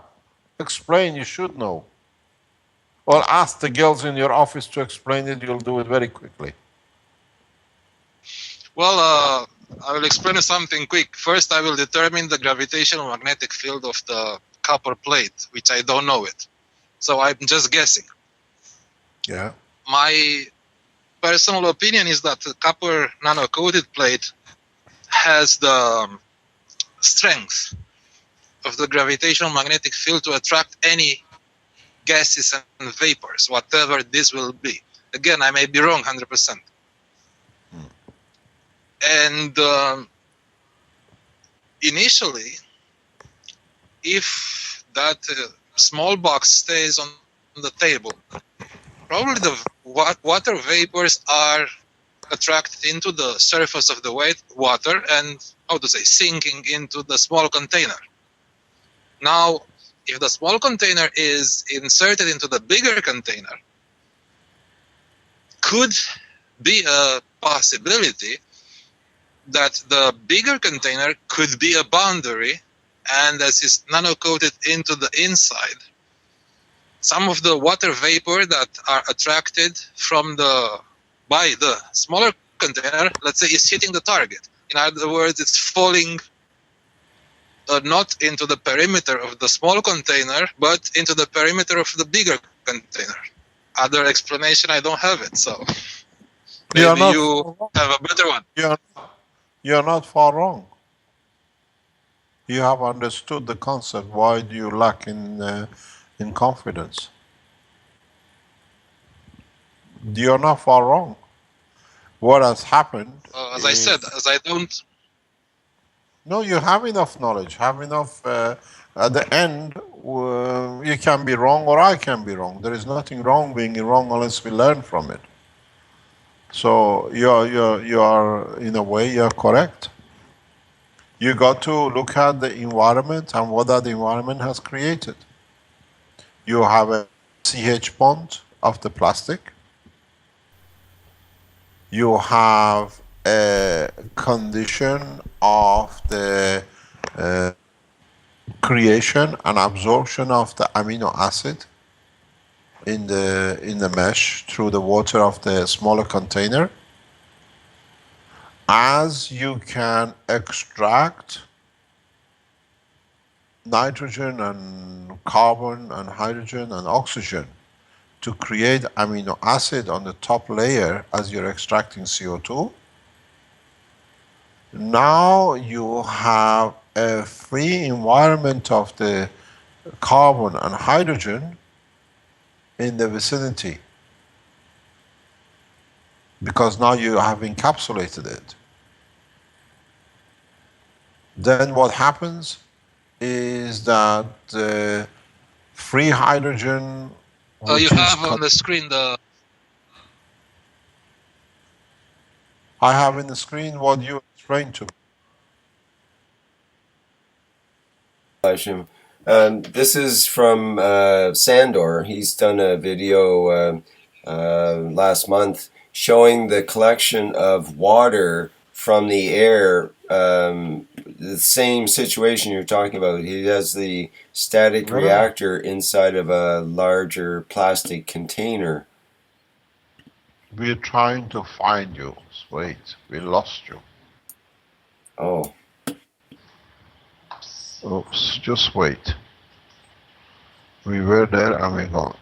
Explain, you should know. Or ask the girls in your office to explain it, you'll do it very quickly. Well, I will explain something quick. First, I will determine the gravitational magnetic field of the copper plate, which I don't know it. So I'm just guessing. Yeah. My personal opinion is that the copper nano-coated plate has the strength of the gravitational magnetic field to attract any gases and vapors, whatever this will be. Again, I may be wrong 100%. And initially, if that small box stays on the table, probably the water vapors are attracted into the surface of the water and, how to say, sinking into the small container. Now, if the small container is inserted into the bigger container, could be a possibility that the bigger container could be a boundary, and as it's nano-coated into the inside, some of the water vapor that are attracted by the smaller container, let's say, is hitting the target. In other words, it's falling not into the perimeter of the small container, but into the perimeter of the bigger container. Other explanation, I don't have it, so maybe you have a better one. You're not far wrong. You have understood the concept. Why do you lack in confidence? You're not far wrong. What has happened? As I said, as I don't. No, you have enough knowledge. Have enough. At the end, you can be wrong, or I can be wrong. There is nothing wrong being wrong unless we learn from it. So you are in a way you're correct. You got to look at the environment and what that environment has created. You have a CH bond of the plastic. You have a condition of the creation and absorption of the amino acid in the mesh through the water of the smaller container. As you can extract nitrogen and carbon and hydrogen and oxygen to create amino acid on the top layer as you're extracting CO2, now you have a free environment of the carbon and hydrogen in the vicinity, because now you have encapsulated it. Then what happens is that the free hydrogen... you have on the screen the... I have in the screen what you explained to me. This is from Sandor. He's done a video last month showing the collection of water from the air, the same situation you're talking about. He has the static reactor inside of a larger plastic container. We're trying to find you. Wait, we lost you. Oh. Oops, just wait. We were there and we're gone.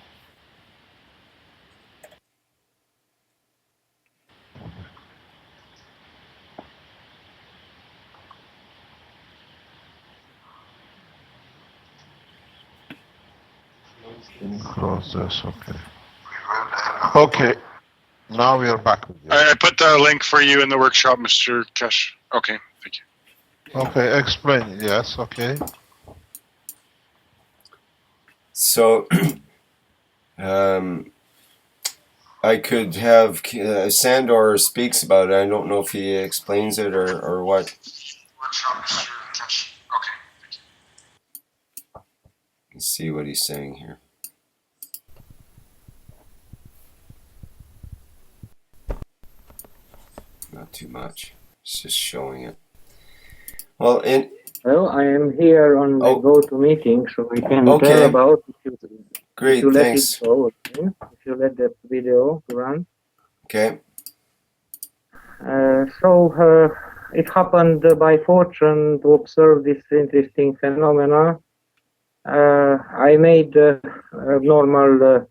Close this, okay. Okay, now we are back with you. I put the link for you in the workshop, Mr. Keshe. Okay, thank you. Okay, explain. Yes, okay. So, I could have Sandor speaks about it. I don't know if he explains it or what. Let's see what he's saying here. Not too much. It's just showing it. Well, I am here on the GoToMeeting, so we can tell about Great, if you thanks. Let it go, okay? If you let the video to run. Okay. It happened by fortune to observe this interesting phenomena. I made normal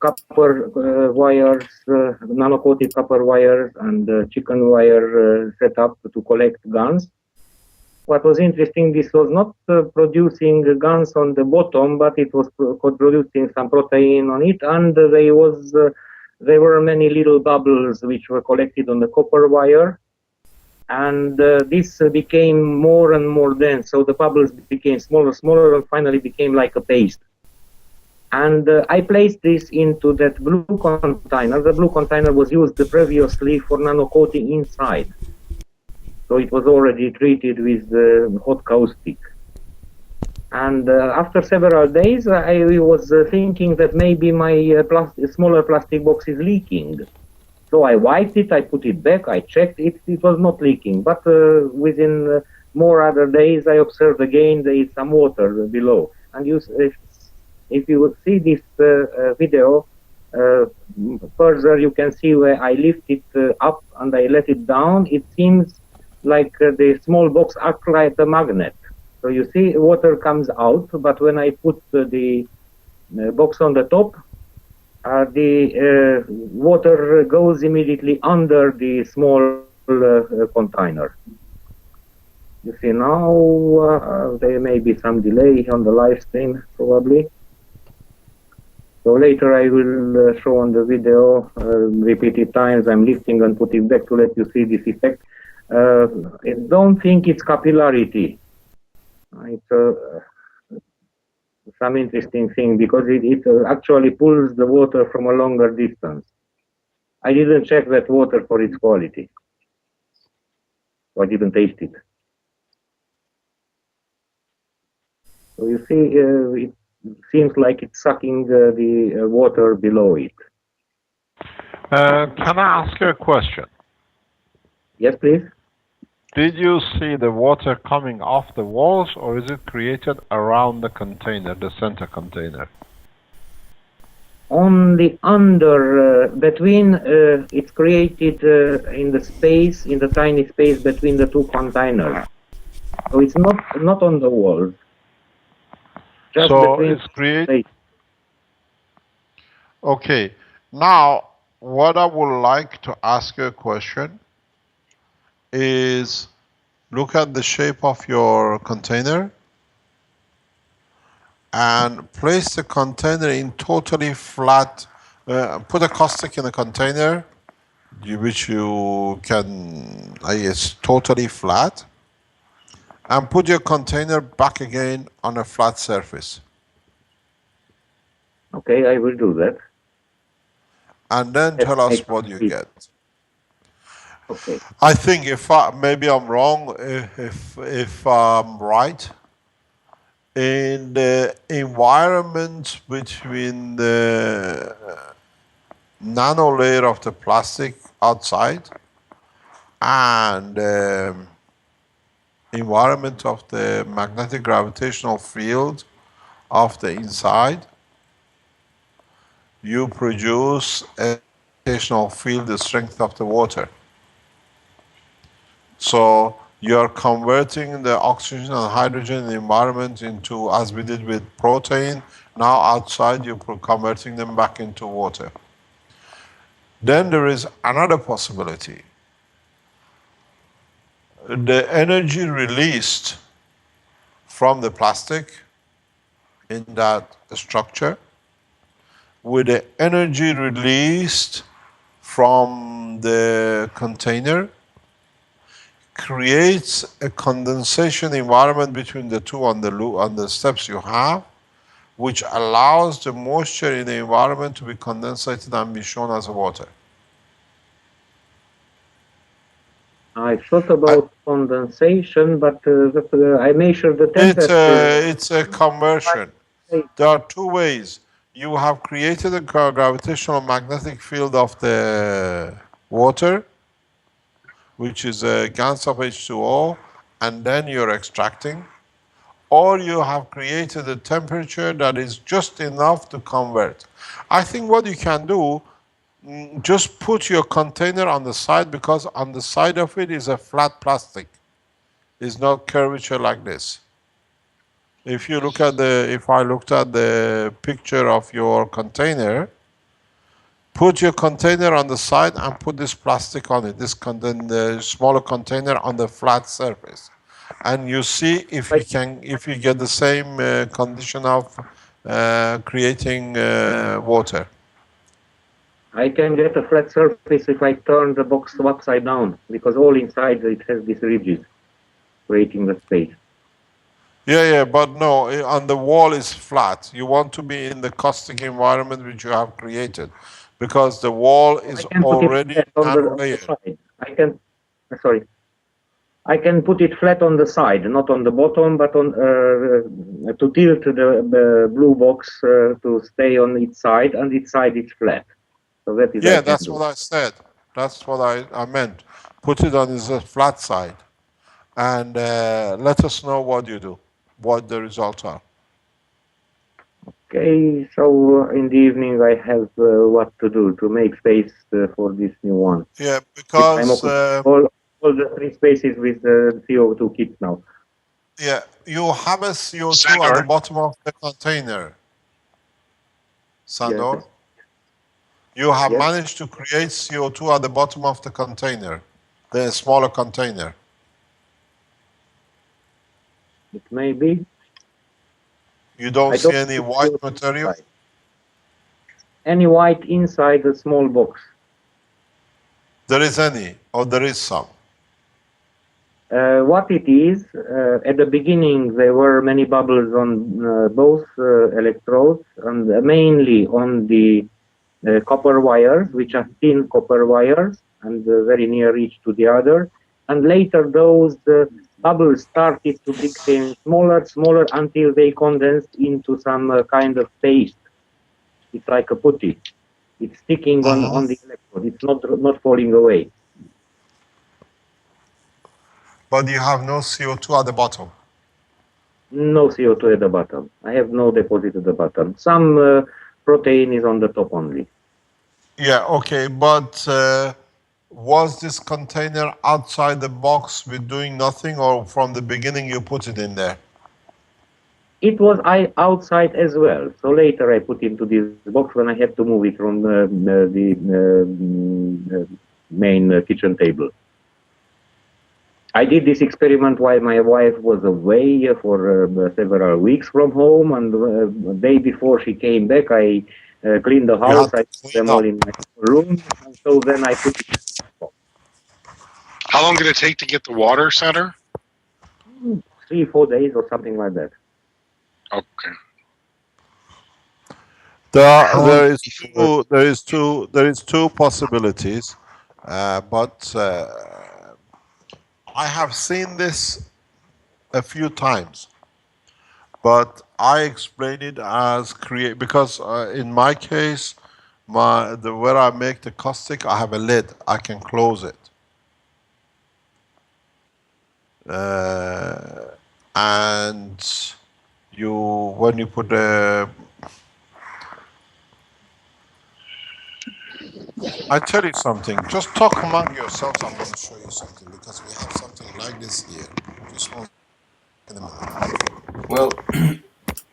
copper wires, nano-coated copper wires, and chicken wire setup to collect Gans. what was interesting, this was not producing Gans on the bottom, but it was producing some protein on it, and there were many little bubbles which were collected on the copper wire, and this became more and more dense. So the bubbles became smaller, smaller, and finally became like a paste. And I placed this into that blue container. The blue container was used previously for nano coating inside. So it was already treated with hot caustic. And after several days, I was thinking that maybe my smaller plastic box is leaking. So I wiped it, I put it back, I checked it, it was not leaking. But within more other days, I observed again there is some water below. And if you would see this video, further you can see where I lift it up and I let it down. It seems like the small box acts like a magnet. So you see water comes out, but when I put the box on the top, the water goes immediately under the small container. You see now there may be some delay on the live stream probably. So later I will show on the video repeated times I'm lifting and putting back to let you see this effect. I don't think it's capillarity. It's some interesting thing because it actually pulls the water from a longer distance. I didn't check that water for its quality. So I didn't taste it. So you see, it seems like it's sucking the water below it. Can I ask you a question? Yes, please. Did you see the water coming off the walls, or is it created around the container, the center container? On the under, between, it's created in the space, in the tiny space between the two containers. So it's not on the walls. Just so it's created. Okay. Now, what I would like to ask you a question is, look at the shape of your container and place the container in totally flat, put a caustic in the container, which you can, it's totally flat, and put your container back again on a flat surface. Okay, I will do that. And then tell us what you get. Okay. I think maybe I'm wrong, if I'm right, in the environment between the nano layer of the plastic outside and the environment of the magnetic gravitational field of the inside, you produce a gravitational field, the strength of the water. So you are converting the oxygen and hydrogen in the environment into, as we did with protein, now outside you're converting them back into water. Then there is another possibility. The energy released from the plastic in that structure with the energy released from the container creates a condensation environment between the two on the steps you have, which allows the moisture in the environment to be condensated and be shown as water. I thought about condensation, but I measured the temperature. It's a conversion. There are two ways. You have created a gravitational magnetic field of the water, which is a Gans of H2O, and then you're extracting. Or you have created a temperature that is just enough to convert. I think what you can do, just put your container on the side, because on the side of it is a flat plastic. It's not curvature like this. If you look at if I looked at the picture of your container, put your container on the side and put this plastic on it, the smaller container on the flat surface. and you see if you get the same condition of creating water. I can get a flat surface if I turn the box upside down, because all inside it has this ridges, creating the space. Yeah, but no, on the wall is flat. You want to be in the caustic environment which you have created, because the wall is already on the side. I can put it flat on the side, not on the bottom, but on to tilt the blue box to stay on its side, and its side is flat. So that is that's what I said. That's what I meant. Put it on its flat side, and let us know what you do, what the results are. Okay, so in the evening I have what to do to make space for this new one. Yeah, because all the three spaces with the CO2 kits now. Yeah, you have a CO2 at the bottom of the container, Sandor. Yes. You have managed to create CO2 at the bottom of the container, the smaller container. It may be. You don't see any white material? Any white inside the small box? There is any, or there is some? What it is, at the beginning there were many bubbles on both electrodes, and mainly on the copper wires, which are thin copper wires, and very near each to the other. And later those bubbles started to become smaller until they condensed into some kind of paste. It's like a putty. It's sticking on the electrode. It's not falling away. But you have no CO2 at the bottom? No CO2 at the bottom. I have no deposit at the bottom. Some protein is on the top only. Yeah, okay, but was this container outside the box with doing nothing, or from the beginning you put it in there? It was outside as well. So later I put into this box when I had to move it from the main kitchen table. I did this experiment while my wife was away for several weeks from home, and the day before she came back, I cleaned the house. I put them all in my room, and so then I put it in the box. How long did it take to get the water center? 3-4 days or something like that. Okay. There is two possibilities, but I have seen this a few times, but I explain it as because in my case, where I make the caustic, I have a lid. I can close it. And when you put I tell you something, just talk among yourselves. I'm going to show you something, because we have something like this here. Just one in a minute. Well,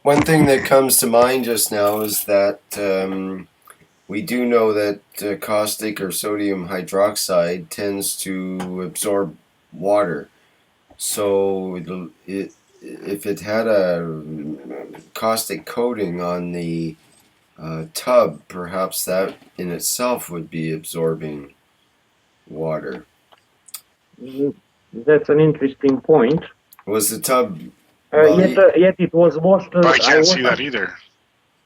one thing that comes to mind just now is that we do know that caustic or sodium hydroxide tends to absorb water. So if it had a caustic coating on the tub, perhaps that in itself would be absorbing water. That's an interesting point. Was the tub... yet it was washed... I can't see that either.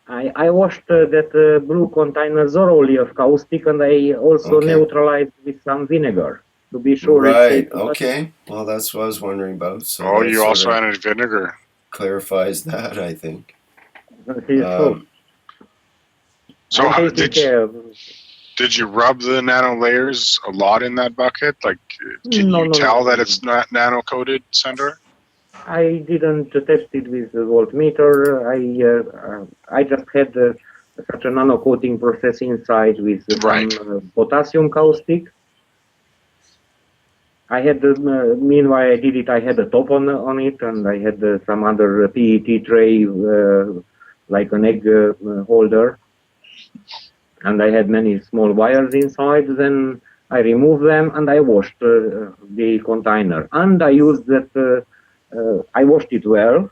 I washed that blue container thoroughly of caustic, and I also neutralized with some vinegar to be sure. Right, okay. Well, that's what I was wondering about. So you also added vinegar. Clarifies that, I think. So did you rub the nano layers a lot in that bucket? Like, can you tell that it's not nano-coated, Sandor? I didn't test it with the voltmeter. I just had such a nano coating process inside with some potassium caustic. I had, meanwhile I did it, I had a top on it, and I had some other PET tray, like an egg holder. And I had many small wires inside. Then I removed them and I washed the container. And I used that I washed it well.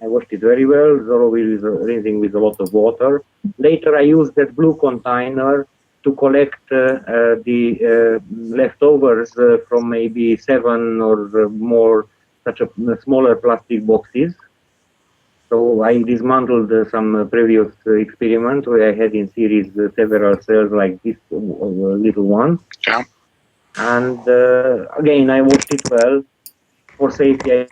I washed it very well, thoroughly rinsing with a lot of water. Later, I used that blue container to collect the leftovers from maybe 7 or more such a smaller plastic boxes. So I dismantled some previous experiment where I had in series several cells like this little one. Yeah. And again, I washed it well. For safety, I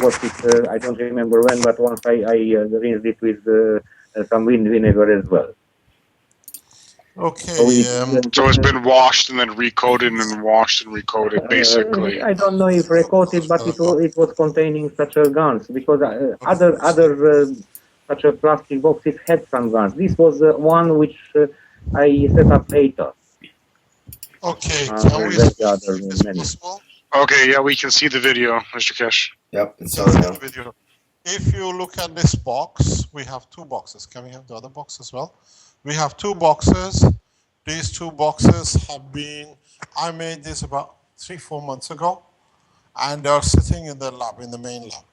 washed it, I don't remember when, but once I rinsed it with some vinegar as well. Okay. So it's been washed and then recoated and washed and recoated, basically. I don't know if recoated, but it was containing such a Gans, because other such a plastic boxes had some Gans. This was one which I set up later. Okay, can we see the possible? Okay, yeah, we can see the video, Mr. Keshe. Yep, it's on now. Video. If you look at this box, we have 2 boxes. Can we have the other box as well? We have 2 boxes. These 2 boxes have been, I made this about 3-4 months ago, and they're sitting in the lab, in the main lab.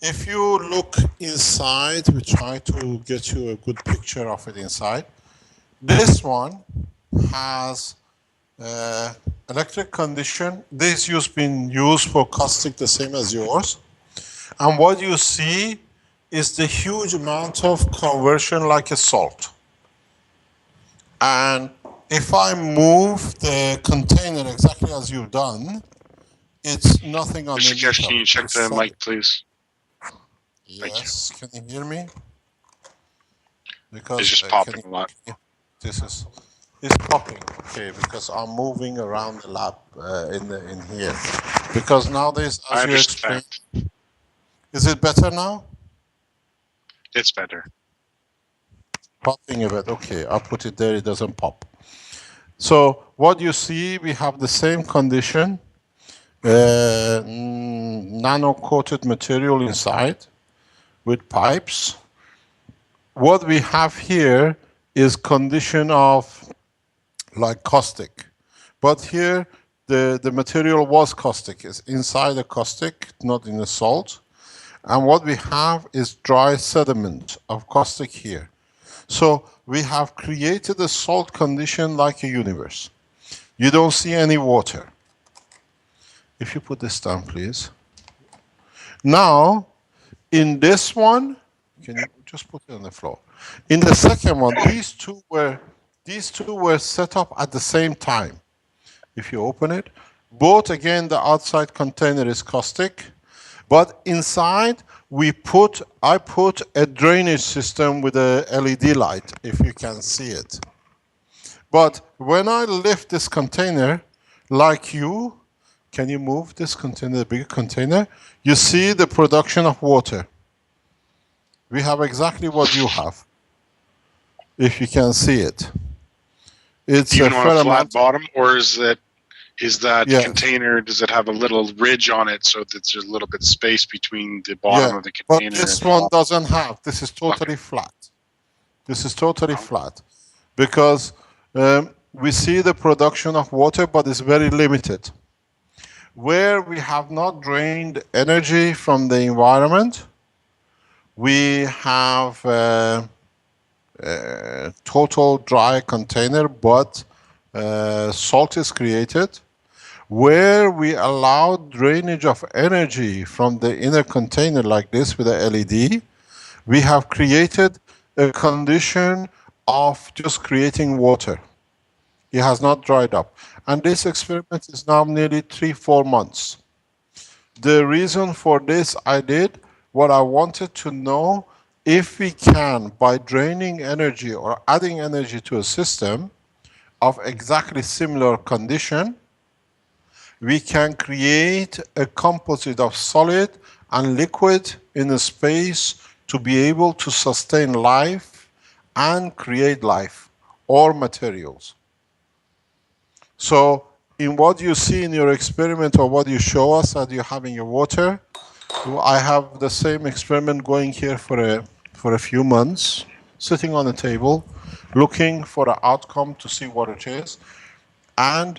If you look inside, we try to get you a good picture of it inside. This one has electric condition. This has been used for caustic the same as yours. And what you see is the huge amount of conversion like a salt. And if I move the container exactly as you've done, it's nothing on the Mr. Keshe, can you check the mic, please? Yes, can you hear me? Because it's just popping a lot. It's popping, okay, because I'm moving around the lab in here. Because nowadays, as you explained, is it better now? It's better. Popping a bit, okay, I'll put it there, it doesn't pop. So what you see, we have the same condition, nano-coated material inside with pipes. What we have here is condition of like caustic. But here, the material was caustic. It's inside the caustic, not in the salt. And what we have is dry sediment of caustic here. So we have created a salt condition like a universe. You don't see any water. If you put this down, please. Now, in this one, can you just put it on the floor? In the second one, these two were set up at the same time. If you open it, both again the outside container is caustic, but inside I put a drainage system with a LED light, if you can see it. But when I lift this container, like you, can you move this container, the bigger container? You see the production of water. We have exactly what you have, if you can see it. It's even a on a flat amount. bottom, or is that Yes. container, does it have a little ridge on it so that there's a little bit of space between the bottom of the container? But this one doesn't have. This is totally flat. This is totally flat because we see the production of water, but it's very limited. Where we have not drained energy from the environment, we have a total dry container, but salt is created. Where we allow drainage of energy from the inner container like this with a LED, we have created a condition of just creating water. It has not dried up. And this experiment is now nearly 3-4 months. The reason for this I did, what I wanted to know, if we can, by draining energy or adding energy to a system of exactly similar condition, we can create a composite of solid and liquid in a space to be able to sustain life and create life or materials. So in what you see in your experiment or what you show us that you're having your water, I have the same experiment going here for a few months, sitting on a table, looking for the outcome to see what it is. And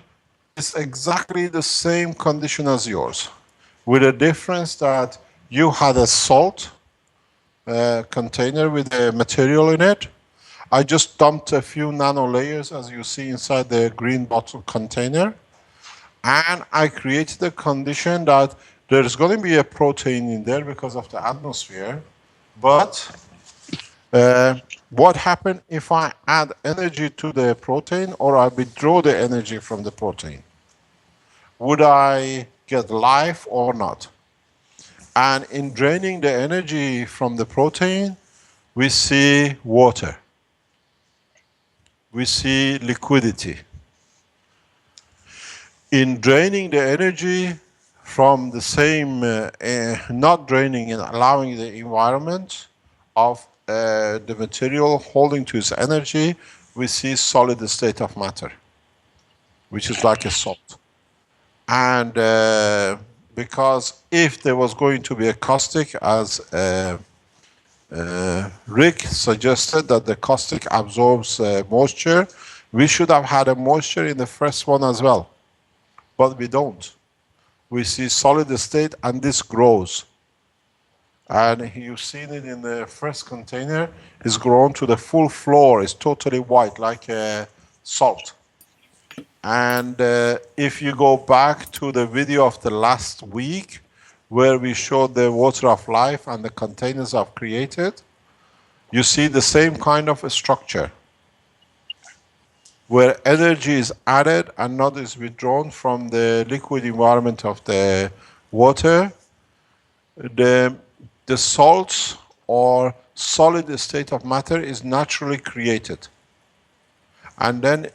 it's exactly the same condition as yours. with a difference that you had a salt container with a material in it. I just dumped a few nano layers, as you see inside the green bottle container, and I created a condition that there's going to be a protein in there because of the atmosphere, but what happens if I add energy to the protein or I withdraw the energy from the protein? Would I get life or not? And in draining the energy from the protein, we see water. We see liquidity. In draining the energy from the same, not draining and allowing the environment of the material holding to its energy, we see solid state of matter, which is like a salt. And because if there was going to be a caustic, as Rick suggested that the caustic absorbs moisture, we should have had a moisture in the first one as well. But we don't. We see solid state and this grows. And you've seen it in the first container, it's grown to the full floor, it's totally white, like salt. And if you go back to the video of the last week, where we showed the water of life and the containers I've created, you see the same kind of a structure, where energy is added and not is withdrawn from the liquid environment of the water. The salts or solid state of matter is naturally created. And then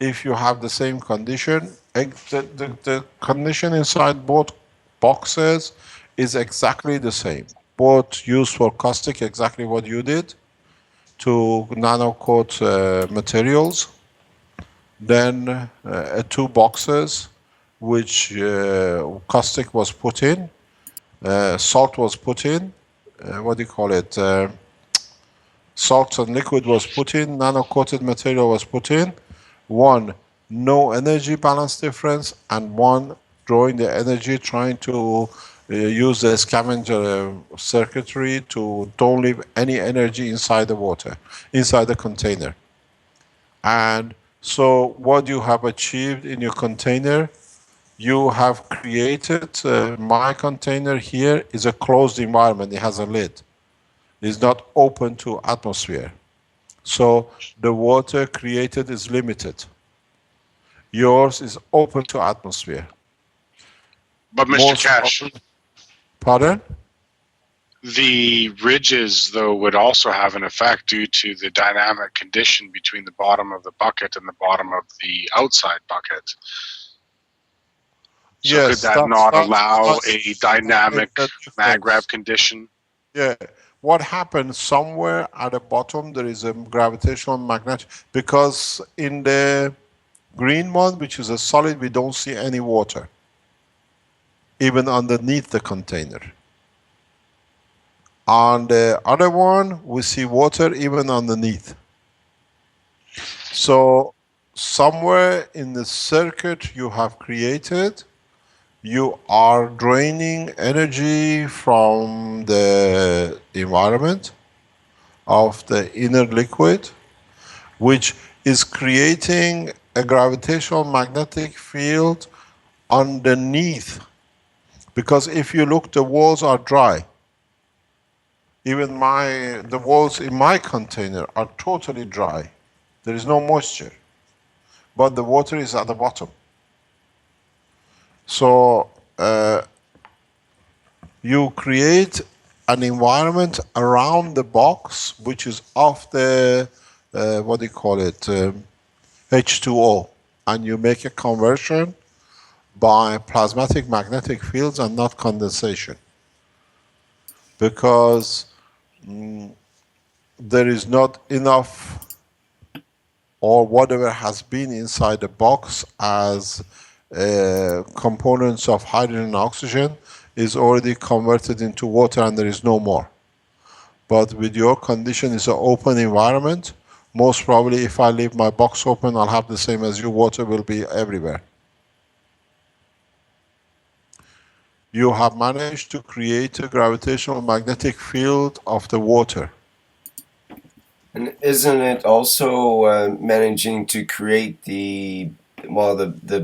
if you have the same condition, the condition inside both boxes is exactly the same. Both used for caustic, exactly what you did, to nano-coat materials. Then 2 boxes which caustic was put in, salt was put in, what do you call it? Salt and liquid was put in, nano-coated material was put in. 1, no energy balance difference, and 1, drawing the energy, trying to use the scavenger circuitry to don't leave any energy inside the water, inside the container. And so what you have achieved in your container, you have created, my container here is a closed environment, it has a lid. It's not open to atmosphere. So the water created is limited. Yours is open to atmosphere. But Mr. Keshe, Pardon? the ridges, though, would also have an effect due to the dynamic condition between the bottom of the bucket and the bottom of the outside bucket. So yes, could that not allow a dynamic mag-grav condition? Yeah. What happens somewhere at the bottom, there is a gravitational magnetic, because in the green one, which is a solid, we don't see any water, even underneath the container. On the other one, we see water even underneath. So somewhere in the circuit you have created, you are draining energy from the environment of the inner liquid, which is creating a gravitational magnetic field underneath. Because if you look, the walls are dry. Even the walls in my container are totally dry. There is no moisture, but the water is at the bottom. So you create an environment around the box, which is of the, what do you call it, H2O, and you make a conversion by plasmatic magnetic fields and not condensation. Because there is not enough, or whatever has been inside the box as components of hydrogen and oxygen is already converted into water and there is no more. But with your condition, it's an open environment. Most probably if I leave my box open, I'll have the same as you, water will be everywhere. You have managed to create a gravitational magnetic field of the water. And isn't it also managing to create the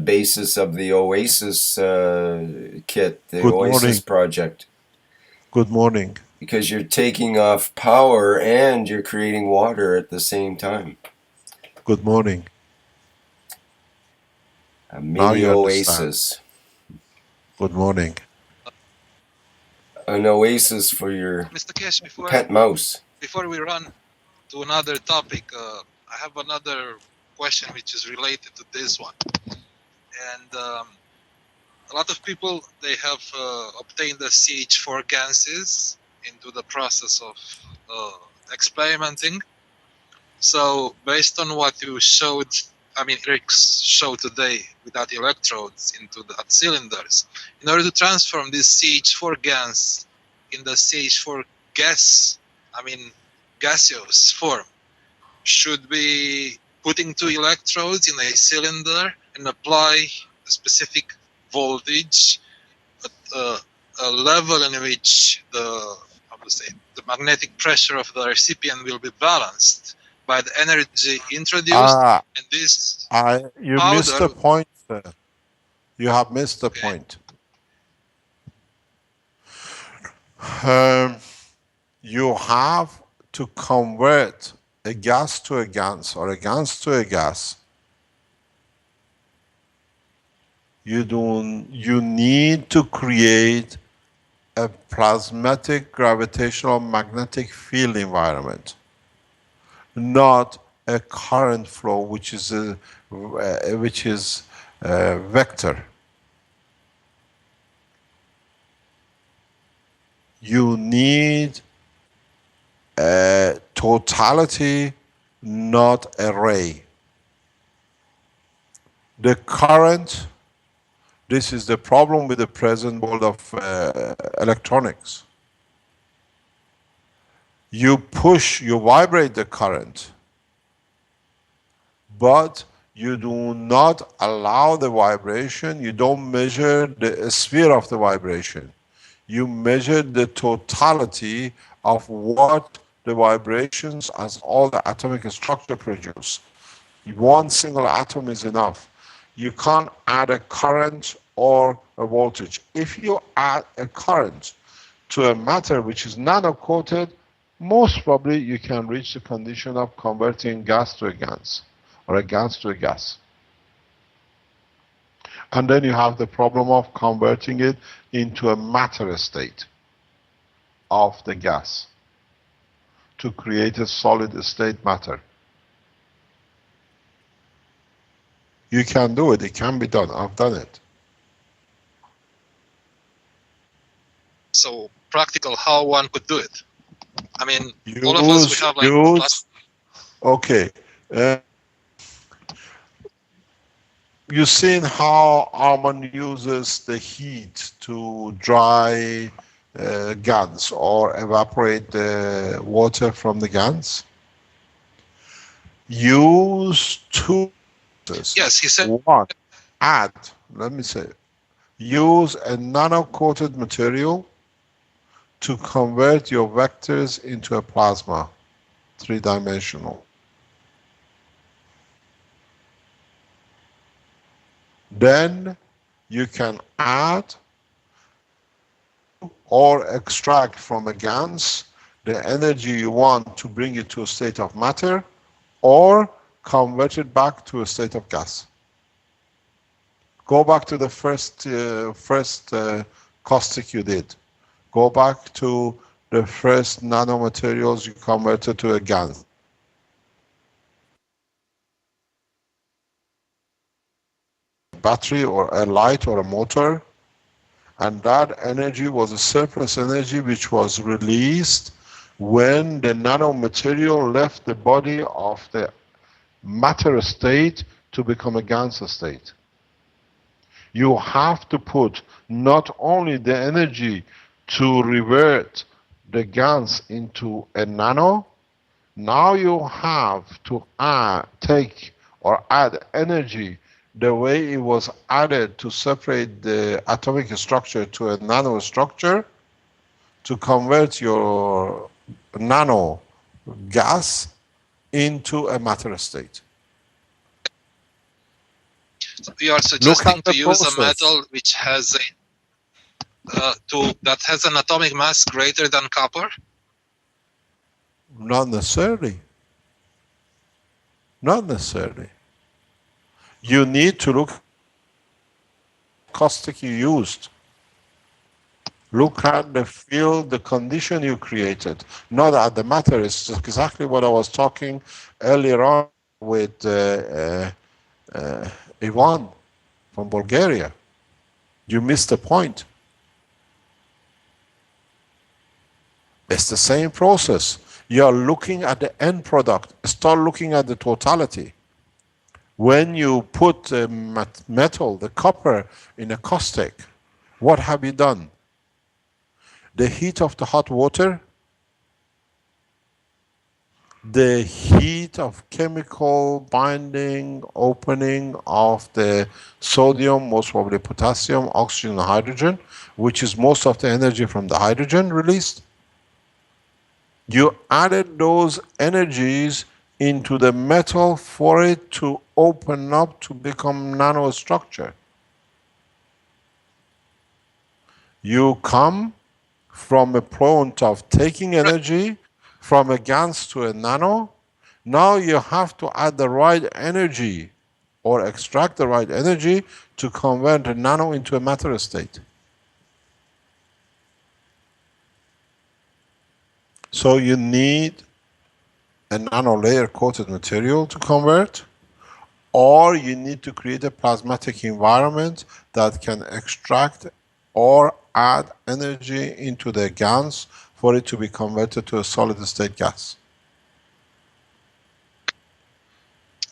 basis of the Oasis kit, the Good Oasis morning. project? Good morning. Because you're taking off power and you're creating water at the same time. Good morning. A Now mini you understand. oasis. Good morning. An oasis for your Mr. Keshe, pet mouse. before we run to another topic, I have another question which is related to this one. And a lot of people, they have obtained the CH4 gases into the process of experimenting. So based on what you showed, I mean, Rick showed today with that electrodes into the cylinders, in order to transform this CH4 gas in the CH4 gas, I mean, gaseous form, should be putting two electrodes in a cylinder and apply a specific voltage at a level in which the, how to say, the magnetic pressure of the recipient will be balanced by the energy introduced, and this You powder, missed the point, sir. You have missed the okay, point. You have to convert a gas to a gas or a gas to a gas. You need to create a plasmatic gravitational magnetic field environment, not a current flow which is a vector. You need a totality, not a ray. The current, this is the problem with the present world of electronics. You push, you vibrate the current, but you do not allow the vibration, you don't measure the sphere of the vibration. You measure the totality of what the vibrations as all the atomic structure produce. One single atom is enough. You can't add a current or a voltage. If you add a current to a matter which is nano-coated, most probably you can reach the condition of converting gas to a gas or a gas to a gas. And then you have the problem of converting it into a matter state of the gas to create a solid state matter. You can do it, it can be done, I've done it. so practical how one could do it. I mean, all of us, we have like... Okay. You've seen how Arman uses the heat to dry Gans or evaporate the water from the Gans? Use two. Yes, he said. One, let me say, use a nano-coated material to convert your vectors into a plasma, three-dimensional. Then you can add or extract from a Gans the energy you want to bring it to a state of matter or convert it back to a state of gas. Go back to the first caustic you did. Go back to the first nanomaterials you converted to a Gans. Battery or a light or a motor, and that energy was a surplus energy which was released when the nanomaterial left the body of the matter state to become a Gans state. You have to put not only the energy to revert the Gans into a nano, now you have to add energy the way it was added to separate the atomic structure to a nanostructure to convert your nano gas into a matter state. You are Look suggesting at the to use a process. metal which has that has an atomic mass greater than copper? Not necessarily. Not necessarily. You need to look at the caustic you used. Look at the field, the condition you created, not at the matter. It's exactly what I was talking earlier on with Ivan from Bulgaria. You missed the point. It's the same process. You are looking at the end product. Start looking at the totality. When you put the metal, the copper, in a caustic, what have you done? The heat of the hot water, the heat of chemical binding, opening of the sodium, most probably potassium, oxygen, and hydrogen, which is most of the energy from the hydrogen released. You added those energies into the metal for it to open up to become nanostructure. You come from a point of taking energy from a Gans to a nano. Now you have to add the right energy or extract the right energy to convert a nano into a matter state. So you need a nano layer coated material to convert, or you need to create a plasmatic environment that can extract or add energy into the Gans for it to be converted to a solid state gas.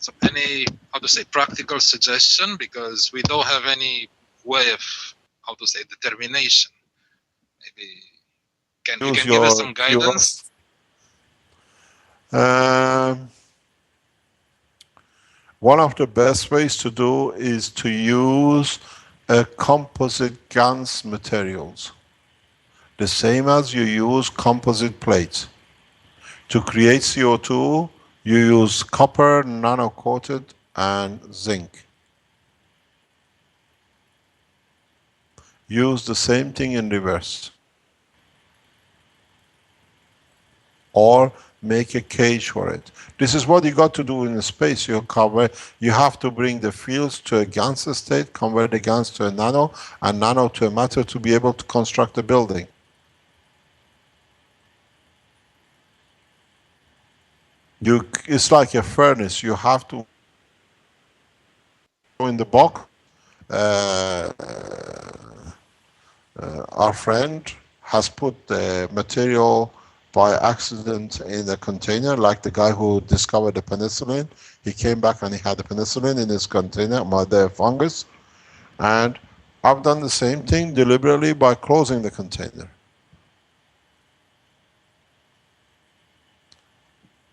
So any, how to say, practical suggestion, because we don't have any way of, how to say, determination. Maybe you can give us some guidance? One of the best ways to do is to use a composite Gans materials. The same as you use composite plates. To create CO2, you use copper, nano-coated, and zinc. Use the same thing in reverse. Or make a cage for it. This is what you got to do in space. You have to bring the fields to a Gans state, convert the Gans to a nano, and nano to a matter to be able to construct a building. It's like a furnace. You have to in the box. Our friend has put the material by accident in a container, like the guy who discovered the penicillin. He came back and he had the penicillin in his container, the fungus. And I've done the same thing deliberately by closing the container.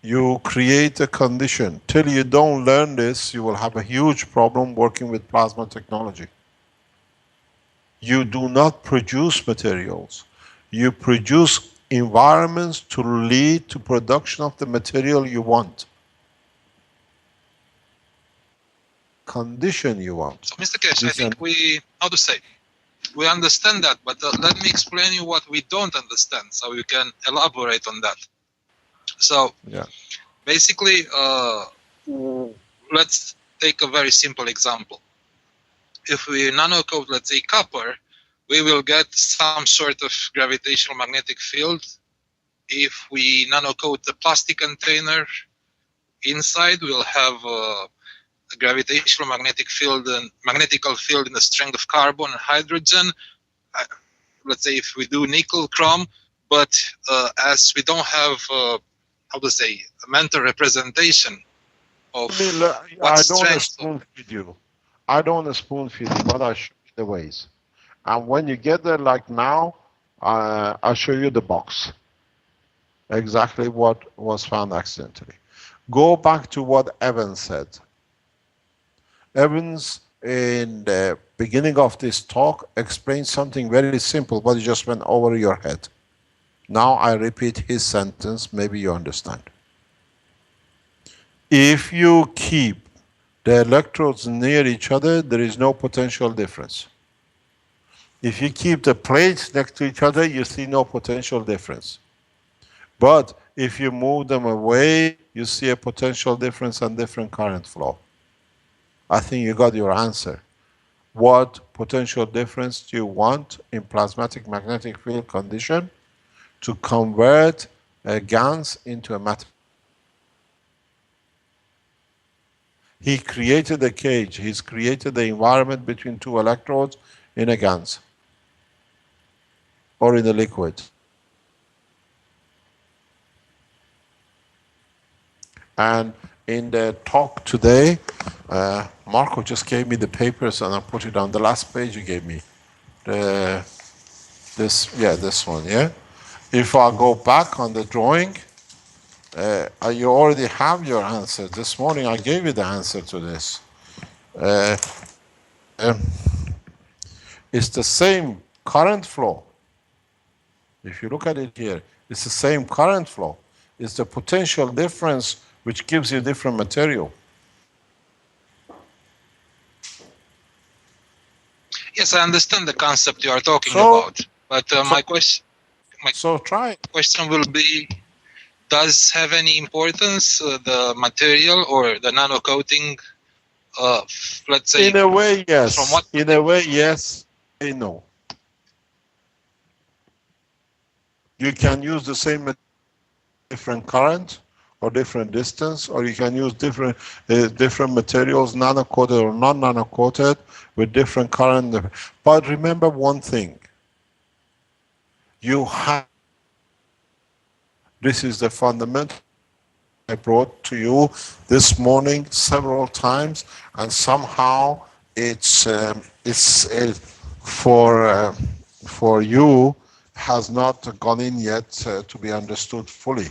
You create a condition. Till you don't learn this, you will have a huge problem working with plasma technology. You do not produce materials. You produce environments to lead to production of the material you want. Condition you want. So, Mr. Keshe, I think we understand that, but let me explain you what we don't understand, so we can elaborate on that. So, basically, let's take a very simple example. If we nano-coat, let's say, copper, we will get some sort of gravitational magnetic field. If we nano-coat the plastic container inside, we'll have a gravitational magnetic field and magnetical field in the strength of carbon and hydrogen. Let's say if we do nickel chrome, but as we don't have, how to say, a mental representation of what strength. I don't want to spoon feed you, but I'll show you the ways. And when you get there, like now, I'll show you the box. Exactly what was found accidentally. Go back to what Evan said. Evans, in the beginning of this talk, explained something very simple, but it just went over your head. Now I repeat his sentence, maybe you understand. If you keep the electrodes near each other, there is no potential difference. If you keep the plates next to each other, you see no potential difference. But if you move them away, you see a potential difference and different current flow. I think you got your answer. What potential difference do you want in plasmatic magnetic field condition to convert a Gans into a matter? He created a cage. He's created the environment between two electrodes in a Gans or in a liquid. And in the talk today, Marco just gave me the papers and I put it on the last page you gave me. This one, yeah? If I go back on the drawing, you already have your answer. This morning I gave you the answer to this. It's the same current flow. If you look at it here, it's the same current flow. It's the potential difference which gives you different material. Yes, I understand the concept you are talking about, but my question will be, does have any importance the material or the nano coating let's say? In a way, yes. From what? In a way, yes. No. You can use the same different current or different distance, or you can use different materials, nano-coated or non-nano-coated, with different current. But remember one thing. You have, this is the fundamental I brought to you this morning several times, and somehow it's for you has not gone in yet to be understood fully.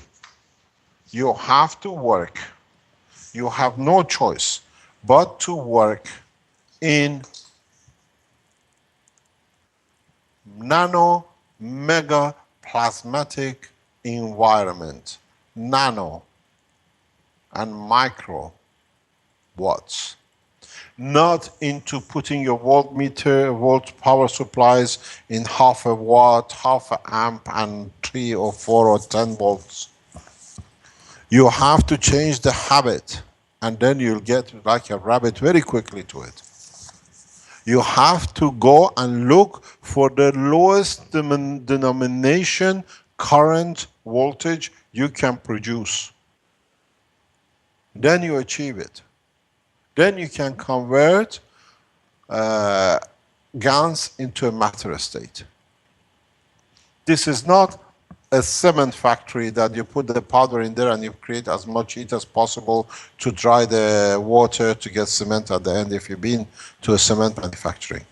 You have to work. You have no choice but to work in nano mega plasmatic environment, nano and micro watts. Not into putting your voltmeter, volt power supplies in half a watt, half an amp, and 3 or 4 or 10 volts. You have to change the habit, and then you'll get like a rabbit very quickly to it. You have to go and look for the lowest denomination current voltage you can produce. Then you achieve it. Then you can convert Gans into a matter state. This is not a cement factory that you put the powder in there and you create as much heat as possible to dry the water to get cement at the end if you've been to a cement manufacturing.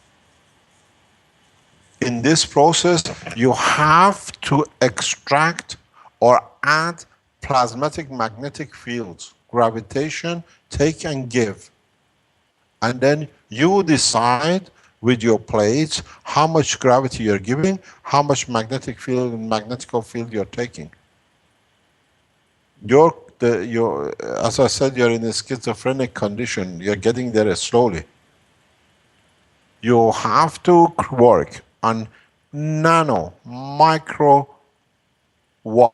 In this process, you have to extract or add plasmatic magnetic fields, gravitation, take and give. And then you decide with your plates how much gravity you're giving, how much magnetic field and magnetical field you're taking. As I said, you're in a schizophrenic condition. You're getting there slowly. You have to work on nano, micro watt.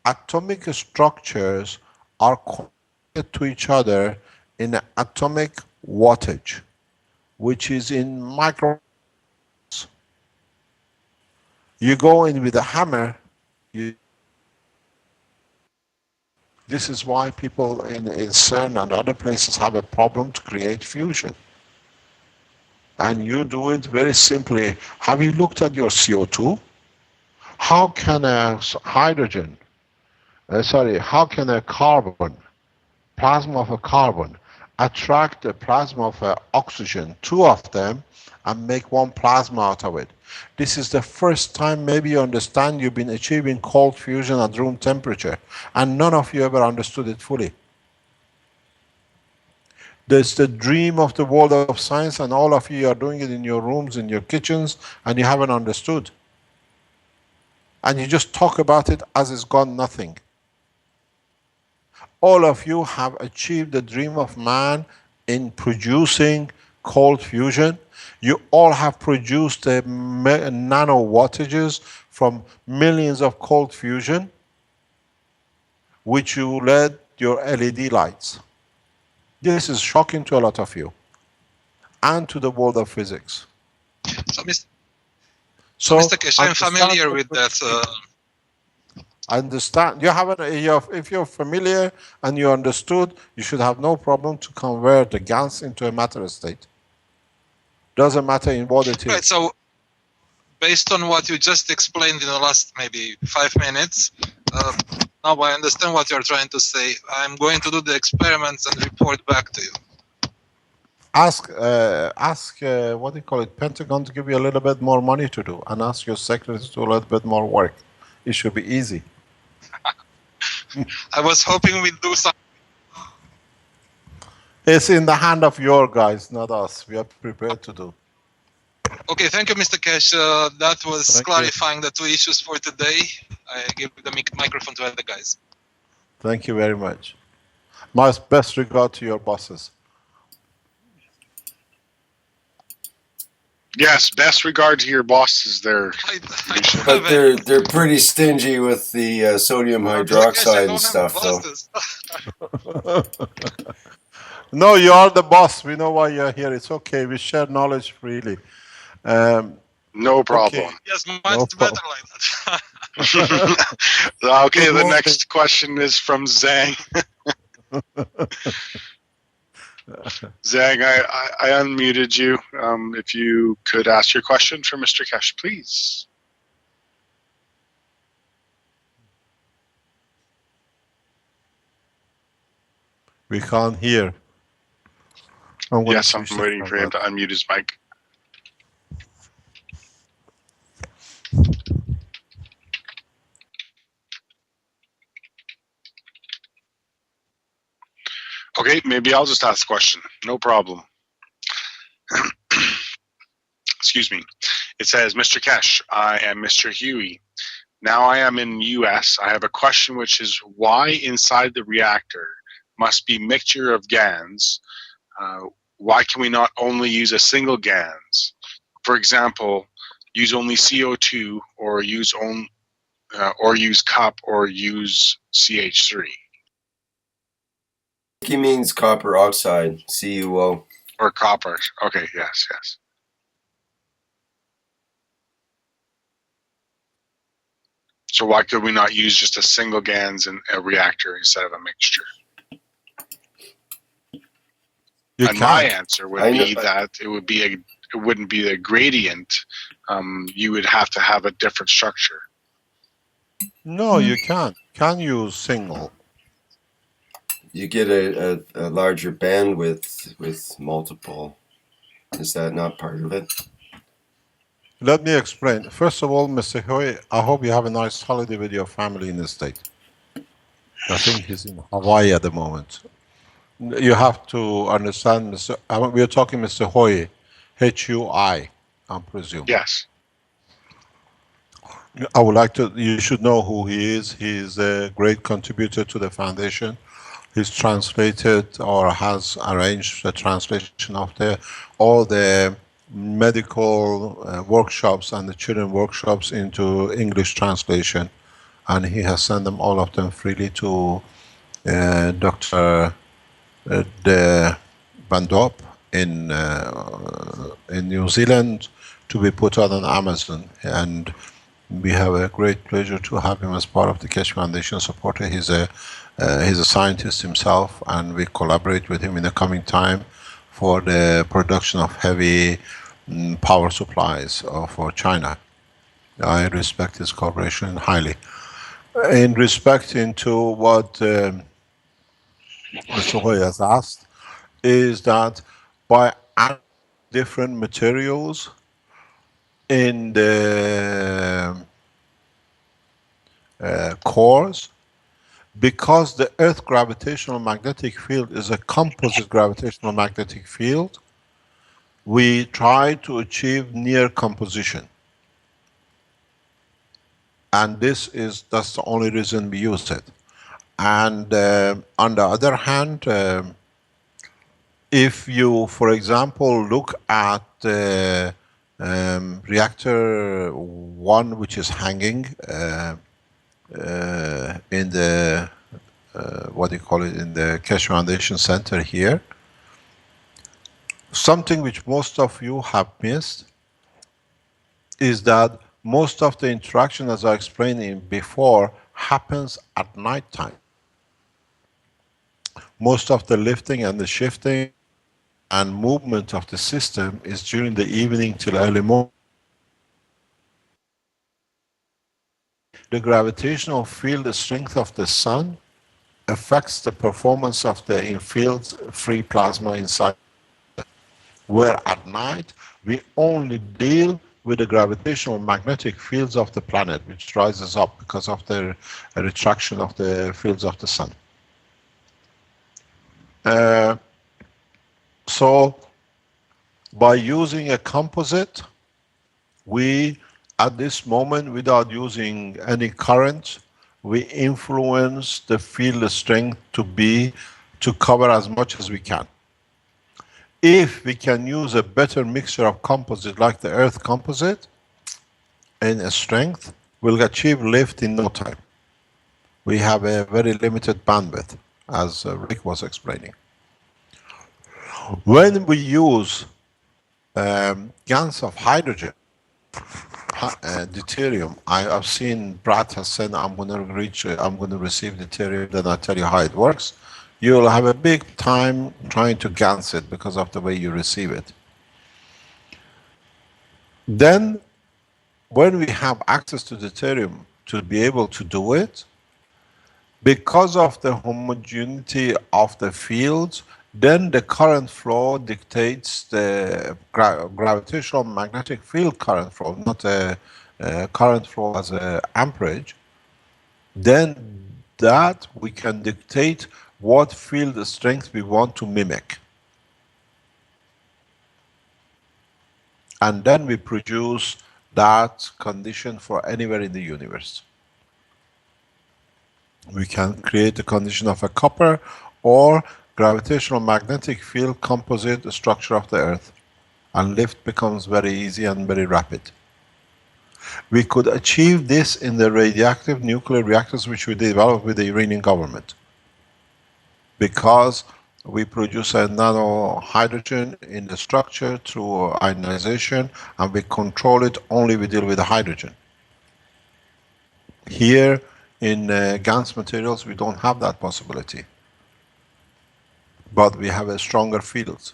Atomic structures are connected to each other in atomic wattage, which is in micro. You go in with a hammer. This is why people in CERN and other places have a problem to create fusion. And you do it very simply. Have you looked at your CO2? How can a hydrogen, how can a carbon, plasma of a carbon, attract the plasma of oxygen, 2 of them, and make one plasma out of it? This is the first time maybe you understand you've been achieving cold fusion at room temperature, and none of you ever understood it fully. That's the dream of the world of science, and all of you are doing it in your rooms, in your kitchens, and you haven't understood. And you just talk about it as it's gone nothing. All of you have achieved the dream of man in producing cold fusion. You all have produced the nano wattages from millions of cold fusion, which you led your LED lights. This is shocking to a lot of you and to the world of physics. So Mr. Keshe, I'm familiar with that. Understand? You haven't. If you're familiar and you understood, you should have no problem to convert the Gans into a matter state. Doesn't matter in what it is. Right. So, based on what you just explained in the last maybe 5 minutes, now I understand what you're trying to say. I'm going to do the experiments and report back to you. Ask what do you call it, Pentagon, to give you a little bit more money to do, and ask your secretary to do a little bit more work. It should be easy. I was hoping we'd do something. It's in the hand of your guys, not us. We are prepared to do. Okay, thank you, Mr. Keshe. That was clarifying the two issues for today. I give the microphone to other guys. Thank you very much. My best regard to your bosses. Yes, best regard to your bosses there. But they're pretty stingy with the sodium hydroxide and stuff, though. No, you are the boss. We know why you're here. It's okay. We share knowledge freely. No problem. Okay. Yes, much better like that. Okay, the next question is from Zhang. Zhang, I unmuted you. If you could ask your question for Mr. Keshe, please. We can't hear. Yes, I'm waiting for him to unmute his mic. Okay, maybe I'll just ask the question. No problem. Excuse me. It says, Mr. Keshe, I am Mr. Huey. Now I am in US. I have a question, which is why inside the reactor must be mixture of Gans? Why can we not only use a single Gans? For example, use only CO2 or use cup or use CH3. He means copper oxide, CuO. Or copper. Okay, yes, yes. So why could we not use just a single Gans in a reactor instead of a mixture? My answer would be that it wouldn't be a gradient. You would have to have a different structure. No, you can't. Can use single. You get a larger bandwidth with multiple. Is that not part of it? Let me explain. First of all, Mr. Hoy, I hope you have a nice holiday with your family in the state. I think he's in Hawaii at the moment. You have to understand, we are talking Mr. Hoy, H-U-I, I presume. Yes. I would like to, you should know who he is. He's a great contributor to the foundation. He's translated or has arranged the translation of all the medical workshops and the children workshops into English translation. And he has sent them, all of them, freely to Dr. De Bandop in New Zealand to be put on Amazon. And we have a great pleasure to have him as part of the Keshe Foundation supporter. He's a scientist himself, and we collaborate with him in the coming time for the production of heavy power supplies for China. I respect his cooperation highly. In respect into what Mr. Hoy has asked, is that by adding different materials in the cores, Because the Earth gravitational magnetic field is a composite gravitational magnetic field, we try to achieve near composition. And that's the only reason we use it. And on the other hand, if you, for example, look at the reactor 1, which is hanging in the what do you call it, in the Keshe Foundation Center here, something which most of you have missed is that most of the interaction, as I explained before, happens at night time. Most of the lifting and the shifting and movement of the system is during the evening till early morning. The gravitational field strength of the sun affects the performance of the in-field free plasma inside, where at night we only deal with the gravitational magnetic fields of the planet, which rises up because of the retraction of the fields of the sun. So by using a composite, we, at this moment, without using any current, we influence the field strength to cover as much as we can. If we can use a better mixture of composite like the Earth composite in a strength, we'll achieve lift in no time. We have a very limited bandwidth, as Rick was explaining. When we use Gans of hydrogen, deuterium, I've seen Brad has said, I'm going to receive deuterium, then I'll tell you how it works. You'll have a big time trying to Gans it because of the way you receive it. Then, when we have access to deuterium to be able to do it, because of the homogeneity of the fields, then the current flow dictates the gravitational magnetic field current flow, not a current flow as an amperage. Then that we can dictate what field strength we want to mimic. And then we produce that condition for anywhere in the universe. We can create a condition of a copper or gravitational magnetic field composite structure of the Earth, and lift becomes very easy and very rapid. We could achieve this in the radioactive nuclear reactors which we developed with the Iranian government, because we produce a nano hydrogen in the structure through ionization, and we control it only we deal with the hydrogen. Here in Gans materials we don't have that possibility, but we have a stronger field.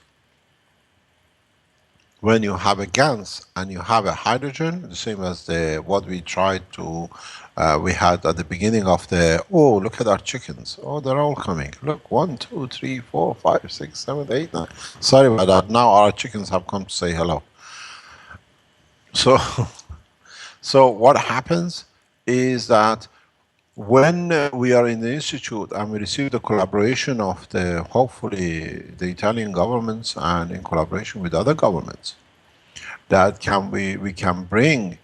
When you have a Gans and you have a hydrogen, the same as what we tried to, we had at the beginning of the, oh, look at our chickens. Oh, they're all coming. Look, 1, 2, 3, 4, 5, 6, 7, 8, 9. Sorry about that. Now our chickens have come to say hello. So, so what happens is that when we are in the institute and we receive the collaboration of hopefully the Italian governments and in collaboration with other governments, that we can bring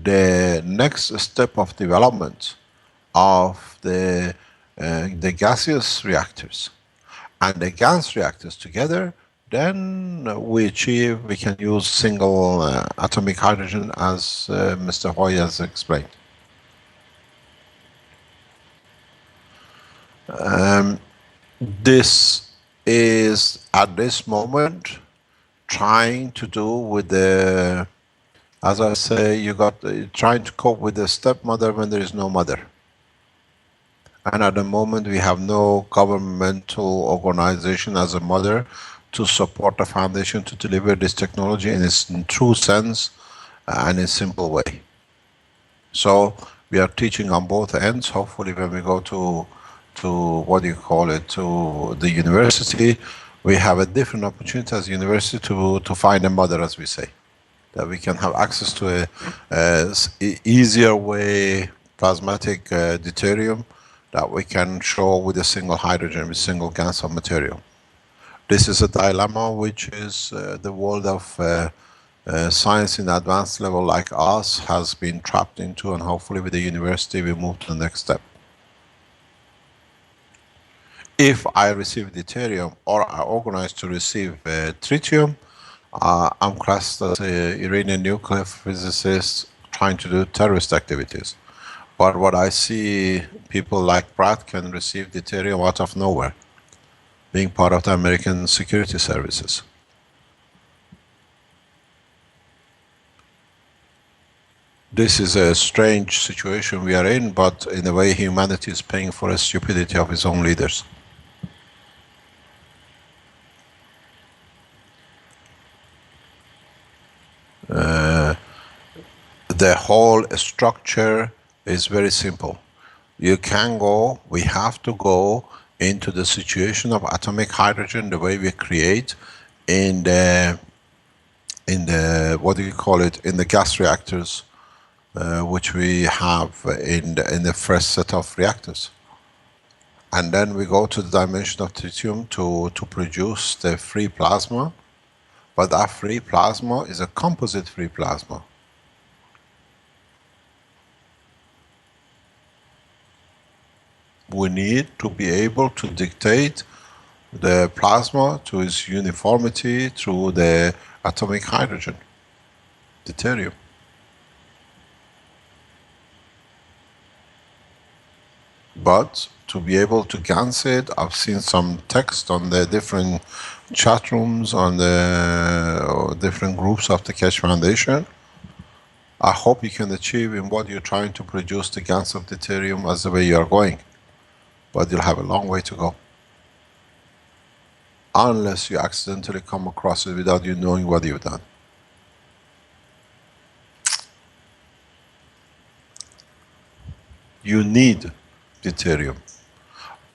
the next step of development of the gaseous reactors and the Gans reactors together, then we can use single atomic hydrogen, as Mr. Hoy has explained. This is at this moment trying to do with the, as I say, you got trying to cope with the stepmother when there is no mother. And at the moment we have no governmental organization as a mother to support the foundation to deliver this technology in its true sense and in a simple way. So we are teaching on both ends. Hopefully when we go to what do you call it, to the university, we have a different opportunity as a university to find a mother, as we say, that we can have access to a easier way plasmatic deuterium that we can show with a single hydrogen, with single Gans of material. This is a dilemma which is the world of science in advanced level like us has been trapped into, and hopefully with the university we move to the next step. If I receive deuterium or I organize to receive tritium, I'm classed as an Iranian nuclear physicist trying to do terrorist activities. But what I see, people like Pratt can receive deuterium out of nowhere, being part of the American security services. This is a strange situation we are in, but in a way humanity is paying for the stupidity of its own leaders. The whole structure is very simple. You can go, we have to go into the situation of atomic hydrogen the way we create in the what do you call it, in the gas reactors which we have in the first set of reactors. And then we go to the dimension of tritium to produce the free plasma, but that free plasma is a composite free plasma. We need to be able to dictate the plasma to its uniformity through the atomic hydrogen, deuterium. But to be able to Gans it, I've seen some text on the different chat rooms, on the different groups of the Keshe Foundation. I hope you can achieve in what you're trying to produce the Gans of deuterium as the way you are going. But you'll have a long way to go. Unless you accidentally come across it without you knowing what you've done. You need deuterium.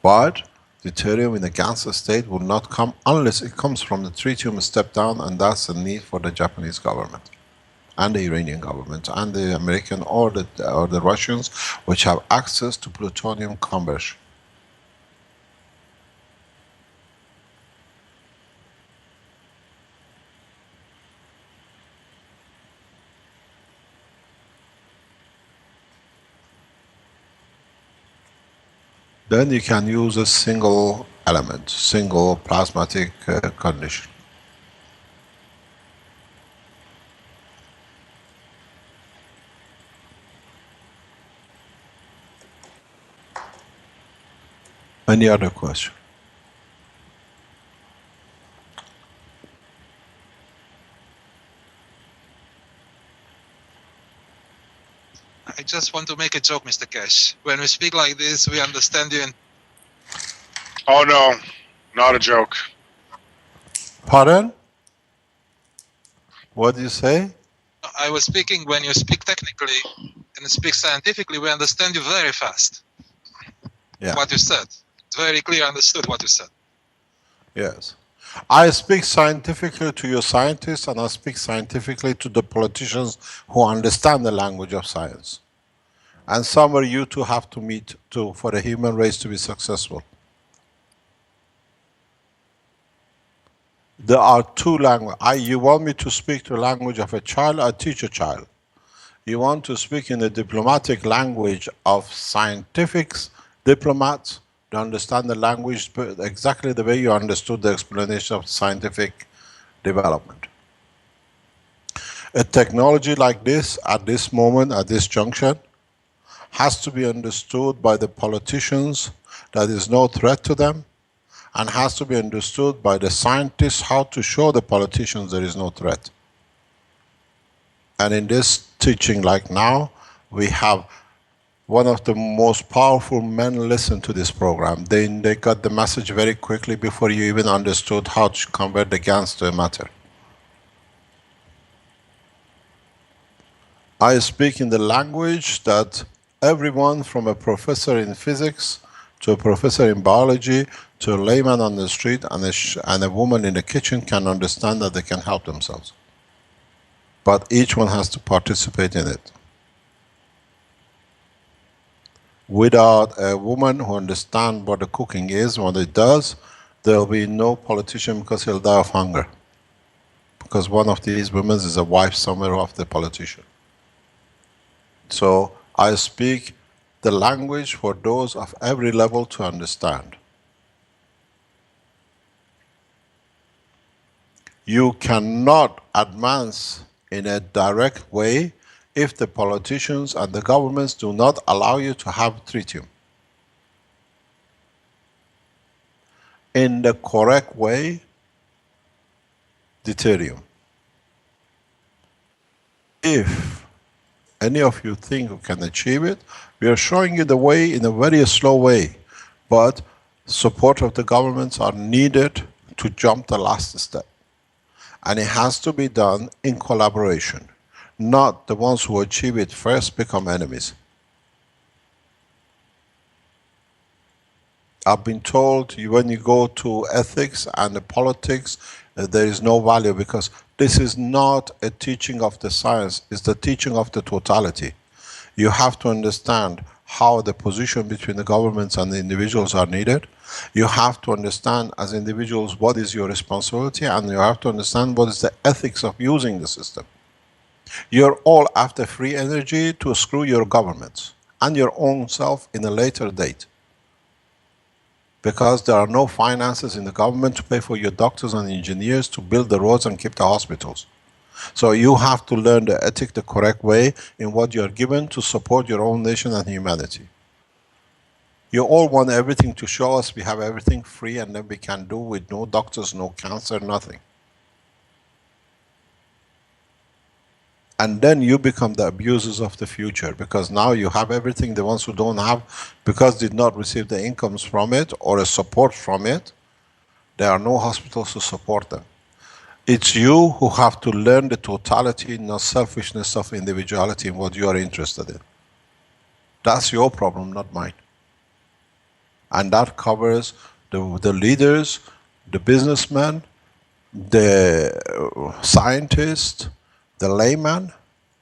But deuterium in a Gans state will not come unless it comes from the tritium step down, and that's the need for the Japanese government and the Iranian government and the American or the Russians, which have access to plutonium conversion. Then you can use a single element, single plasmatic condition. Any other question? I just want to make a joke, Mr. Keshe. When we speak like this, we understand you. Oh no, not a joke. Pardon? What did you say? I was speaking when you speak technically and speak scientifically, we understand you very fast. Yeah. What you said. It's very clear, understood what you said. Yes. I speak scientifically to your scientists, and I speak scientifically to the politicians who understand the language of science. And somewhere you two have to meet too for the human race to be successful. There are two languages. You want me to speak the language of a child, I teach a child. You want to speak in the diplomatic language of scientifics, diplomats, to understand the language exactly the way you understood the explanation of scientific development. A technology like this, at this moment, at this junction, has to be understood by the politicians that is no threat to them, and has to be understood by the scientists how to show the politicians there is no threat. And in this teaching like now, we have one of the most powerful men listen to this program. They got the message very quickly before you even understood how to convert the Gans to a matter. I speak in the language that everyone from a professor in physics to a professor in biology to a layman on the street and a woman in the kitchen can understand, that they can help themselves. But each one has to participate in it. Without a woman who understands what the cooking is, what it does, there will be no politician because he'll die of hunger. Because one of these women is a wife somewhere of the politician. So I speak the language for those of every level to understand. You cannot advance in a direct way if the politicians and the governments do not allow you to have tritium. In the correct way, deuterium. If any of you think you can achieve it, we are showing you the way in a very slow way, but support of the governments are needed to jump the last step. And it has to be done in collaboration. Not the ones who achieve it first become enemies. I've been told when you go to ethics and the politics, there is no value because this is not a teaching of the science, it's the teaching of the totality. You have to understand how the position between the governments and the individuals are needed. You have to understand as individuals what is your responsibility, and you have to understand what is the ethics of using the system. You're all after free energy to screw your governments and your own self in a later date. Because there are no finances in the government to pay for your doctors and engineers to build the roads and keep the hospitals. So you have to learn the ethic the correct way in what you are given to support your own nation and humanity. You all want everything to show us we have everything free and then we can do with no doctors, no cancer, nothing. And then you become the abusers of the future because now you have everything. The ones who don't have, because did not receive the incomes from it or a support from it, there are no hospitals to support them. It's you who have to learn the totality, not selfishness of individuality in what you are interested in. That's your problem, not mine. And that covers the leaders, the businessmen, the scientist, the layman,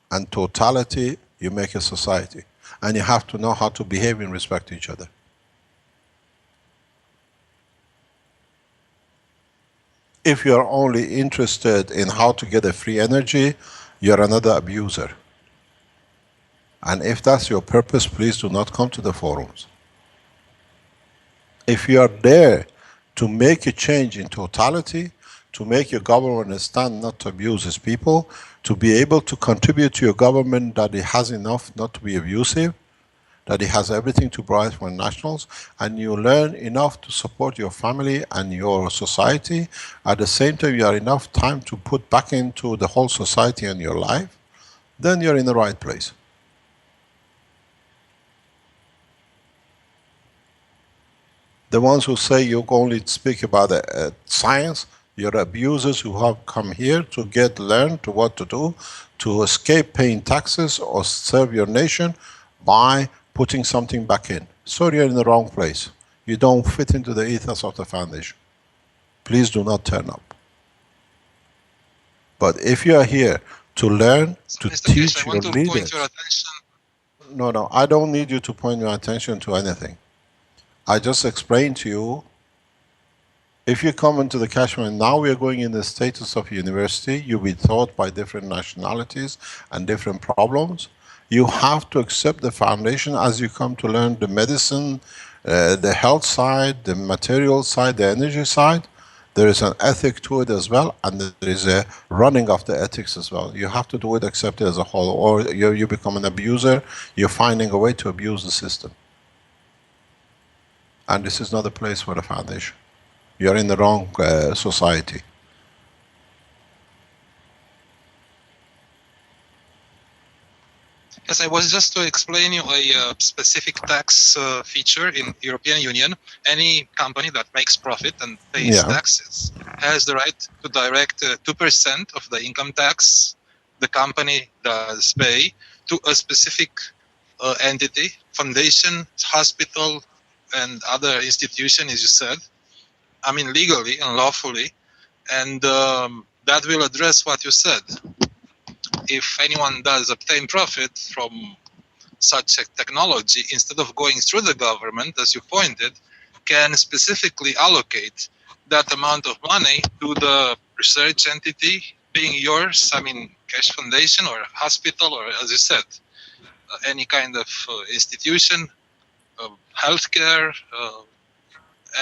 and totality, you make a society. And you have to know how to behave in respect to each other. If you are only interested in how to get a free energy, you're another abuser. And if that's your purpose, please do not come to the forums. If you are there to make a change in totality, to make your government understand not to abuse its people, to be able to contribute to your government that it has enough not to be abusive, that it has everything to provide for nationals, and you learn enough to support your family and your society, at the same time you have enough time to put back into the whole society and your life, then you're in the right place. The ones who say you only speak about science, you're abusers who have come here to learn to what to do, to escape paying taxes or serve your nation by putting something back in. So you're in the wrong place. You don't fit into the ethos of the foundation. Please do not turn up. But if you are here to learn, to Mr. teach Keshe, I your want to leaders. point your attention. No, I don't need you to point your attention to anything. I just explained to you. If you come into the Kashmir, now we are going in the status of university, you'll be taught by different nationalities and different problems. You have to accept the foundation as you come to learn the medicine, the health side, the material side, the energy side. There is an ethic to it as well, and there is a running of the ethics as well. You have to do it, accept it as a whole, or you become an abuser, you're finding a way to abuse the system. And this is not a place for the foundation. You're in the wrong society. Yes, I was just to explain you a specific tax feature in European Union. Any company that makes profit and pays taxes has the right to direct 2% of the income tax the company does pay to a specific entity, foundation, hospital, and other institution, as you said. I mean, legally and lawfully. And that will address what you said. If anyone does obtain profit from such a technology, instead of going through the government, as you pointed, can specifically allocate that amount of money to the research entity, being yours, I mean, Keshe Foundation or hospital, or as you said, any kind of institution, healthcare,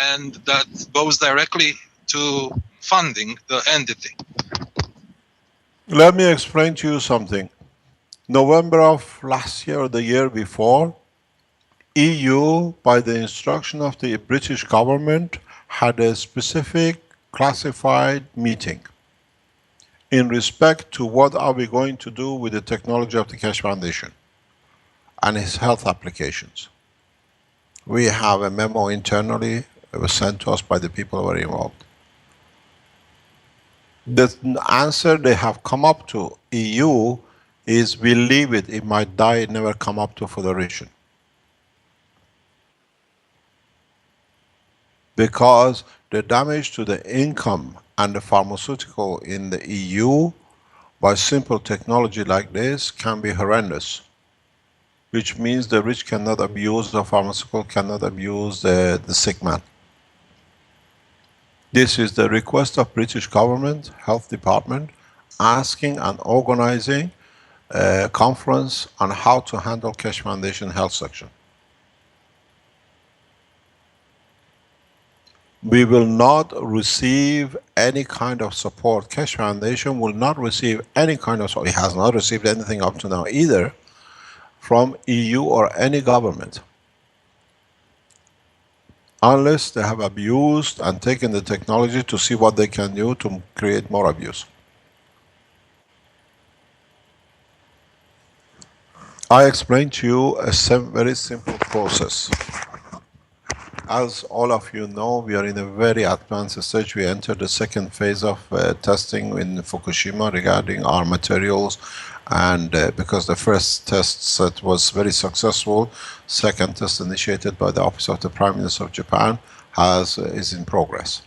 and that goes directly to funding the entity. Let me explain to you something. November of last year or the year before, EU, by the instruction of the British government, had a specific classified meeting in respect to what are we going to do with the technology of the Keshe Foundation and its health applications. We have a memo internally, it was sent to us by the people who were involved. The answer they have come up to EU is we leave it, it might die, it never come up to federation. Because the damage to the income and the pharmaceutical in the EU by simple technology like this can be horrendous. Which means the rich cannot abuse the pharmaceutical, cannot abuse the sick man. This is the request of British government, health department, asking and organizing a conference on how to handle Keshe Foundation health section. We will not receive any kind of support. Keshe Foundation will not receive any kind of support. It has not received anything up to now either from EU or any government, unless they have abused and taken the technology to see what they can do to create more abuse. I explained to you a very simple process. As all of you know, we are in a very advanced stage. We entered the second phase of testing in Fukushima regarding our materials, and because the first test set was very successful, second test initiated by the Office of the Prime Minister of Japan is in progress.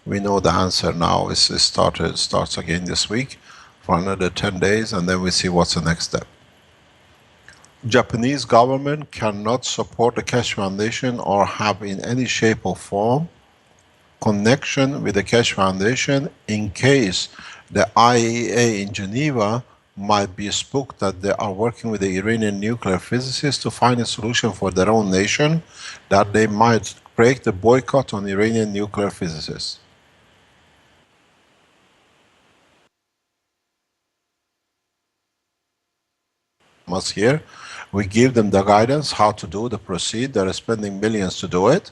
We know the answer now. It starts again this week for another 10 days, and then we see what's the next step. Japanese government cannot support the Keshe Foundation or have in any shape or form connection with the Keshe Foundation in case the IAEA in Geneva might be spooked that they are working with the Iranian nuclear physicists to find a solution for their own nation, that they might break the boycott on Iranian nuclear physicists. Here, we give them the guidance how to do the proceed. They're spending millions to do it,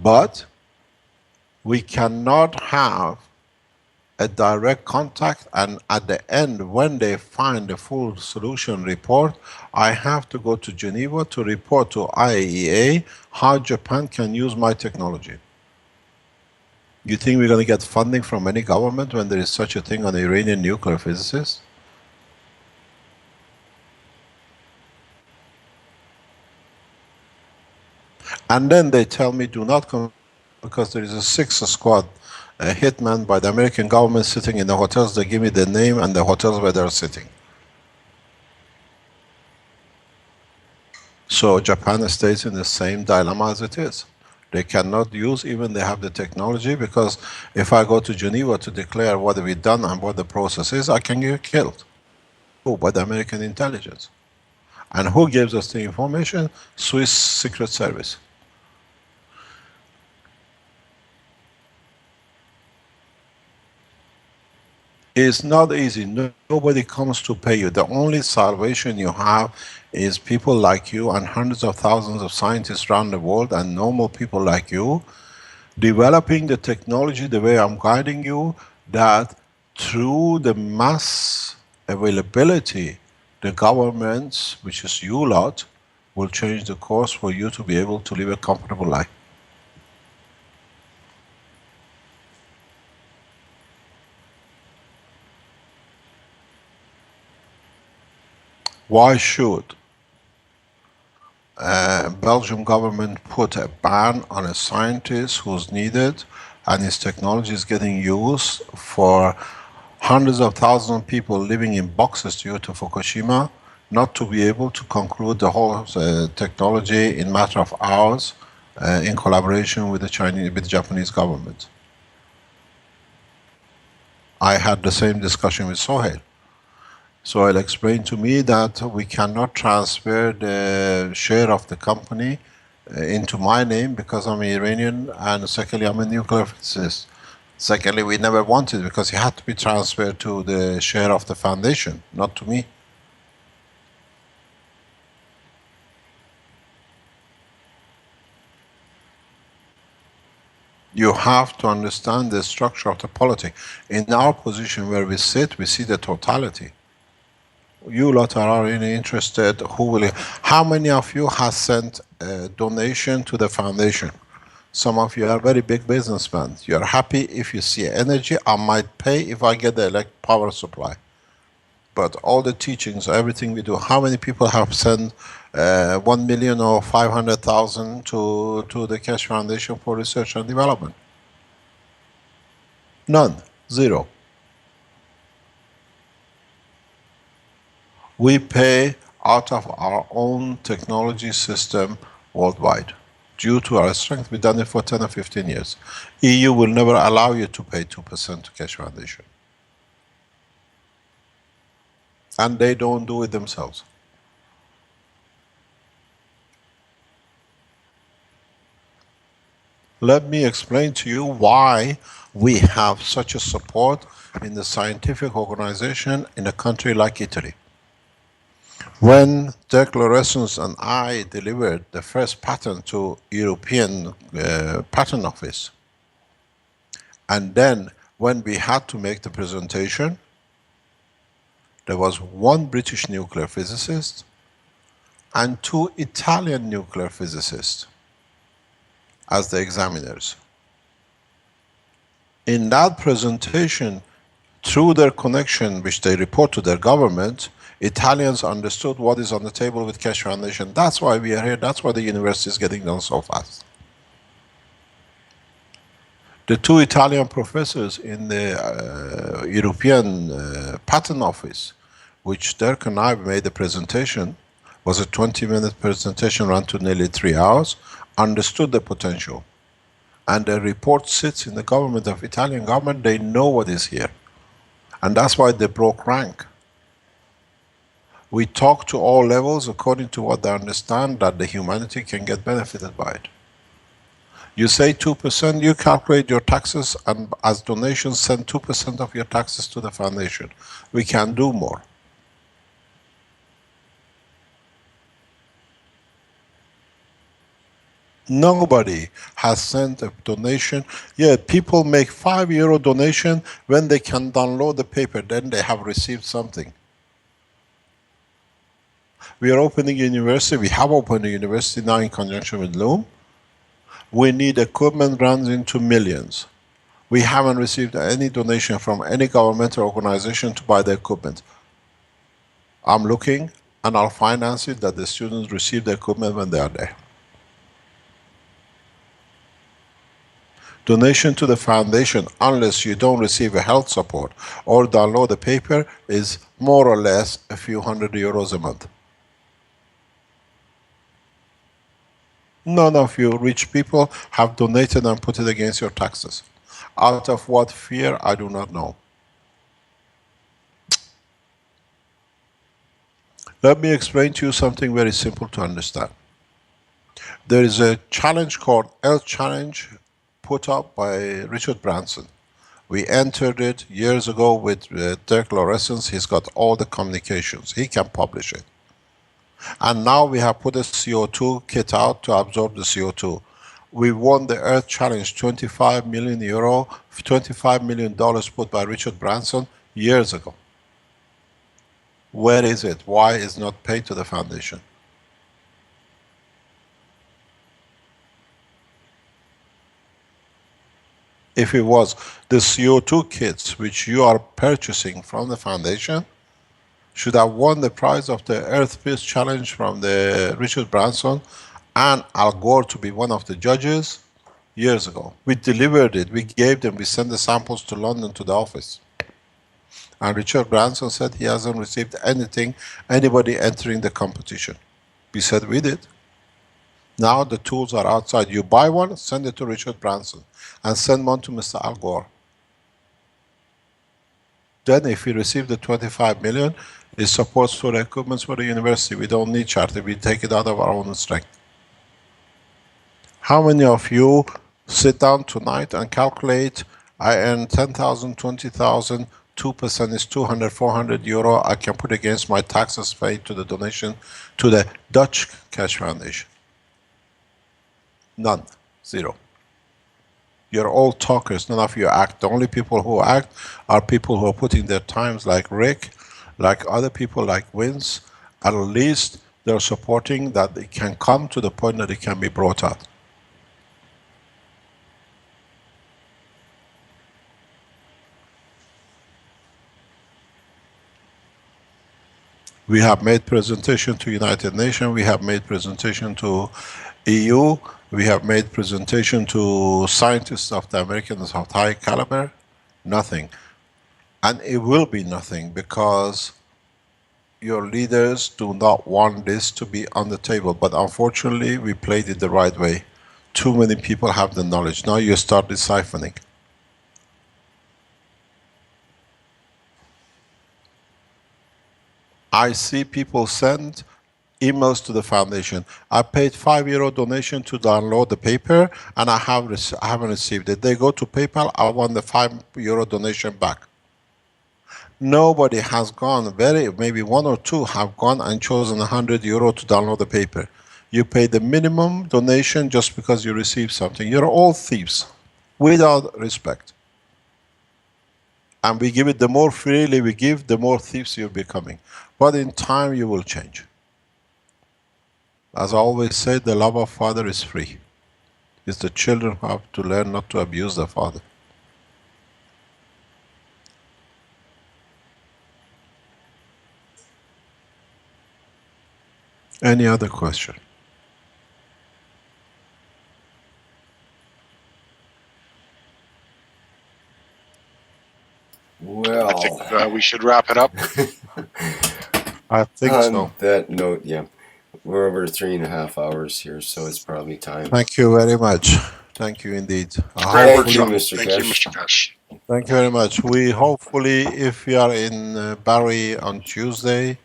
but we cannot have a direct contact, and at the end, when they find the full solution report, I have to go to Geneva to report to IAEA how Japan can use my technology. You think we're going to get funding from any government when there is such a thing on the Iranian nuclear physicists? And then they tell me do not come because there is a 6th squad hitman by the American government sitting in the hotels. They give me the name and the hotels where they're sitting. So Japan stays in the same dilemma as it is. They cannot use, even they have the technology, because if I go to Geneva to declare what we've done and what the process is, I can get killed. Oh, by the American intelligence. And who gives us the information? Swiss Secret Service. It's not easy. Nobody comes to pay you. The only salvation you have is people like you and hundreds of thousands of scientists around the world and normal people like you developing the technology the way I'm guiding you, that through the mass availability, the governments, which is you lot, will change the course for you to be able to live a comfortable life. Why should Belgium government put a ban on a scientist who's needed and his technology is getting used for hundreds of thousands of people living in boxes due to Fukushima? not to be able to conclude the whole technology in matter of hours in collaboration with the Japanese government. I had the same discussion with Sohail. Sohail explained to me that we cannot transfer the share of the company into my name because I'm Iranian, and secondly, I'm a nuclear physicist. Secondly, we never wanted because it had to be transferred to the share of the foundation, not to me. You have to understand the structure of the politics. In our position where we sit, we see the totality. You lot are really interested. How many of you have sent a donation to the foundation? Some of you are very big businessmen. You are happy if you see energy. I might pay if I get the power supply. But all the teachings, everything we do, how many people have sent 1 million or 500,000 to the Keshe Foundation for Research and Development? None. Zero. We pay out of our own technology system worldwide. Due to our strength, we've done it for 10 or 15 years. EU will never allow you to pay 2% to Keshe Foundation. And they don't do it themselves. Let me explain to you why we have such a support in the scientific organization in a country like Italy. When Dirk Laurentius and I delivered the first patent to European Patent Office, and then when we had to make the presentation, there was one British nuclear physicist and 2 Italian nuclear physicists as the examiners. In that presentation, through their connection, which they report to their government, Italians understood what is on the table with Keshe Foundation. That's why we are here. That's why the university is getting done so fast. The 2 Italian professors in the European Patent Office, which Dirk and I made the presentation, was a 20-minute presentation, ran to nearly 3 hours, understood the potential. And the report sits in the government of Italian government. They know what is here. And that's why they broke rank. We talk to all levels according to what they understand that the humanity can get benefited by it. You say 2%, you calculate your taxes, and as donations send 2% of your taxes to the foundation. We can do more. Nobody has sent a donation. Yeah, people make €5 donation when they can download the paper, then they have received something. We are opening a university. We have opened a university now in conjunction with Loom. We need equipment, runs into millions. We haven't received any donation from any governmental organization to buy the equipment. I'm looking and I'll finance it that the students receive the equipment when they are there. Donation to the foundation, unless you don't receive a health support or download the paper, is more or less a few €100 a month. None of you rich people have donated and put it against your taxes. Out of what fear, I do not know. Let me explain to you something very simple to understand. There is a challenge called Earth Challenge put up by Richard Branson. We entered it years ago with Dirk Laurentius. He's got all the communications. He can publish it. And now we have put a CO2 kit out to absorb the CO2. We won the Earth Challenge, €25 million, $25 million put by Richard Branson years ago. Where is it? Why is it not paid to the foundation? If it was the CO2 kits which you are purchasing from the foundation, should have won the prize of the Earth Peace Challenge from the Richard Branson and Al Gore to be one of the judges years ago. We delivered it, we gave them, we sent the samples to London to the office. And Richard Branson said he hasn't received anything, anybody entering the competition. We said we did. Now the tools are outside. You buy one, send it to Richard Branson, and send one to Mr. Al Gore. Then if we receive the 25 million, it supports for the equipment for the university. We don't need charter. We take it out of our own strength. How many of you sit down tonight and calculate, I earn 10,000, 20,000, 2% is 200, 400 euro. I can put against my taxes paid to the donation to the Dutch Keshe Foundation. None. Zero. You're all talkers. None of you act. The only people who act are people who are putting their times, like Rick, like other people, like Vince. At least they're supporting that it can come to the point that it can be brought out. We have made presentation to United Nations. We have made presentation to EU. We have made presentation to scientists of the Americans of high caliber. Nothing. And it will be nothing because your leaders do not want this to be on the table. But unfortunately, we played it the right way. Too many people have the knowledge. Now you start deciphering. I see people send emails to the foundation. I paid €5 donation to download the paper, and I haven't received it. They go to PayPal, I want the €5 donation back. Nobody has gone, maybe one or two have gone and chosen €100 to download the paper. You pay the minimum donation just because you received something. You're all thieves, without respect. And we give it, the more freely we give, the more thieves you're becoming. But in time you will change. As I always say, the love of Father is free. It's the children who have to learn not to abuse the Father. Any other question? Well, I think we should wrap it up. I think on so. that note, yeah, we're over 3.5 hours here, so it's probably time. Thank you very much. Thank you indeed. Thank you, Mr. Thank Keshe. you, Mr. Keshe. Thank you very much. We hopefully, if we are in Barry on Tuesday,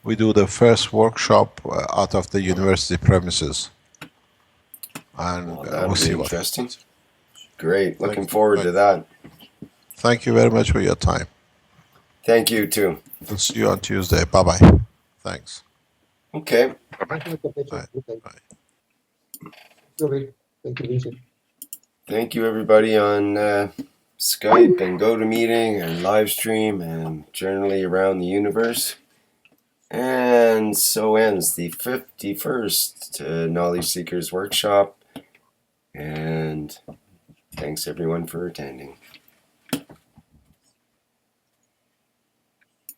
we do the first workshop out of the university premises. And Well, that'll we'll be see interesting. what. Great. Looking forward to that. Thank you very much for your time. Thank you, too. We'll see you on Tuesday. Bye-bye. Thanks. Okay. Bye-bye. Bye. Bye. Thank you, Vincent. Thank you, everybody on Skype and GoToMeeting and live stream and generally around the universe. And so ends the 51st Knowledge Seekers Workshop. And thanks, everyone, for attending.